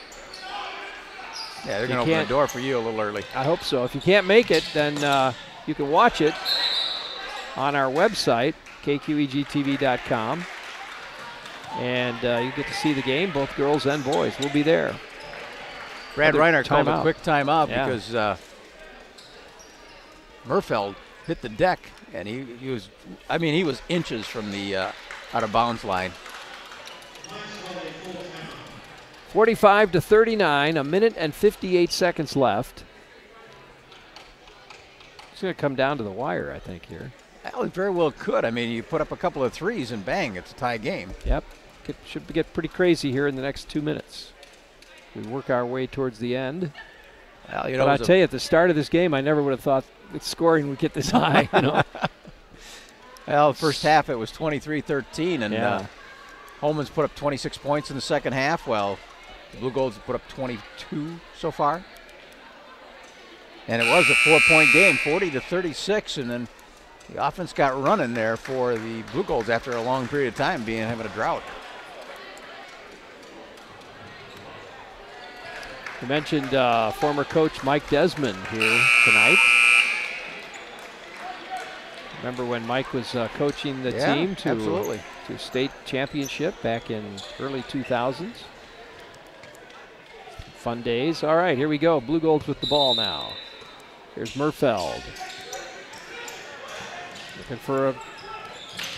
Yeah, they're going to open the door for you a little early. I hope so. If you can't make it, then you can watch it on our website, KQEGTV.com. And you get to see the game, both girls and boys. We'll be there. Brad Reiner called a quick timeout because Murfeld hit the deck, and he was inches from the out of bounds line. 45-39, a minute and 58 seconds left. It's going to come down to the wire, I think, here. Well, it very well could. I mean, you put up a couple of threes and bang, it's a tie game. Yep. Should get pretty crazy here in the next 2 minutes. We work our way towards the end. Well, but I'll tell you, at the start of this game, I never would have thought the scoring would get this high. You know? Well, the first half it was 23-13, and Holmen's put up 26 points in the second half. Well, the Blue Golds have put up 22 so far. And it was a 4-point game, 40-36, and then the offense got running there for the Blue Golds after a long period of time having a drought. You mentioned former coach Mike Desmond here tonight. Remember when Mike was coaching the team to state championship back in early 2000s? Fun days. All right, here we go. Blue Golds with the ball now. Here's Murfeld. Looking for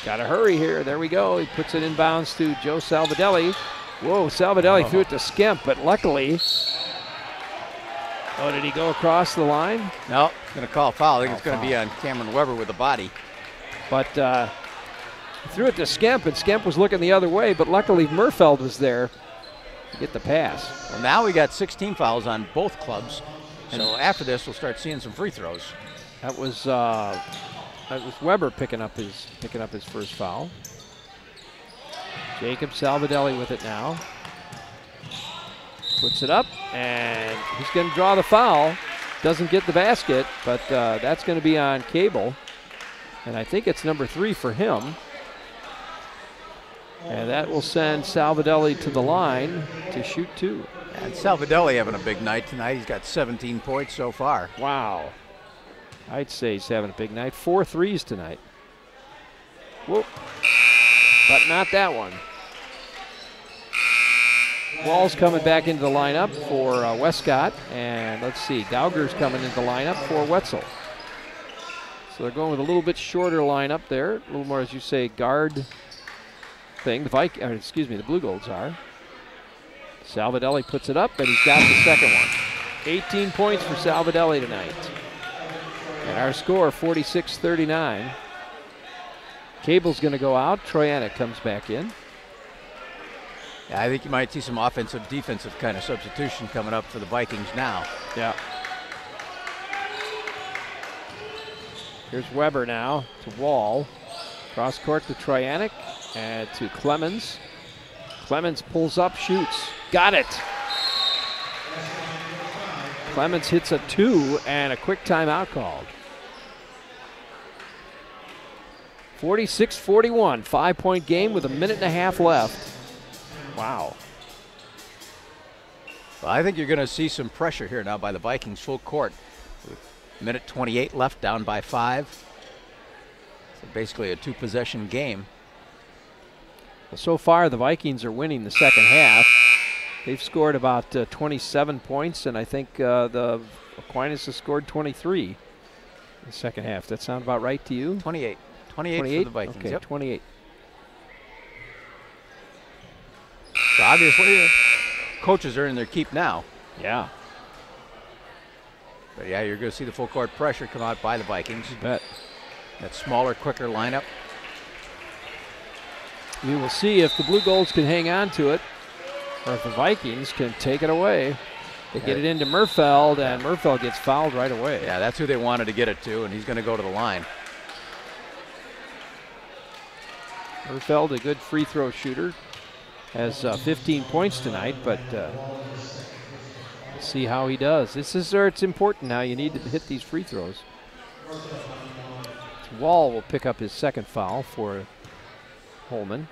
got to hurry here. There we go. He puts it inbounds to Joe Salvadelli. Whoa, Salvadelli threw it to Skemp, but luckily. Oh, did he go across the line? No, going to call a foul. I think it's going to be on Cameron Weber with the body. But threw it to Skemp, and Skemp was looking the other way, but luckily Murfeld was there to get the pass. Well, now we got 16 fouls on both clubs. So after this, we'll start seeing some free throws. That was Weber picking up his first foul. Jacob Salvadelli with it now. Puts it up, and he's going to draw the foul. Doesn't get the basket, but that's going to be on Cable. And I think it's number 3 for him. And that will send Salvadelli to the line to shoot 2. And Salvadelli having a big night tonight. He's got 17 points so far. Wow. I'd say he's having a big night. 4 threes tonight. Whoop. But not that one. Wall's coming back into the lineup for Westcott. And let's see, Dowger's coming into the lineup for Wetzel. So they're going with a little bit shorter lineup there. A little more, as you say, guard thing. The Blue Golds are. Salvadelli puts it up, and he's got the second one. 18 points for Salvadelli tonight. And our score, 46-39. Cable's going to go out. Troyanek comes back in. Yeah, I think you might see some offensive, defensive kind of substitution coming up for the Vikings now. Yeah. Here's Weber now to Wall. Cross court to Troyanek and to Clemens. Clemens pulls up, shoots. Got it. Clemens hits a 2 and a quick timeout called. 46-41, 5-point game with a minute and a half left. Wow. Well, I think you're going to see some pressure here now by the Vikings full court. With minute 28 left, down by 5. So basically a 2-possession game. Well, so far the Vikings are winning the second half. They've scored about 27 points, and I think the Aquinas has scored 23 in the second half. That sound about right to you? 28. 28 for the Vikings. Okay, yep. 28. So obviously, coaches are in their keep now. Yeah. But yeah, you're going to see the full court pressure come out by the Vikings. You bet. That smaller, quicker lineup. We will see if the Blue Golds can hang on to it, or if the Vikings can take it away. They get it into Murfeld, and Murfeld gets fouled right away. Yeah, that's who they wanted to get it to, and he's going to go to the line. Murfeld, a good free throw shooter, has 15 points tonight, but let's see how he does. This is where it's important now. You need to hit these free throws. Wall will pick up his second foul for Holmen.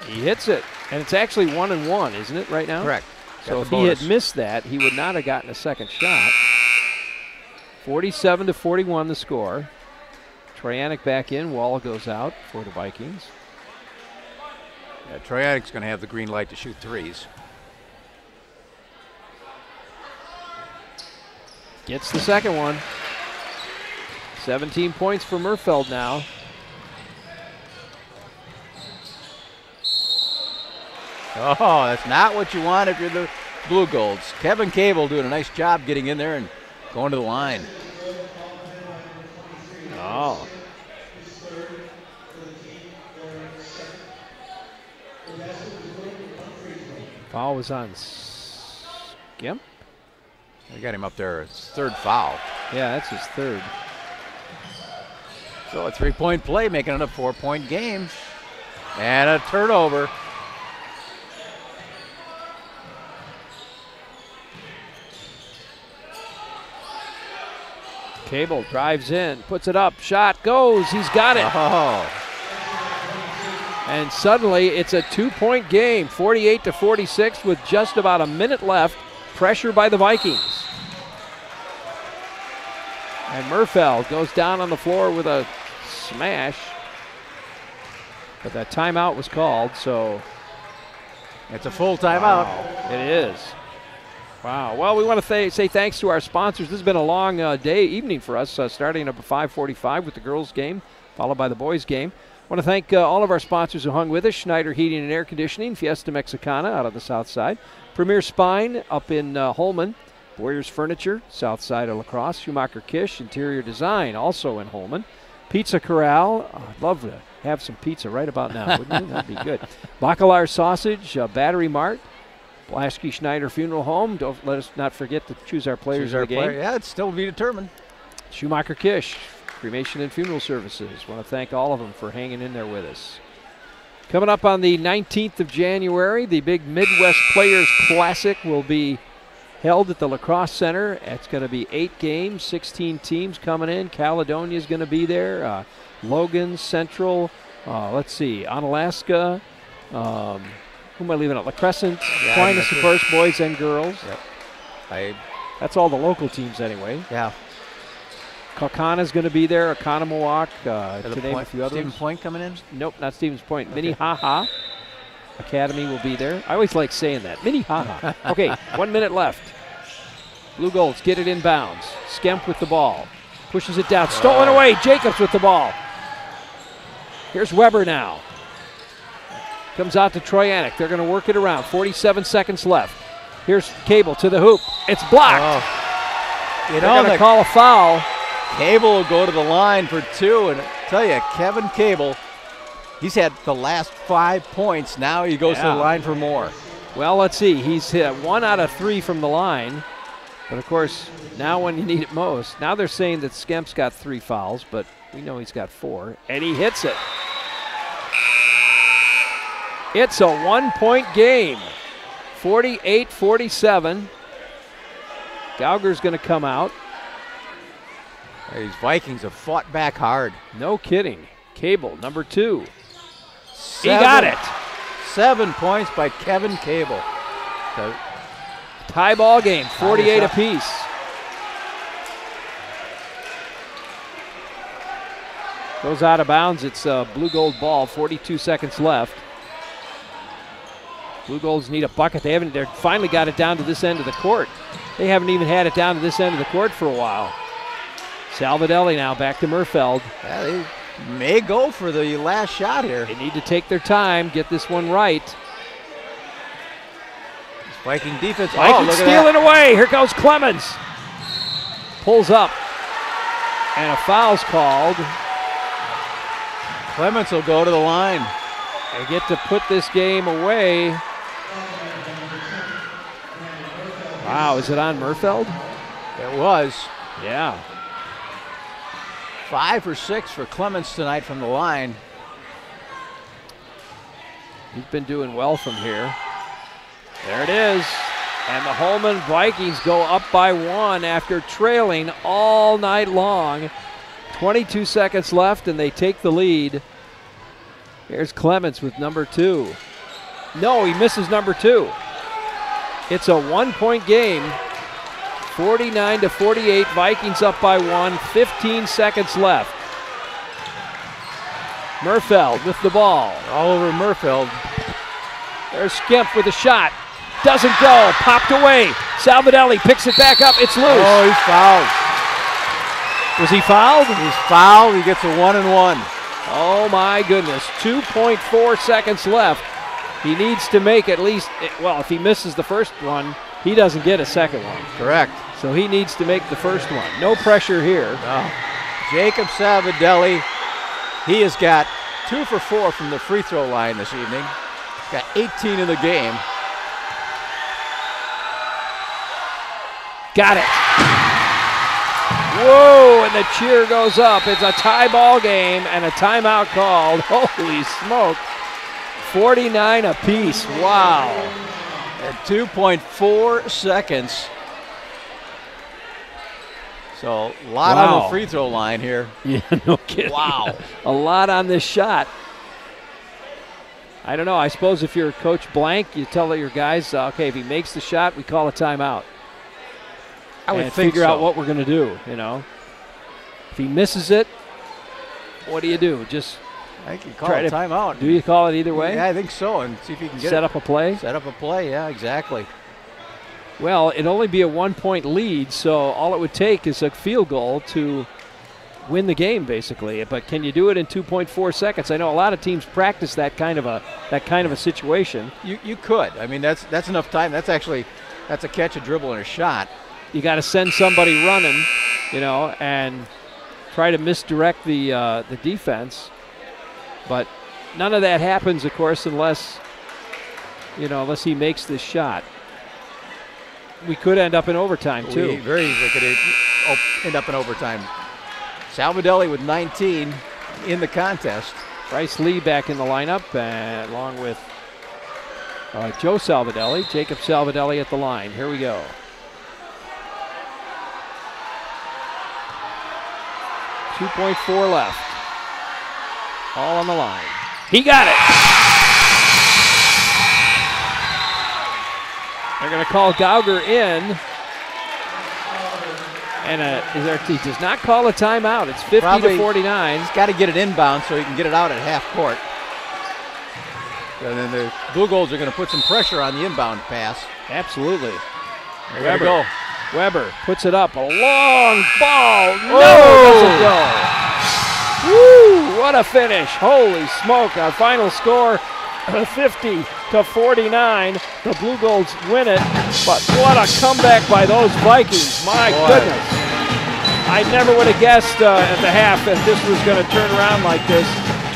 He hits it, and it's actually 1-1, isn't it, right now? Correct. So if he had missed that, he would not have gotten a second shot. 47-41 the score. Troyanek back in. Wall goes out for the Vikings. Yeah, Troyanek's going to have the green light to shoot threes. Gets the second one. 17 points for Murfeld now. Oh, that's not what you want if you're the Blue Golds. Kevin Cable doing a nice job getting in there and going to the line. Oh. Foul was on Skemp. They got him up there. It's third foul. Yeah, that's his third. So a 3-point play, making it a 4-point game. And a turnover. Cable drives in, puts it up, shot goes, he's got it. Oh. And suddenly it's a 2-point game, 48-46 with just about a minute left. Pressure by the Vikings. And Murfeld goes down on the floor with a smash. But that timeout was called, so. It's a full timeout. Wow, it is. Wow. Well, we want to say thanks to our sponsors. This has been a long evening for us, starting up at 5:45 with the girls' game, followed by the boys' game. I want to thank all of our sponsors who hung with us: Schneider Heating and Air Conditioning, Fiesta Mexicana out on the south side, Premier Spine up in Holmen, Boyer's Furniture, south side of La Crosse. Schumacher Kish, interior design, also in Holmen. Pizza Corral, I'd love to have some pizza right about now, wouldn't you? That'd be good. Bacalar Sausage, Battery Mart. Blaschke Schneider Funeral Home. Don't let us not forget to choose our players of the game. Yeah, it's still to be determined. Schumacher Kish, Cremation and Funeral Services. Want to thank all of them for hanging in there with us. Coming up on the 19th of January, the big Midwest Players Classic will be held at the La Crosse Center. It's going to be 8 games, 16 teams coming in. Caledonia is going to be there. Logan, Central, let's see, Onalaska. Who am I leaving out? La Crescent, Aquinas, of course, boys and girls. Yep. That's all the local teams anyway. Yeah. Kalkana's going to be there, Oconomowoc, to name a few others. Stevens Point coming in? Nope, not Stevens Point. Okay. Minnehaha Academy will be there. I always like saying that. Minnehaha. Okay, 1 minute left. Blue Golds get it inbounds. Skemp with the ball. Pushes it down. Stolen away. Jacobs with the ball. Here's Weber now. Comes out to Troyanek. They're going to work it around. 47 seconds left. Here's Cable to the hoop. It's blocked. You know, they're going to call a foul. Cable will go to the line for 2, and I tell you, Kevin Cable, he's had the last 5 points. Now he goes to the line for more. Well, let's see. He's hit 1 out of 3 from the line. But, of course, now when you need it most. Now they're saying that Skemp's got 3 fouls, but we know he's got 4. And he hits it. It's a 1-point game. 48-47. Gauger's going to come out. These Vikings have fought back hard. No kidding. Cable, number 2. He got it. 7 points by Kevin Cable. Tie ball game, 48 apiece. Goes out of bounds. It's a Blue Gold ball, 42 seconds left. Blue Golds need a bucket. They finally got it down to this end of the court. They haven't even had it down to this end of the court for a while. Salvadelli now back to Murfeld. Yeah, they may go for the last shot here. They need to take their time, get this one right. Viking defense. Vikings stealing away. Here goes Clemens. Pulls up. And a foul's called. Clemens will go to the line. They get to put this game away. Wow, is it on Murfeld? It was. Yeah. 5 for 6 for Clemens tonight from the line. He's been doing well from here. There it is. And the Holmen Vikings go up by 1 after trailing all night long. 22 seconds left and they take the lead. Here's Clemens with number 2. No, he misses number 2. It's a 1-point game. 49-48, Vikings up by 1, 15 seconds left. Murfeld with the ball. All over Murfeld. There's Skemp with a shot. Doesn't go, popped away. Salvadelli picks it back up, it's loose. Oh, he's fouled. Was he fouled? He's fouled, he gets a 1-and-1. Oh my goodness, 2.4 seconds left. He needs to make at least, well, if he misses the first one, he doesn't get a second one. Correct. So he needs to make the first one. No pressure here. No. Jacob Salvadelli, he has got 2 for 4 from the free throw line this evening. Got 18 in the game. Got it. Whoa, and the cheer goes up. It's a tie ball game and a timeout called. Holy smoke. 49 apiece. Wow. At 2.4 seconds. So a lot on the free throw line here. Yeah, no kidding. Wow. A lot on this shot. I don't know. I suppose if you're Coach Blank, you tell your guys, okay, if he makes the shot, we call a timeout. I would and think figure out so. what we're going to do, you know. If he misses it, what do you do? Just I think you call it a timeout. Do you call it either way? Yeah, I think so, and see if you can get set up a play? Set up a play, yeah, exactly. Well, it'd only be a 1-point lead, so all it would take is a field goal to win the game, basically. But can you do it in 2.4 seconds? I know a lot of teams practice that kind of a situation. You could. I mean, that's enough time. That's a catch, a dribble, and a shot. you got to send somebody running, you know, and try to misdirect the defense. But none of that happens, of course, unless he makes this shot. We could end up in overtime, too. Very easily could end up in overtime. Salvadelli with 19 in the contest. Bryce Lee back in the lineup, along with Joe Salvadelli, Jacob Salvadelli at the line. Here we go. .4 left. All on the line. He got it. They're going to call Gauger in. And he does not call a timeout. It's 50-49. He's got to get it inbound so he can get it out at half court. And then the Blue Goals are going to put some pressure on the inbound pass. Absolutely. There we go. Weber puts it up. A long ball. No, it doesn't go. Woo, what a finish. Holy smoke. Our final score, 50-49. The Blue Goals win it. But what a comeback by those Vikings. My goodness. I never would have guessed at the half that this was going to turn around like this.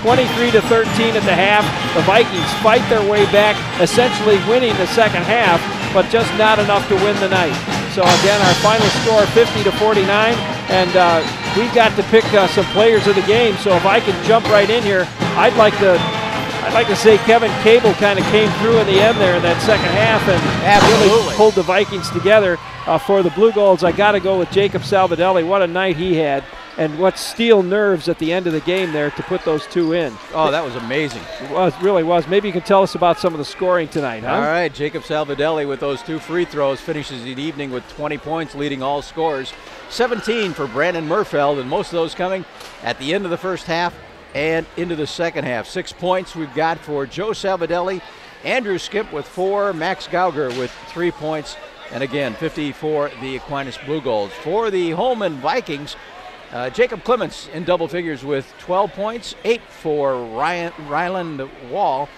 23-13 at the half. The Vikings fight their way back, essentially winning the second half, but just not enough to win the night. So again, our final score 50-49, and we've got to pick some players of the game. So if I can jump right in here, I'd like to say Kevin Cable kind of came through in the end there in that second half and really pulled the Vikings together. For the Blue Goals, I got to go with Jacob Salvadelli. What a night he had, and what steel nerves at the end of the game there to put those two in. Oh, that was amazing. It really was. Maybe you can tell us about some of the scoring tonight, huh? All right, Jacob Salvadelli with those 2 free throws finishes the evening with 20 points, leading all scorers. 17 for Brandon Murfeld, and most of those coming at the end of the first half and into the second half. 6 points we've got for Joe Salvadelli, Andrew Skip with 4, Max Gauger with 3 points, and again, 50 for the Aquinas Blue Goals. For the Holmen Vikings, Jacob Clements in double figures with 12 points, 8 for Ryland Wall.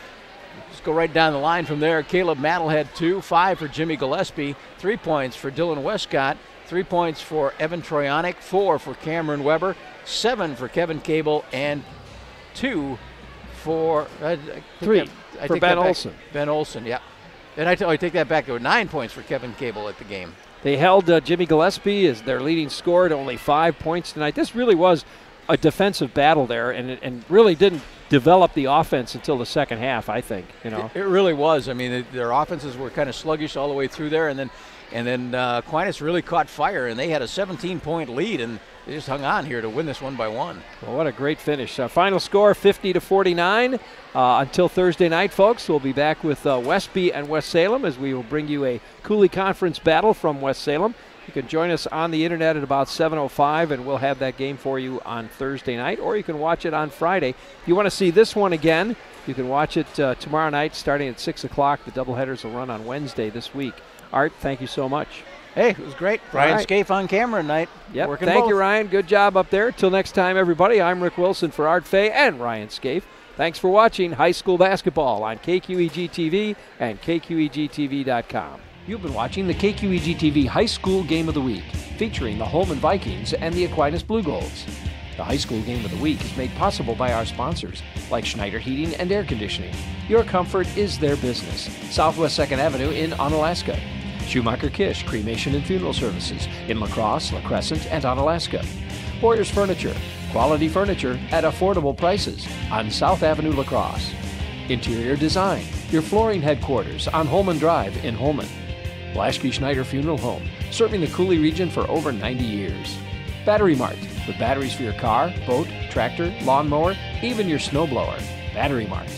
Let's go right down the line from there. Caleb Mattel had 2, 5 for Jimmy Gillespie, 3 points for Dylan Westcott, 3 points for Evan Troyanik, 4 for Cameron Weber, 7 for Kevin Cable, and 2 for 3 for Ben Olson. Ben Olson, yeah. And I take that back. There were 9 points for Kevin Cable at the game. They held Jimmy Gillespie as their leading scorer to only 5 points tonight. This really was a defensive battle there, and really didn't develop the offense until the second half, I think. It really was. I mean, their offenses were kind of sluggish all the way through there, and then Aquinas really caught fire, and they had a 17-point lead, and they just hung on here to win this one by 1. Well, what a great finish. Final score 50-49. Until Thursday night, folks, we'll be back with Westby and West Salem as we will bring you a Cooley Conference battle from West Salem. You can join us on the internet at about 7:05, and we'll have that game for you on Thursday night, or you can watch it on Friday. If you want to see this one again, you can watch it tomorrow night starting at 6 o'clock. The doubleheaders will run on Wednesday this week. Art, thank you so much. Hey, it was great. Ryan Scaife on camera tonight. Yep, thank you, Ryan. Good job up there. Till next time, everybody, I'm Rick Wilson for Art Fay and Ryan Scaife. Thanks for watching high school basketball on KQEG TV and KQEGTV.com. You've been watching the KQEG TV High School Game of the Week, featuring the Holmen Vikings and the Aquinas Blue Goals. The High School Game of the Week is made possible by our sponsors, like Schneider Heating and Air Conditioning. Your comfort is their business. Southwest 2nd Avenue in Onalaska. Schumacher Kish Cremation and Funeral Services in La Crosse, La Crescent, and Onalaska. Boyers Furniture, quality furniture at affordable prices on South Avenue, La Crosse. Interior Design, your flooring headquarters on Holmen Drive in Holmen. Blaschke Schneider Funeral Home, serving the Cooley region for over 90 years. Battery Mart, with batteries for your car, boat, tractor, lawnmower, even your snowblower. Battery Mart.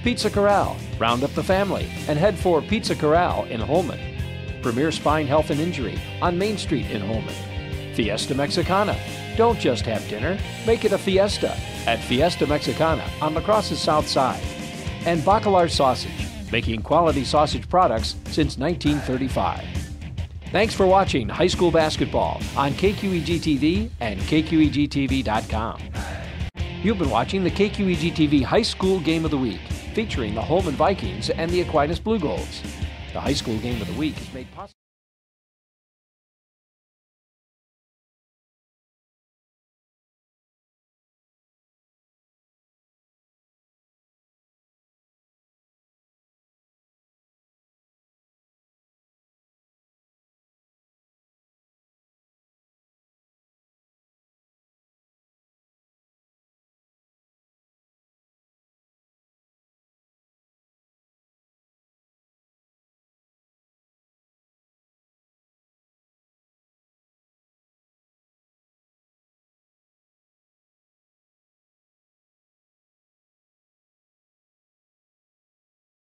Pizza Corral, round up the family and head for Pizza Corral in Holmen. Premier Spine Health and Injury on Main Street in Holmen. Fiesta Mexicana. Don't just have dinner, make it a fiesta at Fiesta Mexicana on La Crosse's south side. And Bacalar Sausage, making quality sausage products since 1935. Thanks for watching high school basketball on KQEG TV and KQEGTV.com. You've been watching the KQEG TV High School Game of the Week, featuring the Holmen Vikings and the Aquinas Blue Goals. The High School Game of the Week is made possible.